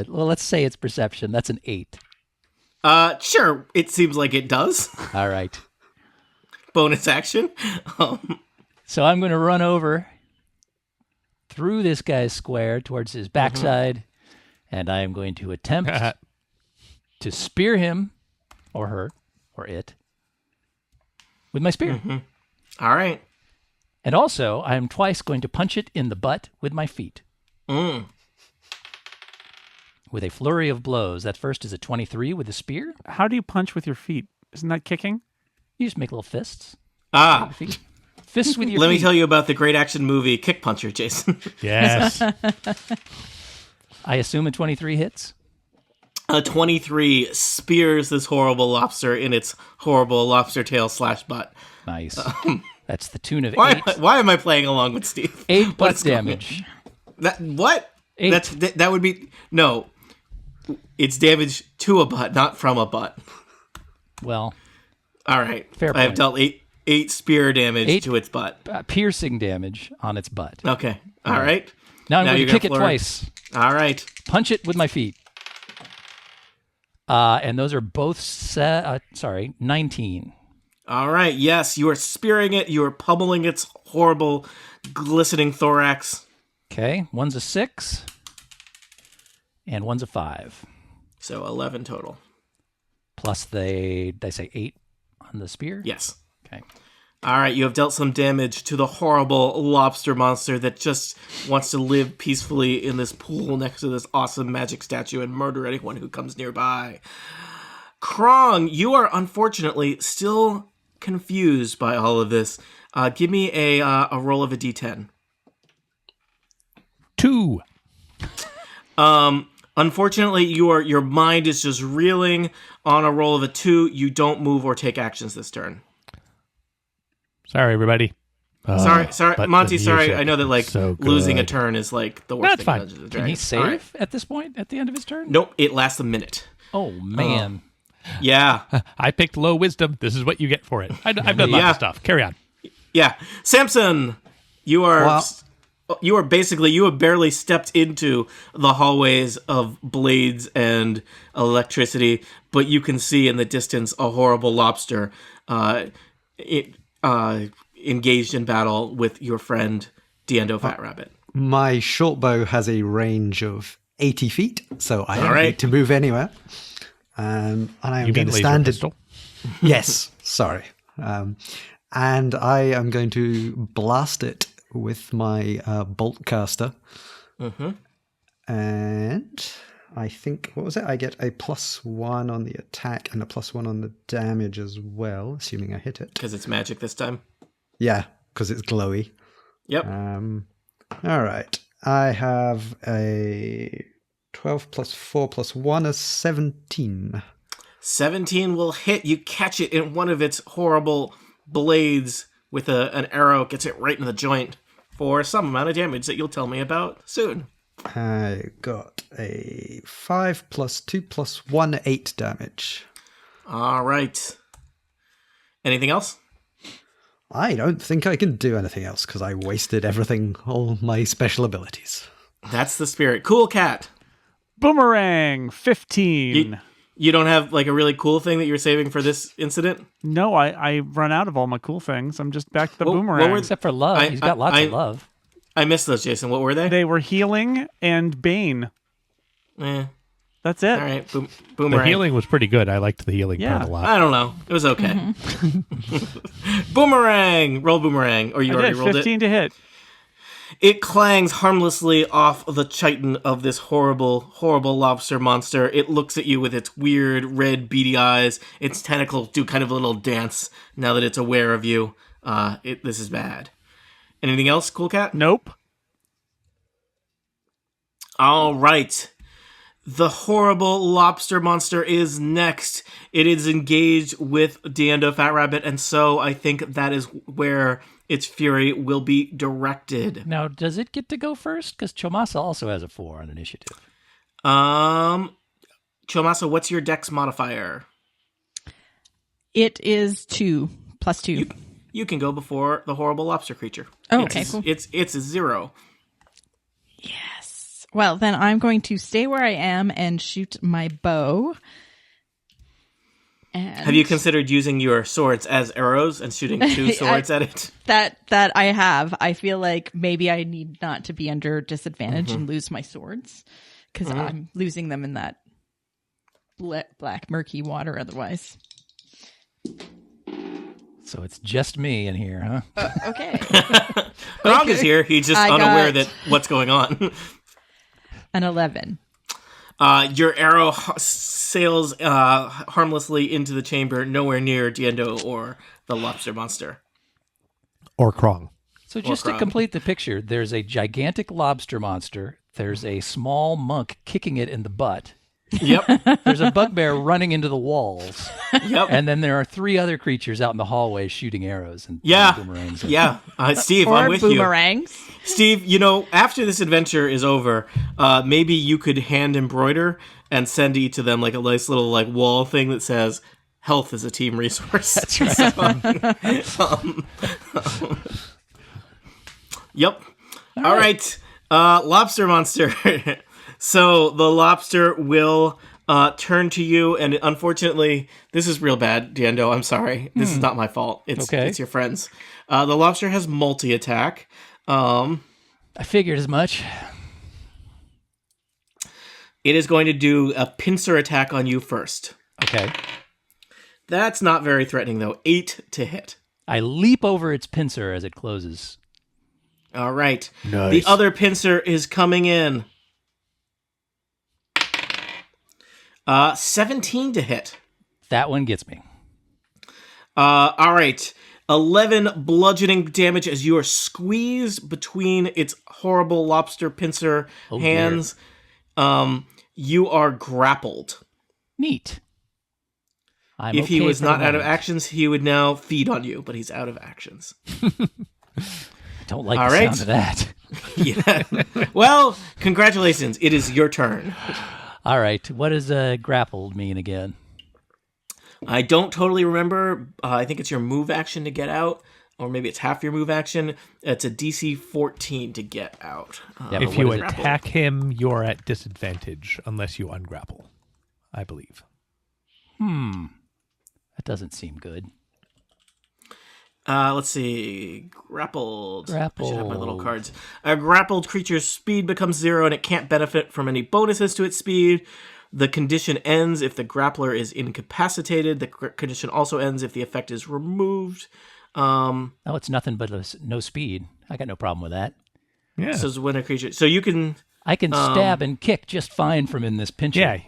Let's say it's perception. That's an 8. Sure. It seems like it does. All right. Bonus action. So I'm going to run over through this guy's square towards his backside, and I am going to attempt to spear him, or her, or it, with my spear. All right. And also, I am twice going to punch it in the butt with my feet. With a flurry of blows. That first is a 23 with a spear. How do you punch with your feet? Isn't that kicking? You just make little fists. Ah, Feet. Fists with your let feet. me tell you about the great action movie Kick Puncher, Jason. Yes. I assume a 23 hits. A 23 spears this horrible lobster in its horrible lobster tail / butt. Nice. That's the tune of Why 8. why am I playing along with Steve? 8 butt What's going on? damage. What? 8. That would be no. It's damage to a butt, not from a butt. Well, All right. Fair I have point. dealt eight spear damage 8 to its butt. piercing damage on its butt. Okay. All right. Now I'm Now going you're to kick it gonna flurry. twice. All right. Punch it with my feet. And those are both 19. All right. Yes, you are spearing it. You are pummeling its horrible, glistening thorax. Okay, one's a 6, and one's a 5. So 11 total. Plus did I say 8 on the spear? Yes. Okay. All right, you have dealt some damage to the horrible lobster monster that just wants to live peacefully in this pool next to this awesome magic statue and murder anyone who comes nearby. Krong, you are unfortunately still confused by all of this. Give me a roll of a d10. 2. Unfortunately, your mind is just reeling. On a roll of a 2, you don't move or take actions this turn. Sorry, everybody. Sorry, but Monty. the Sorry, music I know that is so losing a good. turn is like the worst That's thing. fine. in Dungeons and Can he Dragons. save All right. at this point, at the end of his turn? Nope, it lasts a minute. Oh, man. Yeah, I picked low wisdom. This is what you get for it. I've done lots Yeah. of stuff. Carry on. yeah. Samson, you are Well- you have barely stepped into the hallways of blades and electricity, but you can see in the distance a horrible lobster engaged in battle with your friend Diendo Fatrabbit. My short bow has a range of 80 feet, so I don't All right. need to move anywhere. And I am You going mean to laser stand pistol? Yes, sorry. And I am going to blast it with my bolt caster. And I think, what was it? I get a +1 on the attack and a +1 on the damage as well, assuming I hit it. Because it's magic this time. Yeah, because it's glowy. Yep. All right. I have a 12 plus 4 plus 1 is 17. 17 will hit. You catch it in one of its horrible blades with an arrow. Gets it right in the joint for some amount of damage that you'll tell me about soon. I got a 5 plus 2 plus 1, 8 damage. All right. Anything else? I don't think I can do anything else because I wasted everything, all my special abilities. That's the spirit. Cool cat. Boomerang, 15. You don't have like a really cool thing that you're saving for this incident? No, I run out of all my cool things. I'm just back to the boomerang. Except for love. He's got lots of love. I missed those, Jason. What were they? They were healing and bane. That's it. All right. Boomerang. The healing was pretty good. I liked the healing part a lot. I don't know. It was okay. Boomerang. Roll boomerang. Or you already rolled 15 it? to hit. It clangs harmlessly off the chitin of this horrible, horrible lobster monster. It looks at you with its weird red beady eyes. Its tentacles do kind of a little dance now that it's aware of you. This is bad. Anything else, Cool Cat? Nope. All right. The horrible lobster monster is next. It is engaged with Diendo Fatrabbit, and so I think that is where its fury will be directed. Now, does it get to go first? Because Chomasa also has a 4 on initiative. Chomasa, what's your dex modifier? It is 2 plus 2. You can go before the horrible lobster creature. Oh, okay, cool. It's a 0. Yes. Well, then I'm going to stay where I am and shoot my bow. And have you considered using your swords as arrows and shooting 2 swords at it? That I have. I feel like maybe I need not to be under disadvantage and lose my swords because I'm losing them in that black murky water otherwise. So it's just me in here, huh? Okay. Grog is here. He's just unaware that what's going on. An 11. Your arrow sails harmlessly into the chamber, nowhere near Diendo or the lobster monster. Or Krong. So just to complete the picture, there's a gigantic lobster monster. There's a small monk kicking it in the butt. Yep. There's a bugbear running into the walls. Yep. And then there are 3 other creatures out in the hallway shooting arrows and boomerangs. Yeah. Steve, or I'm with boomerangs. you. Steve, after this adventure is over, maybe you could hand embroider and send each of them like a nice little like wall thing that says health is a team resource. That's right. Yep. All right. Lobster monster. So the lobster will turn to you, and unfortunately, this is real bad, Diendo. I'm sorry. This is not my fault. It's your friends. The lobster has multi-attack. I figured as much. It is going to do a pincer attack on you first. Okay. That's not very threatening, though. 8 to hit. I leap over its pincer as it closes. All right. Nice. The other pincer is coming in. 17 to hit. That one gets me. All right. 11 bludgeoning damage as you are squeezed between its horrible lobster pincer hands. You are grappled. Neat. If he was not out of actions, he would now feed on you, but he's out of actions. Don't like the sound of that. Yeah. Well, congratulations. It is your turn. All right. What does grappled mean again? I don't totally remember. I think it's your move action to get out, or maybe it's half your move action. It's a DC 14 to get out. If you attack him, you're at disadvantage unless you ungrapple, I believe. That doesn't seem good. Let's see. Grappled. I should have my little Grappled. cards. A grappled creature's speed becomes 0 and it can't benefit from any bonuses to its speed. The condition ends if the grappler is incapacitated. The condition also ends if the effect is removed. Oh, it's nothing but no speed. I got no problem with that. Yeah. So it's when a creature. So you can. I can stab and kick just fine from in this pincher. Yeah.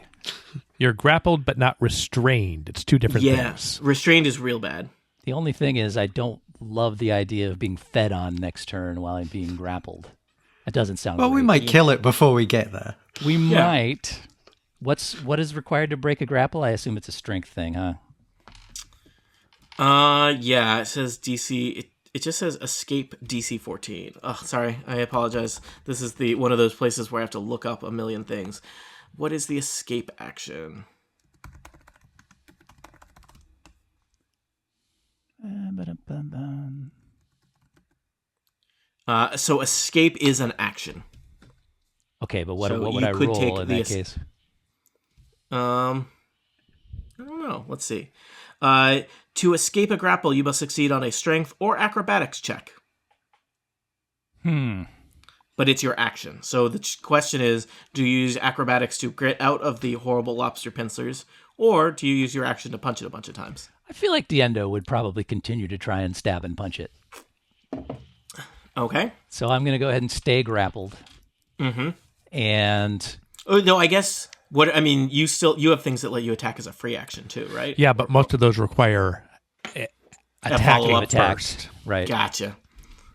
You're grappled but not restrained. It's 2 different things. Restrained is real bad. The only thing is I don't love the idea of being fed on next turn while I'm being grappled. That doesn't sound Well, we great. might kill it before we get there. We might. What is required to break a grapple? I assume it's a strength thing, huh? Yeah, it says DC. It just says escape DC 14. Oh, sorry, I apologize. This is one of those places where I have to look up a million things. What is the escape action? So escape is an action. Okay, but what So would you I could roll take in the that case? I don't know. Let's see. To escape a grapple, you must succeed on a strength or acrobatics check. But it's your action. So the question is, do you use acrobatics to get out of the horrible lobster pincers, or do you use your action to punch it a bunch of times? I feel like Diendo would probably continue to try and stab and punch it. Okay. So I'm going to go ahead and stay grappled. Mm-hmm. And oh no, I guess you have things that let you attack as a free action too, right? Yeah, but most of those require attacking follow-up first. right. Gotcha.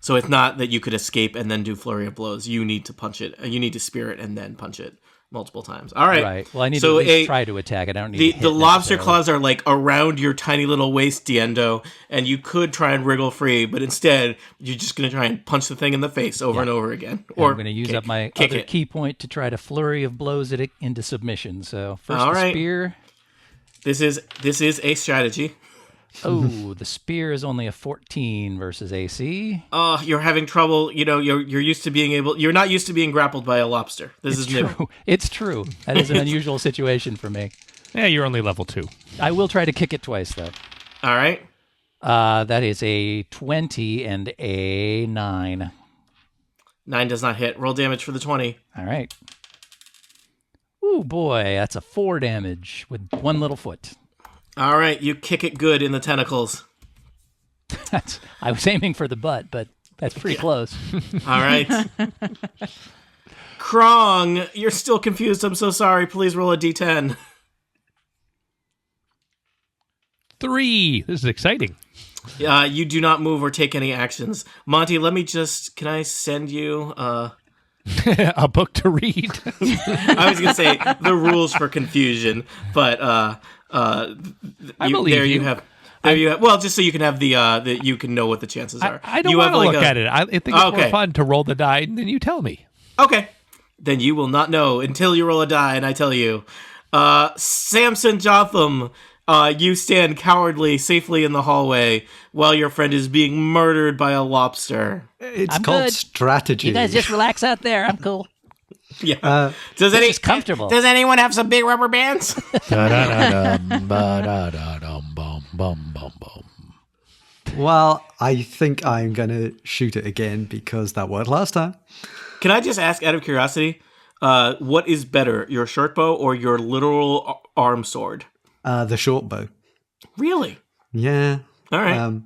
So it's not that you could escape and then do flurry of blows. You need to punch it. You need to spear it and then punch it multiple times. All right. Right. Well, I need to at least try to attack it. I don't need to hit the lobster necessarily. claws are like around your tiny little waist, Diendo, and you could try and wriggle free, but instead you're just going to try and punch the thing in the face over and over again. Or I'm going to use up my other it. key point to try to flurry of blows it into submission. So first All the right. spear. This is a strategy. Oh, the spear is only a 14 versus AC. Oh, you're having trouble. You know, you're used to you're not used to being grappled by a lobster. This is new. True. It's true. That is an unusual situation for me. Yeah, you're only level 2. I will try to kick it twice, though. All right. That is a 20 and a 9. 9 does not hit. Roll damage for the 20. All right. Ooh, boy, that's a 4 damage with one little foot. All right, you kick it good in the tentacles. I was aiming for the butt, but that's pretty close. All right. Krong, you're still confused. I'm so sorry. Please roll a d10. 3. This is exciting. You do not move or take any actions. Monty, can I send you... A book to read. I was going to say the rules for confusion, but I believe there you. you have. There you have. Well, just so you can have that you can know what the chances are. I don't you want to have look at it. I think it's more fun to roll the die, and then you tell me. Okay. Then you will not know until you roll a die, and I tell you. Samson Jothem, you stand cowardly safely in the hallway while your friend is being murdered by a lobster. It's I'm called good. strategy. You guys just relax out there. I'm cool. Yeah. It's comfortable. Does anyone have some big rubber bands? Well, I think I'm going to shoot it again because that worked last time. Can I just ask, out of curiosity, what is better, your short bow or your literal arm sword? The short bow. Really? Yeah. All right.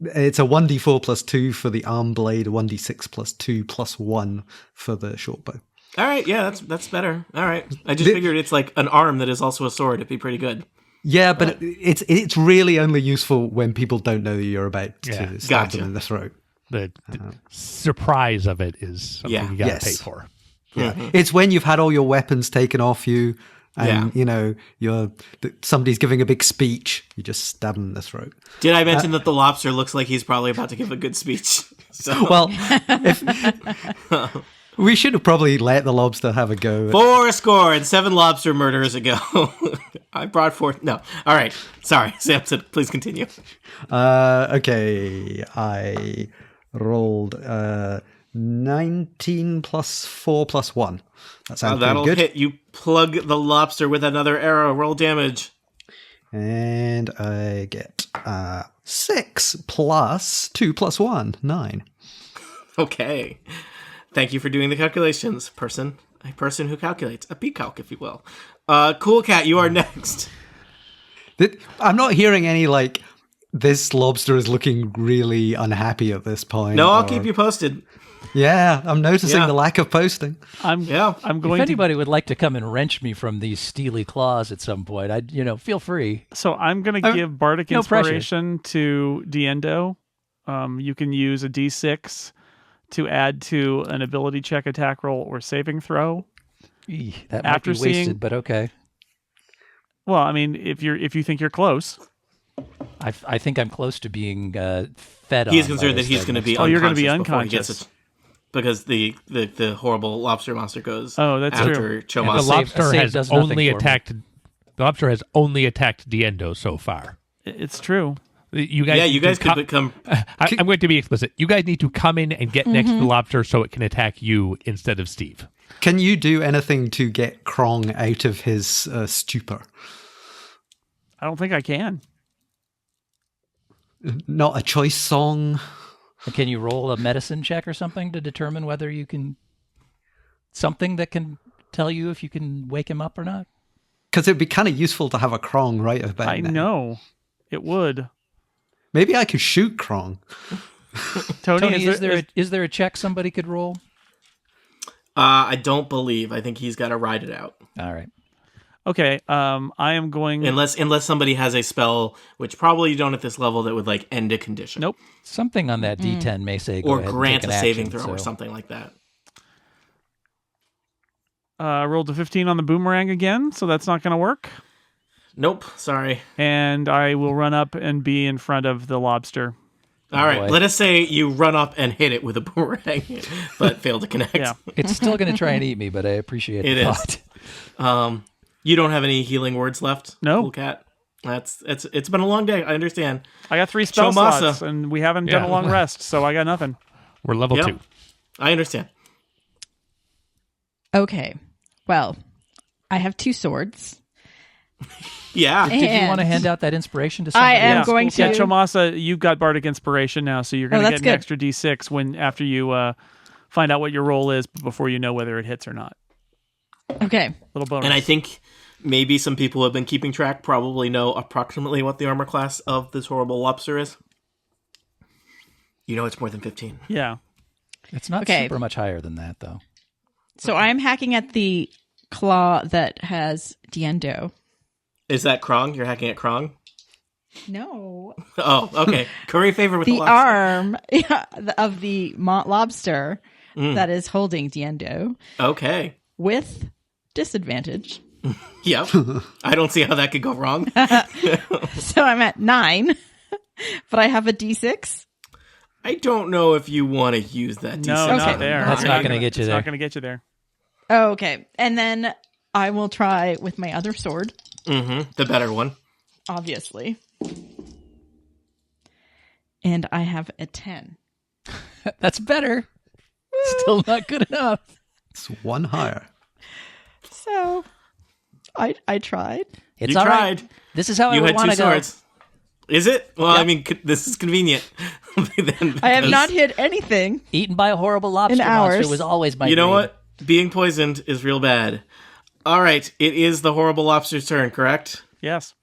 It's a 1d4 plus 2 for the arm blade, a 1d6 plus 2 plus 1 for the short bow. All right. Yeah, that's better. All right. I just figured it's like an arm that is also a sword. It'd be pretty good. Yeah, but it's really only useful when people don't know that you're about to stab Gotcha. them in the throat. The surprise of it is something you got to Yes. pay for. Yeah, it's when you've had all your weapons taken off you, and Yeah. somebody's giving a big speech. You just stab them in the throat. Did I mention that the lobster looks like he's probably about to give a good speech? So Well, we should have probably let the lobster have a go. 4 lobster murders ago. I brought forth. No. All right. Sorry, Samson. Please continue. Okay, I rolled 19 plus 4 plus 1. That sounds That'll pretty good. hit. You plug the lobster with another arrow. Roll damage. And I get 6 plus 2 plus 1, 9. Okay. Thank you for doing the calculations, person. A person who calculates. A peacock, if you will. Cool Cat, you are next. I'm not hearing any, this lobster is looking really unhappy at this point. No, I'll keep you posted. Yeah, I'm noticing Yeah. the lack of posting. I'm Yeah. going If to anybody would like to come and wrench me from these steely claws at some point, feel free. So I'm going to give Bardic no pressure. Inspiration to Diendo. You can use a D6 to add to an ability check, attack roll, or saving throw. That might After be wasted, seeing- but okay. Well, I mean, if you think you're close, I think I'm close to being fed on. He's by concerned that this he's thing going to be next Oh, time. you're gonna be before he gets unconscious. it, because the horrible lobster monster goes. Oh, that's after true. The Chomasa. save- lobster save has does nothing only for me. attacked. The lobster has only attacked Diendo so far. It's true. You guys, Yeah, you need to guys could become. I'm going to be explicit. You guys need to come in and get next to the lobster so it can attack you instead of Steve. Can you do anything to get Krong out of his stupor? I don't think I can. Not a choice song. Can you roll a medicine check or something to determine whether you can... Something that can tell you if you can wake him up or not? Because it'd be kind of useful to have a Krong right about I now. know. It would. Maybe I could shoot Krong. Tony, is there a check somebody could roll? I don't believe. I think he's got to ride it out. All right. Okay, I am going... Unless somebody has a spell, which probably you don't at this level, that would like end a condition. Nope. Something on that D10 may say go Or ahead and grant take a an saving action, throw or so- something like that. Rolled a 15 on the boomerang again, so that's not going to work. Nope. Sorry. And I will run up and be in front of the lobster. All right. boy. Let us say you run up and hit it with a boomerang, but fail to connect. Yeah. It's still going to try and eat me, but I appreciate It the is. thought. You don't have any healing words left? No. Cool cat. It's been a long day. I understand. I got 3 spell Chomasa. slots, and we haven't done Yeah. a long rest, so I got nothing. We're level Yep. 2. I understand. Okay. Well, I have 2 swords. Yeah. And- Did you want to hand out that inspiration to somebody? I am else? going Yeah, to. Chomasa, you've got Bardic Inspiration now, so you're going to that's get an good. extra D6 after you find out what your roll is before you know whether it hits or not. Okay. Little bonus. And I think maybe some people who have been keeping track probably know approximately what the armor class of this horrible lobster is. You know it's more than 15. Yeah. It's not Okay. super much higher than that, though. So I'm hacking at the claw that has Diendo. Is that Krong? You're hacking at Krong? No. Oh, okay. Curry favor with the The lobster. arm of the lobster that is holding Diendo Okay. with disadvantage. Yep. I don't see how that could go wrong. So I'm at 9, but I have a D6. I don't know if you want to use that D6. No, Okay. not there. That's not gonna get you It's there. not going to get you there. Oh, okay. And then I will try with my other sword, The better one. obviously. And I have a 10. That's better. Still not good enough. It's one higher. So I tried. It's You all right. tried. This is how I You would had want 2 to go. swords. Is it? Well, I mean, this is convenient. Then, I have because- not hit anything. Eaten by a horrible lobster hours. monster was always my You know dream. what? Being poisoned is real bad. All right. It is the horrible lobster's turn, correct? Yes.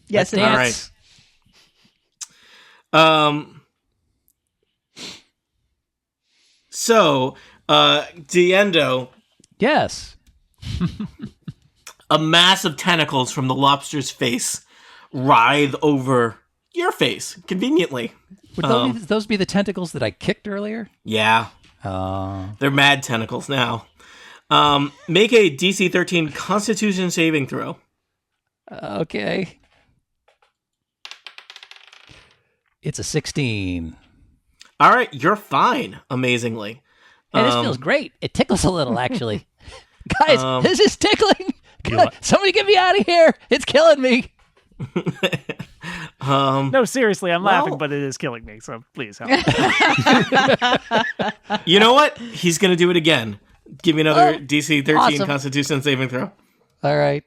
Yes, it Let's is. dance. All right. So, Diendo, Yes. a mass of tentacles from the lobster's face writhe over your face, conveniently. Would those be the tentacles that I kicked earlier? Yeah, they're mad tentacles now. Make a DC 13 Constitution saving throw. Okay. It's a 16. All right, you're fine, amazingly. Hey, this feels great. It tickles a little, actually. Guys, this is tickling. God, somebody get me out of here. It's killing me. No, seriously, I'm laughing, but it is killing me, so please help. You know what? He's going to do it again. Give me another DC 13 awesome. Constitution saving throw. All right.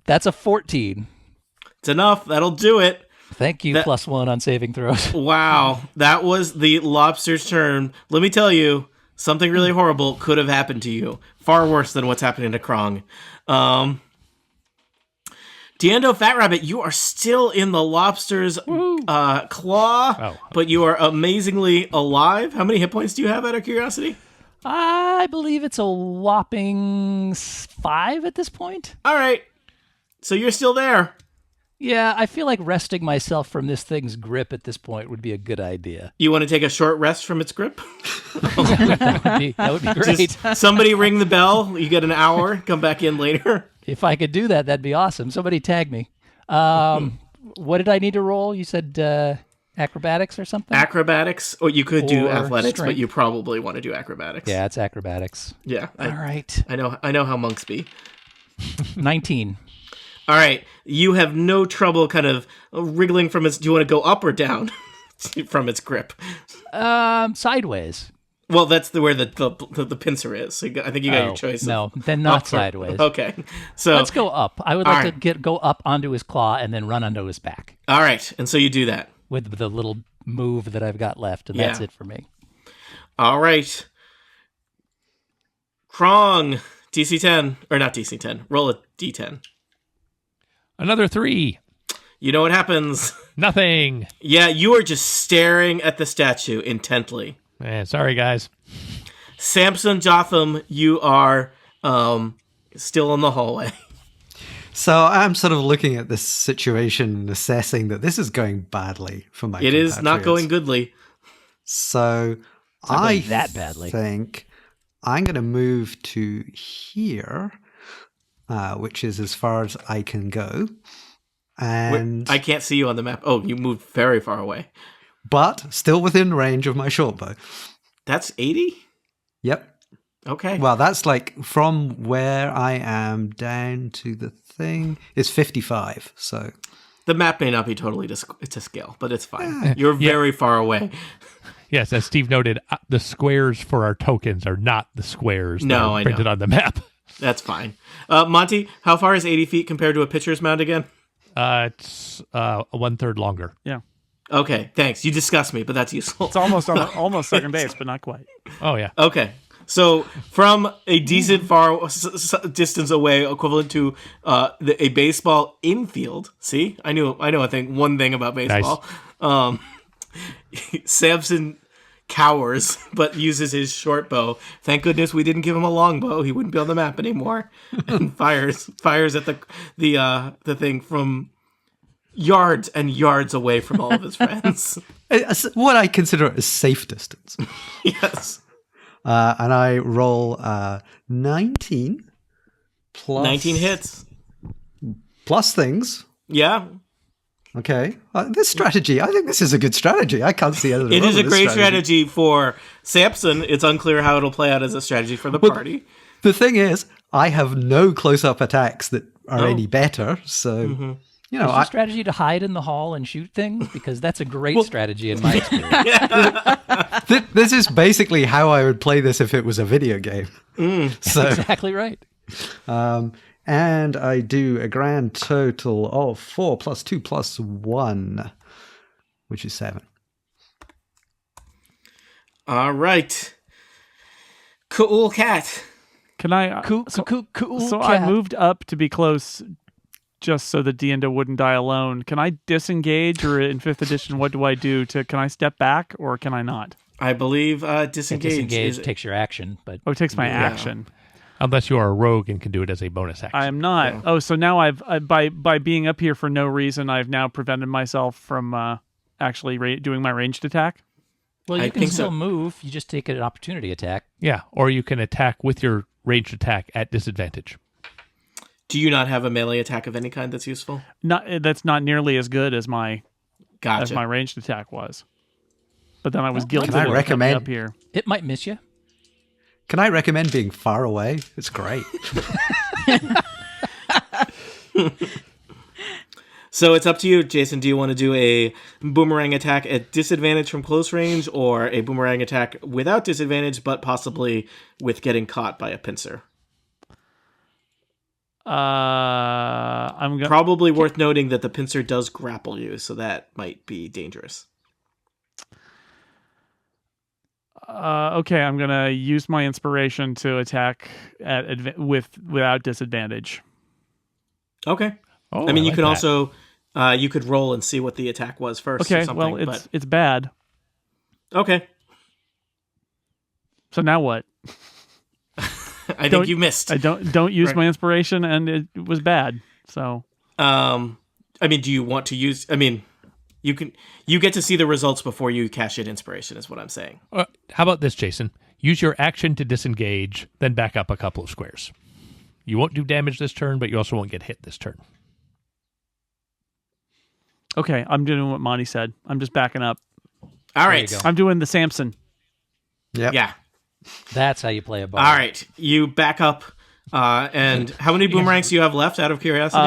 That's a 14. It's enough. That'll do it. Thank you, +1 on saving throws. Wow. That was the lobster's turn. Let me tell you, something really horrible could have happened to you. Far worse than what's happening to Krong. Diendo Fatrabbit, you are still in the lobster's claw, but you are amazingly alive. How many hit points do you have, out of curiosity? I believe it's a whopping 5 at this point. All right. So you're still there. Yeah, I feel like resting myself from this thing's grip at this point would be a good idea. You want to take a short rest from its grip? That would be great. Just somebody ring the bell. You get an hour. Come back in later. If I could do that, that'd be awesome. Somebody tag me. What did I need to roll? You said acrobatics or something? Acrobatics, or you could do Or athletics, but strength. you probably want to do acrobatics. Yeah, it's acrobatics. Yeah. All right. I know how monks be. 19. All right. You have no trouble kind of wriggling from its... Do you want to go up or down from its grip? Sideways. Well, that's where the pincer is. So I think you got your choice. No, then not Up or- sideways. Okay. So Let's go up. I would like All right. to go up onto his claw and then run onto his back All right. And so you do that. with the little move that I've got left, and that's Yeah. it for me. All right. Krong, DC 10. Or not DC 10. Roll a D10. Another 3. You know what happens. Nothing. Yeah, you are just staring at the statue intently. Sorry, guys. Samson Jothem, you are still in the hallway. So I'm sort of looking at this situation and assessing that this is going badly for my It is not compatriots. going goodly. So not I going that badly. think I'm going to move to here, which is as far as I can go. And I can't see you on the map. Oh, you moved very far away. but still within range of my short bow. That's 80? Yep. Okay. Well, that's like from where I am down to the thing is 55. So The map may not be totally to scale, but it's fine. You're very far away. Yes, as Steve noted, the squares for our tokens are not the squares that No, are I printed know. on the map. That's fine. Monty, how far is 80 feet compared to a pitcher's mound again? It's 1/3 longer. Yeah. Okay, thanks. You disgust me, but that's useful. It's almost almost second base, but not quite. Oh, yeah. Okay. So from a decent far distance away, equivalent to a baseball infield. See, I know one thing about baseball. Samson cowers, but uses his short bow. Thank goodness we didn't give him a long bow; he wouldn't be on the map anymore. And fires at the thing from yards and yards away from all of his friends. what I consider a safe distance. Yes. And I roll 19 plus 19 hits. plus things. Yeah. Okay. This strategy, I think this is a good strategy. I can't see anything It wrong is a with this great strategy for Samson. It's unclear how it'll play out as a strategy for the party. The thing is, I have no close-up attacks that are any better. So, you know, Is your strategy to hide in the hall and shoot things? Because that's a great strategy in my experience. this is basically how I would play this if it was a video game. So, Exactly right. and I do a grand total of 4 plus 2 plus 1, which is 7. All right. Cool cat. Can I? Cool So cat. I moved up to be close, just so that Diendo wouldn't die alone. Can I disengage, or in 5th edition, what do I do? Can I step back, or can I not? I believe disengage. Disengage is- takes your action, but Oh, it takes my action. Unless you are a rogue and can do it as a bonus action. I am not. Yeah. Oh, so now by being up here for no reason, I've now prevented myself from actually doing my ranged attack. well, I you can think still so. move. You just take an opportunity attack. Yeah, or you can attack with your ranged attack at disadvantage. Do you not have a melee attack of any kind that's useful? That's not nearly as good as my Gotcha. ranged attack was. But then I was guilty Can I of coming recommend- up here. It might miss you. Can I recommend being far away? It's great. So it's up to you, Jason. Do you want to do a boomerang attack at disadvantage from close range, or a boomerang attack without disadvantage, but possibly with getting caught by a pincer? I'm going. Probably worth noting that the pincer does grapple you, so that might be dangerous. Okay, I'm gonna use my inspiration to attack at without disadvantage. Okay. Oh, I mean, you like could that. also you could roll and see what the attack was first. Or Okay, something, well it's bad. but okay. So now what? I think Don't- you missed. I don't use Right. my inspiration, and it was bad. So do you want to use? You get to see the results before you cash in inspiration. Is what I'm saying. How about this, Jason? Use your action to disengage, then back up a couple of squares. You won't do damage this turn, but you also won't get hit this turn. Okay, I'm doing what Monty said. I'm just backing up. All right. you go. I'm doing the Samson. Yep. Yeah. That's how you play a bard. All right. You back up. And how many boomerangs do you have left, out of curiosity?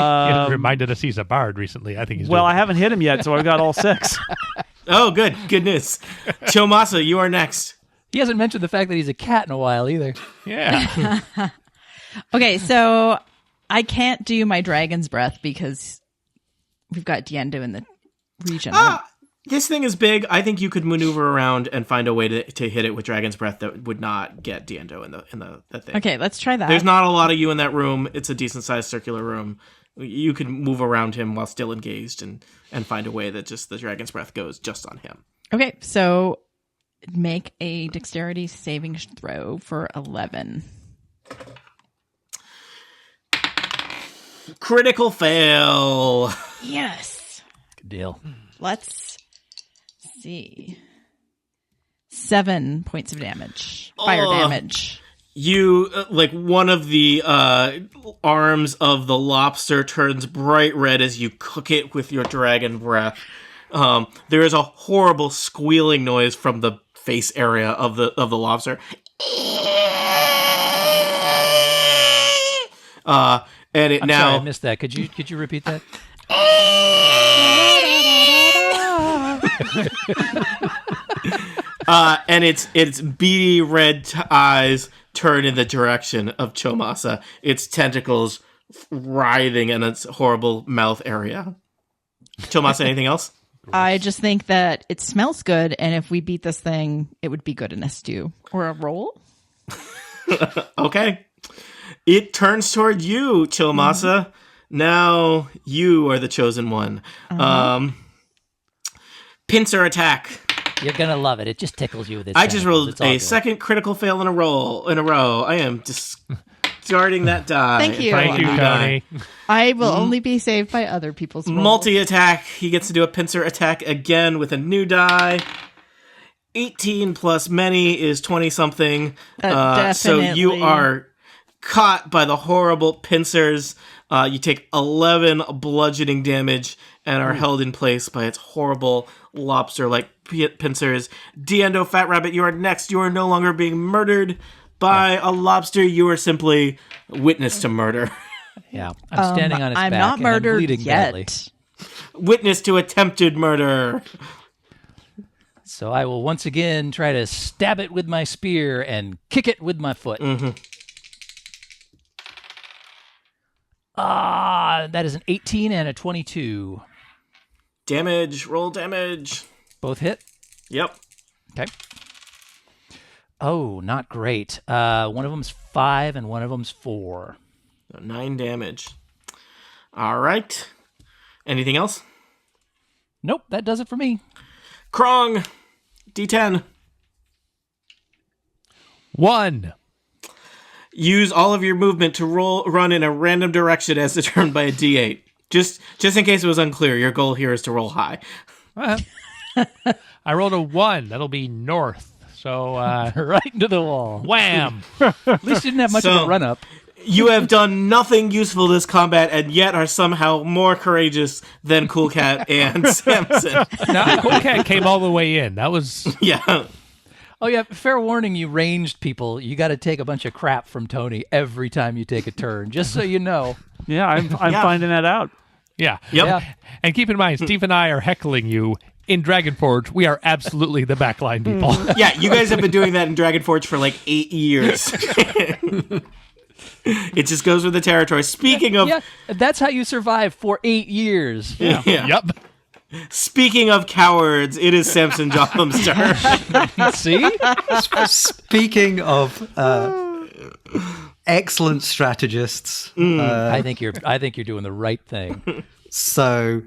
He reminded us he's a bard recently. I think he's Well, doing I haven't hit him yet, so I've got all 6. Oh, good. Good news. Chomasa, you are next. He hasn't mentioned the fact that he's a cat in a while either. Yeah. Okay, so I can't do my dragon's breath because we've got Diendo in the region. This thing is big. I think you could maneuver around and find a way to hit it with Dragon's Breath that would not get Diendo in the thing. Okay, let's try that. There's not a lot of you in that room. It's a decent-sized circular room. You can move around him while still engaged and find a way that just the Dragon's Breath goes just on him. Okay, so make a dexterity saving throw for 11. Critical fail. Yes. Good deal. Let's see. 7 points of damage. Fire damage. You, one of the arms of the lobster turns bright red as you cook it with your dragon breath. There is a horrible squealing noise from the face area of the lobster. And it I'm now sorry, I missed that. Could you repeat that? and its beady red eyes turn in the direction of Chomasa, its tentacles writhing in its horrible mouth area. Chomasa, anything else? I just think that it smells good, and if we beat this thing, it would be good in a stew. Or a roll? Okay. It turns toward you, Chomasa. Now you are the chosen one. Pincer attack. You're gonna love it. It just tickles you with its I just tentacles. rolled It's all a good. second critical fail in a row. I am discarding that die. Thank you. Thank you, Tony. I will only be saved by other people's rolls. Multi-attack. He gets to do a pincer attack again with a new die. 18 plus many is 20-something. So you Definitely. are caught by the horrible pincers. You take 11 bludgeoning damage and are held in place by its horrible lobster-like pincers. Diendo Fatrabbit, you are next. You are no longer being murdered by a lobster. You are simply witness to murder. Yeah, I'm standing on its I'm back not and murdered I'm bleeding yet. badly. Witness to attempted murder. So I will once again try to stab it with my spear and kick it with my foot. That is an 18 and a 22. Damage. Roll damage. Both hit? Yep. Okay. Oh, not great. One of them's 5 and one of them's 4. 9 damage. All right. Anything else? Nope, that does it for me. Krong. D10. 1. Use all of your movement to run in a random direction as determined by a D8. Just in case it was unclear, your goal here is to roll high. I rolled a 1. That'll be north. So, Right into the wall. wham. At least you didn't have much of So- a run up. You have done nothing useful this combat and yet are somehow more courageous than Cool Cat and Samson. Now, Cool Cat came all the way in. That was... Yeah. Oh, yeah, fair warning, you ranged people. You got to take a bunch of crap from Tony every time you take a turn, just so you know. Yeah, I'm finding that out. Yeah. Yep. Yeah. And keep in mind, Steve and I are heckling you. In Dragonforge, we are absolutely the backline people. Yeah, you guys have been doing that in Dragonforge for like 8 years. It just goes with the territory. Speaking of Yeah, that's how you survive for 8 years. yeah. Yep. Speaking of cowards, it is Samson Jothem's turn. See? Speaking of excellent strategists, I think you're doing the right thing. so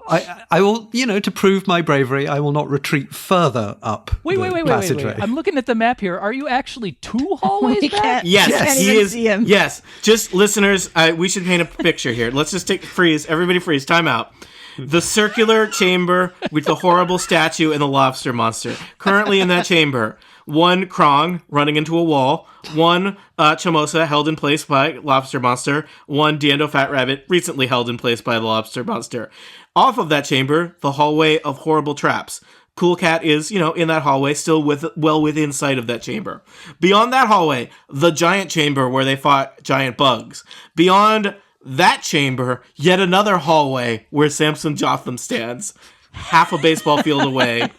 I will, to prove my bravery, I will not retreat further up Wait. the passageway. I'm looking at the map here. Are you actually 2 hallways We back? can't- Yes, Can't he even is. see him. Yes, just listeners, we should paint a picture here. Let's just freeze. Everybody freeze. Time out. the circular chamber with the horrible statue and the lobster monster. Currently in that chamber, one Krong running into a wall, one Chomosa held in place by Lobster Monster, one Diendo Fatrabbit recently held in place by the Lobster Monster. Off of that chamber, the hallway of horrible traps. Cool Cat is, in that hallway, still well within sight of that chamber. Beyond that hallway, the giant chamber where they fought giant bugs. Beyond that chamber, yet another hallway where Samson Jothem stands, half a baseball field away,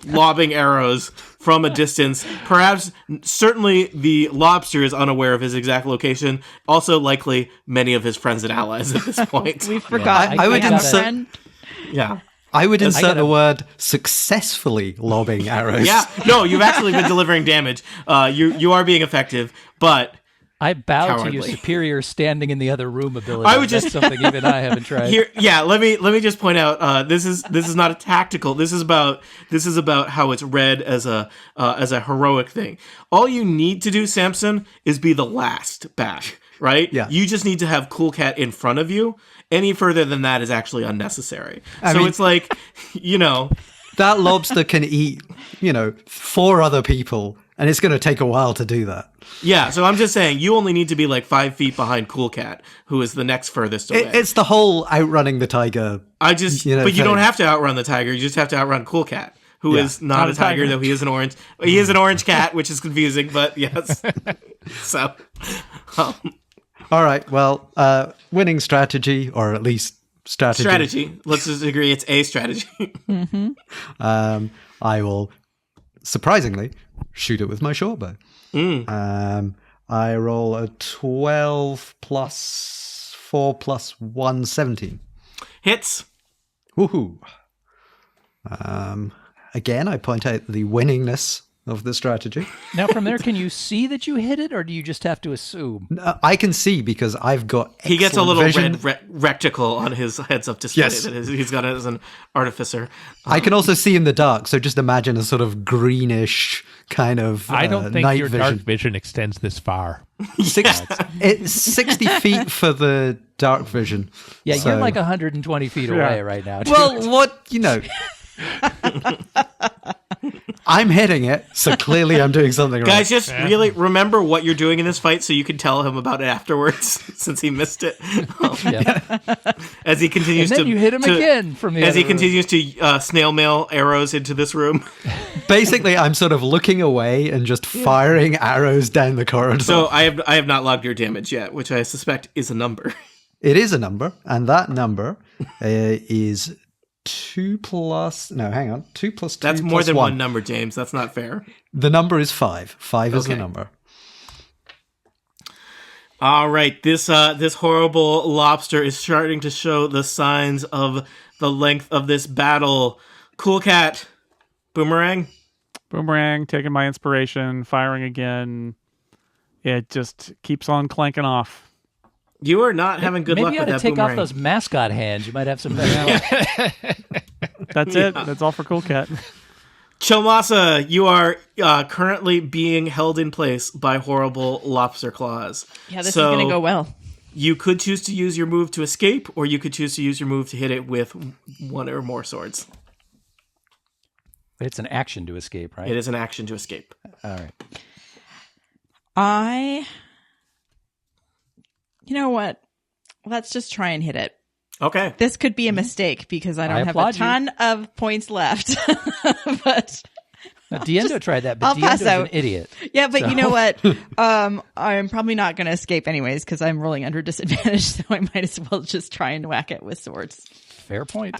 lobbing arrows from a distance. Perhaps, certainly, the lobster is unaware of his exact location. Also, likely, many of his friends and allies at this point. We forgot. I would have a insert- friend. Yeah. I would insert the word successfully lobbing arrows. Yeah. No, you've actually been delivering damage. You are being effective, but... I bow to your Cowardly. superior standing in the other room ability. I would just- That's something even I haven't tried. Here, yeah. Let me just point out. This is not a tactical. This is about how it's read as a heroic thing. All you need to do, Samson, is be the last back. Right? Yeah. You just need to have Cool Cat in front of you. Any further than that is actually unnecessary. I So mean- it's like, That lobster can eat, 4 other people, and it's going to take a while to do that. yeah. So I'm just saying, you only need to be like 5 feet behind Cool Cat, who is the next furthest away. It's the whole outrunning the tiger. But you thing. don't have to outrun the tiger. You just have to outrun Cool Cat, who is not a tiger, though he is an orange. He is an orange cat, which is confusing, but yes. So, All right, well, winning strategy, or at least strategy. Let's just agree it's a strategy. I will, surprisingly, shoot it with my short bow. I roll a 12 plus 4 plus 1, 17. Hits. Woohoo! Again, I point out the winningness of the strategy. Now, from there, can you see that you hit it, or do you just have to assume? I can see because I've got He gets a excellent little vision. red reticle on his heads-up display Yes. that he's got it as an artificer. I can also see in the dark, so just imagine a sort of greenish kind of I don't think night your vision. dark vision extends this far. It's 60 feet for the dark vision. Yeah, So- you're like 120 feet away right now. Well, I'm hitting it, so clearly I'm doing something right. Guys, just really remember what you're doing in this fight so you can tell him about it afterwards, since he missed it. Yeah. As he continues And then to... you hit him again from the As other he room. continues to snail mail arrows into this room. Basically, I'm sort of looking away and just firing arrows down the corridor. So I have not logged your damage yet, which I suspect is a number. It is a number, and that number is 2 plus... No, hang on. 2 plus 2 That's more plus than 1. one number, James. That's not fair. The number is 5. 5 is the Okay. number. All right, this horrible lobster is starting to show the signs of the length of this battle. Cool Cat, boomerang. Boomerang, taking my inspiration, firing again. It just keeps on clanking off. You are not having good Maybe luck you ought with to that take boomerang. off those mascot hands. You might have some better luck. That's it. That's all for Cool Cat. Chomasa, you are currently being held in place by horrible lobster claws. Yeah, this So is going to go well. You could choose to use your move to escape, or you could choose to use your move to hit it with one or more swords. It's an action to escape, right? It is an action to escape. All right. You know what? Let's just try and hit it. Okay. This could be a mistake because I don't have a applaud you. ton of points left. But Now, Diendo tried that, but I'll pass Diendo's out. an idiot. yeah, but you know what? I'm probably not going to escape anyways because I'm rolling under disadvantage, so I might as well just try and whack it with swords. Fair point.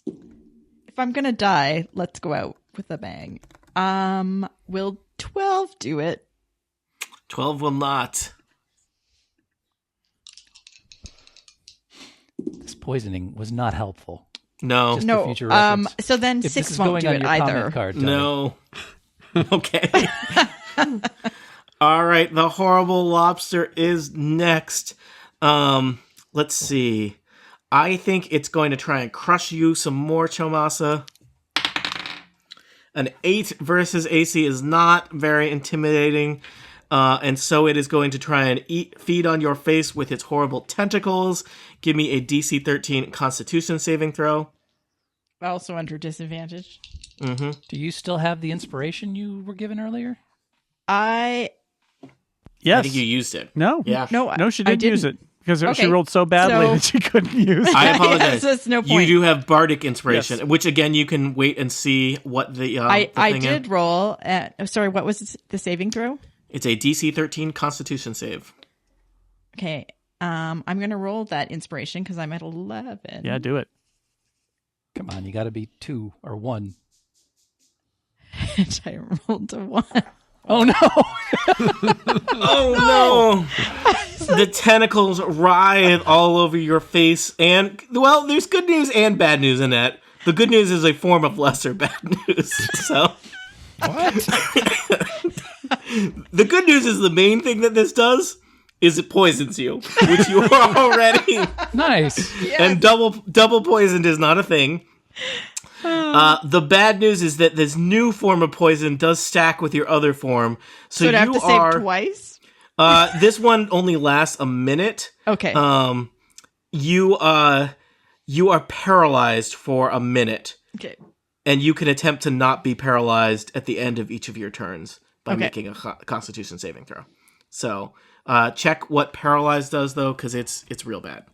If I'm going to die, let's go out with a bang. Will 12 do it? 12 will not. This poisoning was not helpful. No. Just No. for future reference. So then If 6 this is won't going do on it your either. comment card, Tony. No. Okay. All right. The horrible lobster is next. Let's see. I think it's going to try and crush you some more, Chomasa. An 8 versus AC is not very intimidating. and so it is going to try and feed on your face with its horrible tentacles. Give me a DC 13 Constitution saving throw. Also under disadvantage. Mm-hmm. Do you still have the inspiration you were given earlier? I Yes. I think you used it. No. Yeah. No, she I didn't use it because she Okay, rolled so badly so- that she couldn't use it. I apologize. so it's no You point. do have Bardic Inspiration, Yes. which again you can wait and see what the I thing did is. roll. Sorry, what was the saving throw? It's a DC 13 Constitution save. Okay. I'm going to roll that inspiration because I'm at 11. Yeah, do it. Come on, you got to be 2 or 1. And I rolled a 1. Oh no! Oh no! The tentacles writhe all over your face, and well, there's good news and bad news in that. The good news is a form of lesser bad news. So, What? the good news is the main thing that this does is it poisons you, which you are already. Nice. And double poisoned is not a thing. The bad news is that this new form of poison does stack with your other form, so So I have you to are. save twice? This one only lasts a minute. Okay. You are paralyzed for a minute, okay. and you can attempt to not be paralyzed at the end of each of your turns by Okay. making a Constitution saving throw. So check what paralyzed does though, because it's real bad.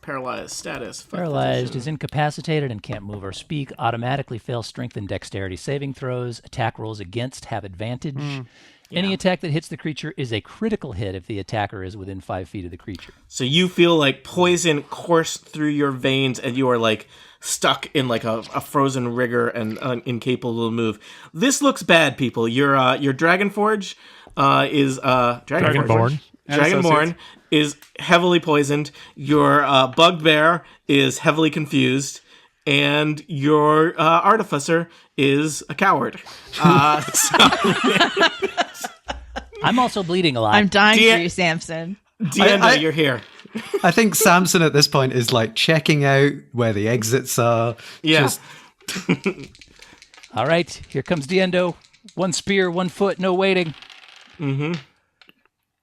Paralyzed status. Paralyzed is incapacitated and can't move or speak. Automatically fails strength and dexterity saving throws. Attack rolls against have advantage. Any attack that hits the creature is a critical hit if the attacker is within 5 feet of the creature. So you feel like poison course through your veins, and you are like stuck in like a frozen rigor and incapable to move. This looks bad, people. Your Dragonforge is Dragonborn. Dragonborn is heavily poisoned. Your Bugbear is heavily confused, and your Artificer is a coward. I'm also bleeding a lot. I'm dying Dia- for you, Samson. Diendo, you're here. I think Samson at this point is like checking out where the exits are. Yeah. Just- All right, here comes Diendo. 1 spear, 1 foot, no waiting. Mm-hmm.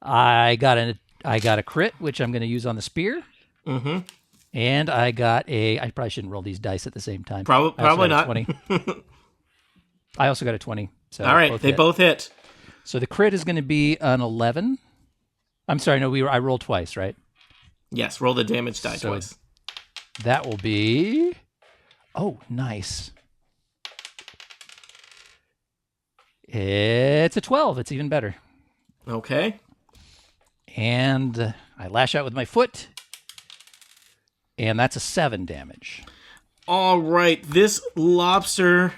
I got a crit, which I'm going to use on the spear. Mm-hmm. And I got I probably shouldn't roll these dice at the same time. Probably I also got not. a 20. I also got a 20. So All right, they hit. both hit. So the crit is going to be an 11. I'm sorry, no, I rolled twice, right? Yes, roll the damage die So- twice. That will be... Oh, nice. It's a 12. It's even better. Okay. And I lash out with my foot. And that's a 7 damage. All right, this lobster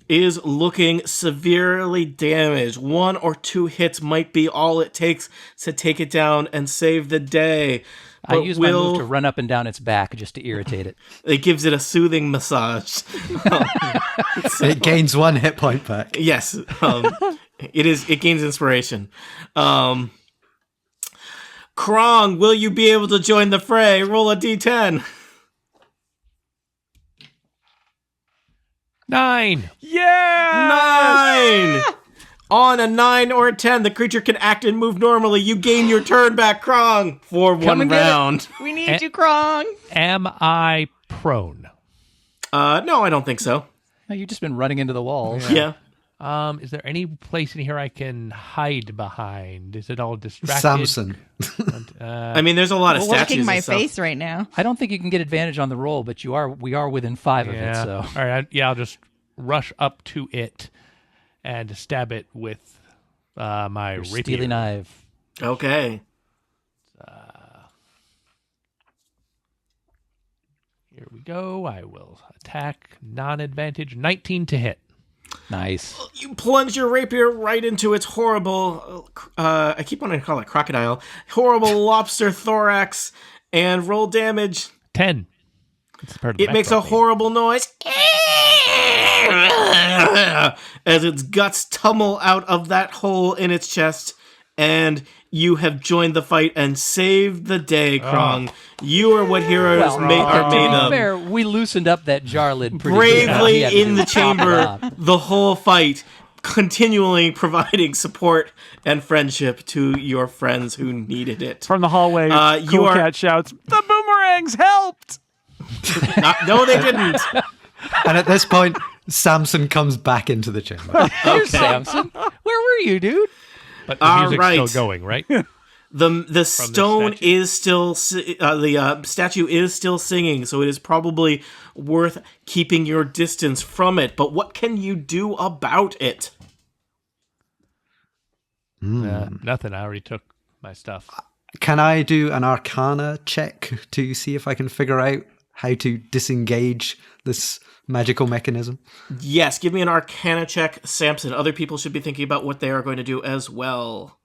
is looking severely damaged. 1 or 2 hits might be all it takes to take it down and save the day. I But use my move to run up and down its back just to irritate it. It gives it a soothing massage. it gains 1 hit point back. Yes, it gains inspiration. Krong, will you be able to join the fray? Roll a d10. 9. Yeah! 9! On a 9 or a 10, the creature can act and move normally. You gain your turn back, Krong, for Come one and get it. round. We need you, Krong. Am I prone? No, I don't think so. Oh, you've just been running into the walls. Yeah. Is there any place in here I can hide behind? Is it all distracted? Samson. I mean, there's a lot of statues Looking my and stuff. face right now. I don't think you can get advantage on the roll, but we are within 5 of it. Yeah. So All right. I'll just rush up to it and stab it with my rapier. steely knife. Okay. Here we go. I will attack non-advantage. 19 to hit. Nice. You plunge your rapier right into its horrible, I keep wanting to call it crocodile, horrible lobster thorax, and roll damage. 10. It's part of the It makes a backbone. horrible noise as its guts tumble out of that hole in its chest, and you have joined the fight and saved the day, Krong. You are what heroes are to made be of. fair, we loosened up that jar lid pretty Bravely good. He had to in the top it chamber up. the whole fight. continually providing support and friendship to your friends who needed it. From the hallway, Cool Cat shouts, "The boomerangs helped!" No, they didn't. And at this point, Samson comes back into the chamber. Here's Samson. Where were you, dude? But the music's right. still going, right? The stone is still the statue is still singing, so it is probably worth keeping your distance from it. But what can you do about it? Nothing. I already took my stuff. Can I do an Arcana check to see if I can figure out how to disengage this magical mechanism? Yes, give me an Arcana check, Samson. Other people should be thinking about what they are going to do as well.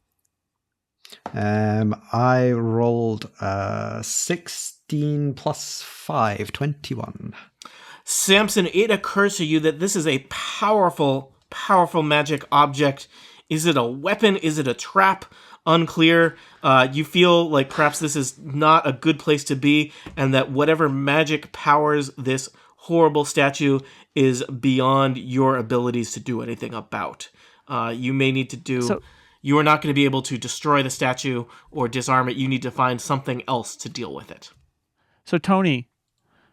I rolled 16 plus 5, 21. Samson, it occurs to you that this is a powerful, powerful magic object. Is it a weapon? Is it a trap? Unclear. You feel like perhaps this is not a good place to be, and that whatever magic powers this horrible statue is beyond your abilities to do anything about. You may need to do... You are not going to be able to destroy the statue or disarm it. You need to find something else to deal with it. So Tony,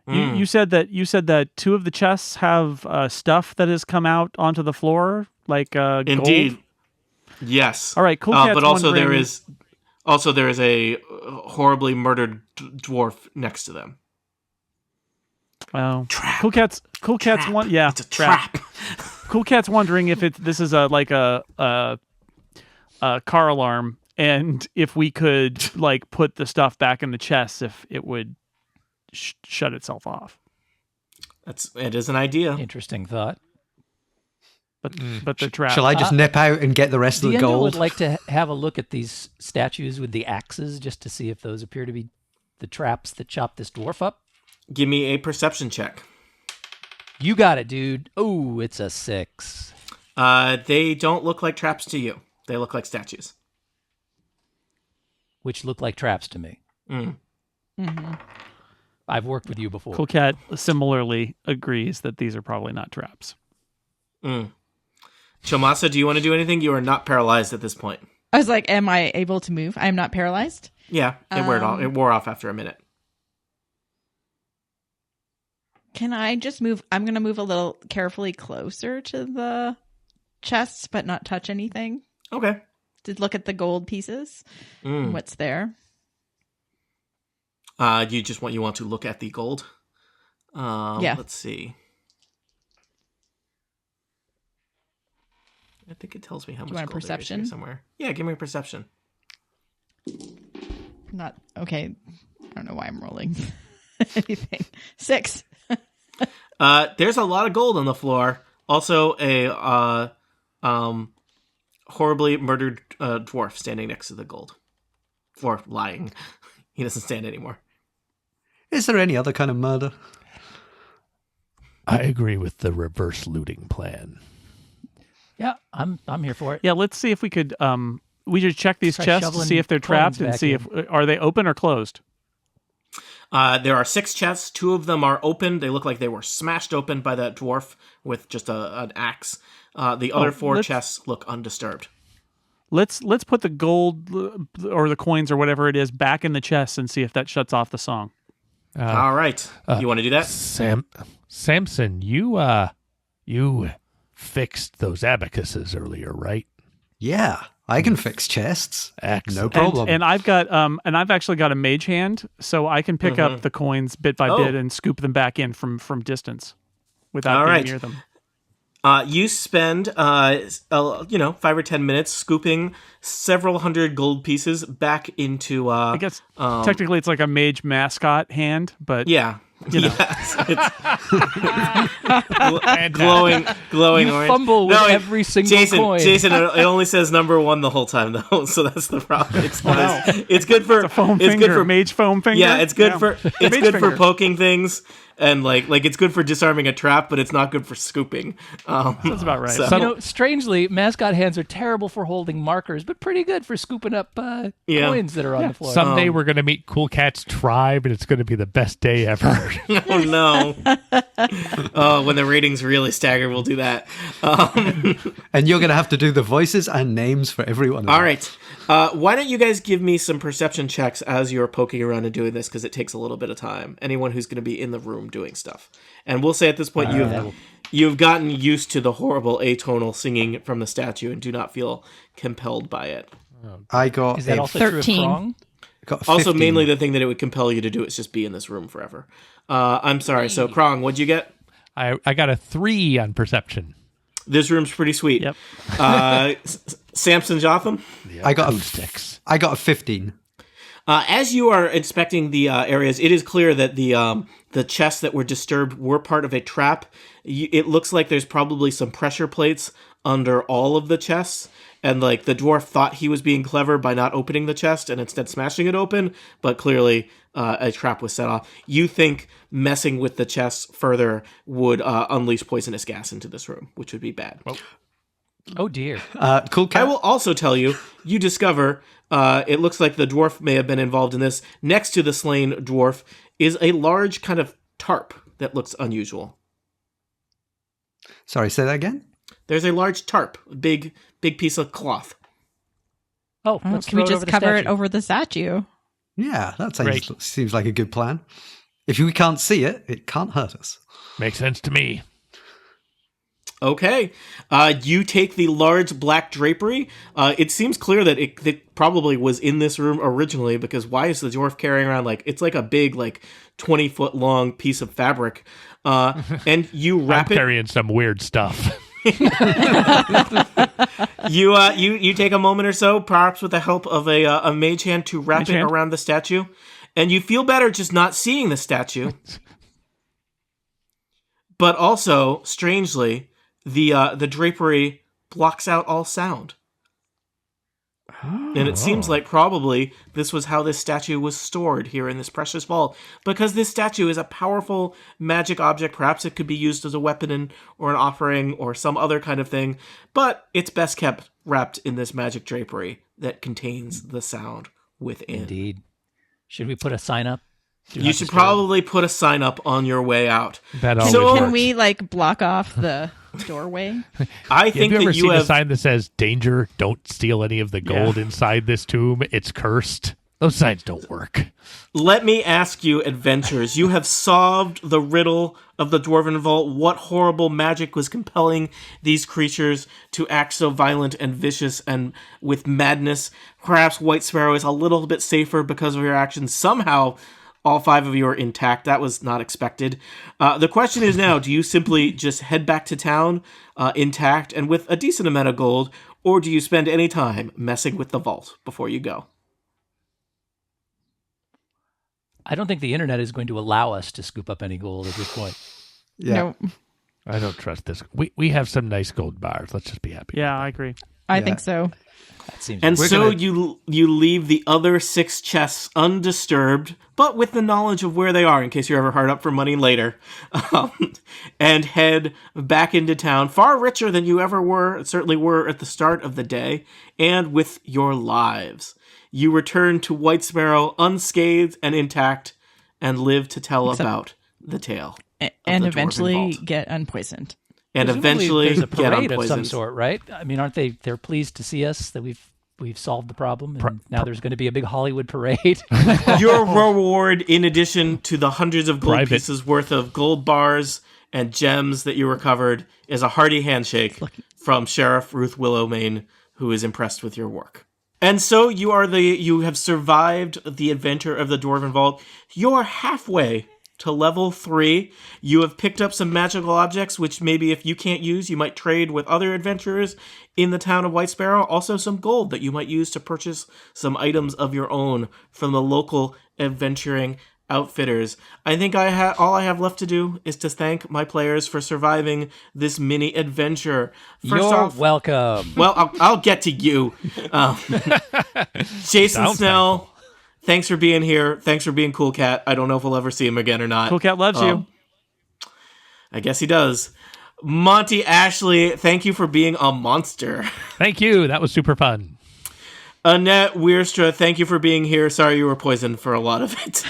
you said that two of the chests have stuff that has come out onto the floor, like Indeed. gold? Yes. All right, Cool Cat's but also wondering... there is a horribly murdered dwarf next to them. Oh, Trap. Cool Cat's one. Yeah, It's a trap. Cool Cat's wondering if this is a car alarm, and if we could like put the stuff back in the chest, if it would shut itself off. It is an idea. Interesting thought. But they're trapped. Shall I just nip out and get the rest of the Diendo gold? would like to have a look at these statues with the axes, just to see if those appear to be the traps that chop this dwarf up. Give me a perception check. You got it, dude. Oh, it's a 6. They don't look like traps to you. They look like statues. Which look like traps to me. Mm-hmm. I've worked with you before. Cool Cat similarly agrees that these are probably not traps. Chomasa, do you want to do anything? You are not paralyzed at this point. I was like, am I able to move? I'm not paralyzed? Yeah, it wore off after a minute. Can I just move? I'm going to move a little carefully closer to the chests, but not touch anything. Okay. To look at the gold pieces. And what's there? You want to look at the gold? Yeah. Let's see. I think it tells me how much want a gold perception? there is here somewhere. Yeah, give me a perception. Not okay. I don't know why I'm rolling anything. 6. There's a lot of gold on the floor. Also, a horribly murdered dwarf standing next to the gold, or lying. He doesn't stand anymore. Is there any other kind of murder? I agree with the reverse looting plan. Yeah, I'm here for it. Yeah, let's see if we could. We should check these Try chests to shoveling see if they're trapped coins and back see in. if are they open or closed. There are 6 chests. 2 of them are open. They look like they were smashed open by that dwarf with just an axe. The other 4 chests look undisturbed. Let's put the gold or the coins or whatever it is back in the chest and see if that shuts off the song. All right. You want to do that? Samson, you fixed those abacuses earlier, right? Yeah, I can fix chests. Excellent. No problem. And I've actually got a mage hand, so I can pick up the coins bit by bit and scoop them back in from distance without being near them. You spend 5 or 10 minutes scooping several hundred gold pieces back into I guess technically it's like a mage mascot hand, but yeah. You know. Yes, it's glowing You orange. fumble with every single coin. Jason, it only says number 1 the whole time though, so that's the problem. It's good for mage foam finger. Yeah, it's good for finger. poking things, and like it's good for disarming a trap, but it's not good for scooping. That's about right. So- Strangely, mascot hands are terrible for holding markers, but pretty good for scooping up coins that are on the floor. Someday we're going to meet Cool Cat's tribe, and it's going to be the best day ever. Oh no! Oh, when the ratings really stagger, we'll do that. And you're going to have to do the voices and names for everyone. All right. Why don't you guys give me some perception checks as you're poking around and doing this, because it takes a little bit of time. Anyone who's going to be in the room doing stuff. And we'll say at this point you've gotten used to the horrible atonal singing from the statue and do not feel compelled by it. I got Is that a also 13. true of Prong? got a Also, 15. mainly the thing that it would compel you to do is just be in this room forever. I'm sorry. So, Krong, what'd you get? I got a 3 on perception. This room's pretty sweet. Yep. Samson Jothem? I got sticks. I got a 15. As you are inspecting the areas, it is clear that the chests that were disturbed were part of a trap. It looks like there's probably some pressure plates under all of the chests, and like the dwarf thought he was being clever by not opening the chest and instead smashing it open, but clearly a trap was set off. You think messing with the chests further would unleash poisonous gas into this room, which would be bad. Oh dear. Cool Cat. I will also tell you, you discover, it looks like the dwarf may have been involved in this. Next to the slain dwarf is a large kind of tarp that looks unusual. Sorry, say that again? There's a large tarp, a big piece of cloth. Oh, Oh, let's can we throw it just over the cover it statue. over the statue? Yeah, that Great. seems like a good plan. If we can't see it, it can't hurt us. Makes sense to me. Okay. You take the large black drapery. It seems clear that it probably was in this room originally, because why is the dwarf carrying around it's like a big 20-foot long piece of fabric, and you I'm wrap it. carrying some weird stuff. You take a moment or so, perhaps with the help of a mage hand, to wrap Mage it hand? around the statue, and you feel better just not seeing the statue. But also, strangely, the drapery blocks out all sound. And it seems like probably this was how this statue was stored here in this precious vault, because this statue is a powerful magic object. Perhaps it could be used as a weapon or an offering or some other kind of thing, but it's best kept wrapped in this magic drapery that contains the sound within. Indeed. Should we put a sign up? Do You not should disturb? probably put a sign up on your way out. That always So- works. Can we block off the doorway? I Have think you ever that seen you a have... sign that says, "Danger, don't steal any of the gold inside this tomb, it's cursed"? Those signs don't work. Let me ask you, adventurers, you have solved the riddle of the Dwarven Vault. What horrible magic was compelling these creatures to act so violent and vicious and with madness? Perhaps White Sparrow is a little bit safer because of your actions. Somehow, all 5 of you are intact. That was not expected. The question is now, do you simply just head back to town intact and with a decent amount of gold, or do you spend any time messing with the vault before you go? I don't think the internet is going to allow us to scoop up any gold at this point. Yeah. No, I don't trust this. We have some nice gold bars. Let's just be happy. Yeah, I agree. I Yeah. think so. That seems And We're so gonna- you leave the other 6 chests undisturbed, but with the knowledge of where they are in case you're ever hard up for money later, and head back into town, far richer than you ever were, certainly were at the start of the day, and with your lives. You return to White Sparrow unscathed and intact, and live to tell about the tale. And the Dwarven eventually Vault. get unpoisoned. And Presumably eventually there's a get parade of some unpoisoned. sort, right? I mean, aren't they? They're pleased to see us that we've solved the problem, and now there's going to be a big Hollywood parade. Your reward, in addition to the hundreds of gold Private. pieces worth of gold bars and gems that you recovered, is a hearty handshake from Sheriff Ruth Willowmane, who is impressed with your work. And so you have survived the adventure of the Dwarven Vault. You're halfway to level 3. You have picked up some magical objects, which maybe if you can't use, you might trade with other adventurers in the town of White Sparrow. Also some gold that you might use to purchase some items of your own from the local adventuring outfitters. I think all I have left to do is to thank my players for surviving this mini adventure. First You're off, welcome. well, I'll get to you. Jason Sounds Snell, thanks for being here. Thanks for being Cool Cat. I don't know if we'll ever see him again or not. Cool Cat loves you. I guess he does. Monty Ashley, thank you for being a monster. Thank you. That was super fun. Annette Wierstra, thank you for being here. Sorry you were poisoned for a lot of it.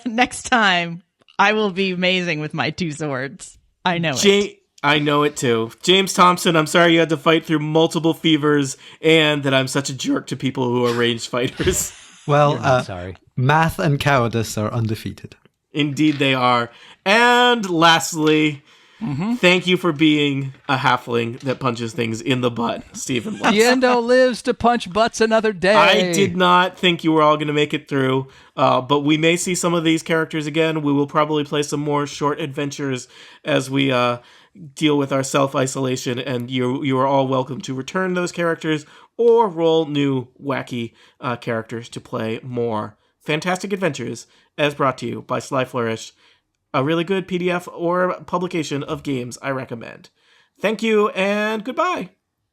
Next time, I will be amazing with my 2 swords. I know it. I know it too. James Thompson, I'm sorry you had to fight through multiple fevers and that I'm such a jerk to people who are ranged fighters. Well, sorry. math and cowardice are undefeated. Indeed they are. And lastly, thank you for being a halfling that punches things in the butt, Stephen Lutz. Diendo lives to punch butts another day. I did not think you were all going to make it through, but we may see some of these characters again. We will probably play some more short adventures as we deal with our self-isolation, and you are all welcome to return those characters or roll new wacky characters to play more Fantastic Adventures, as brought to you by Sly Flourish, a really good PDF or publication of games I recommend. Thank you, and goodbye.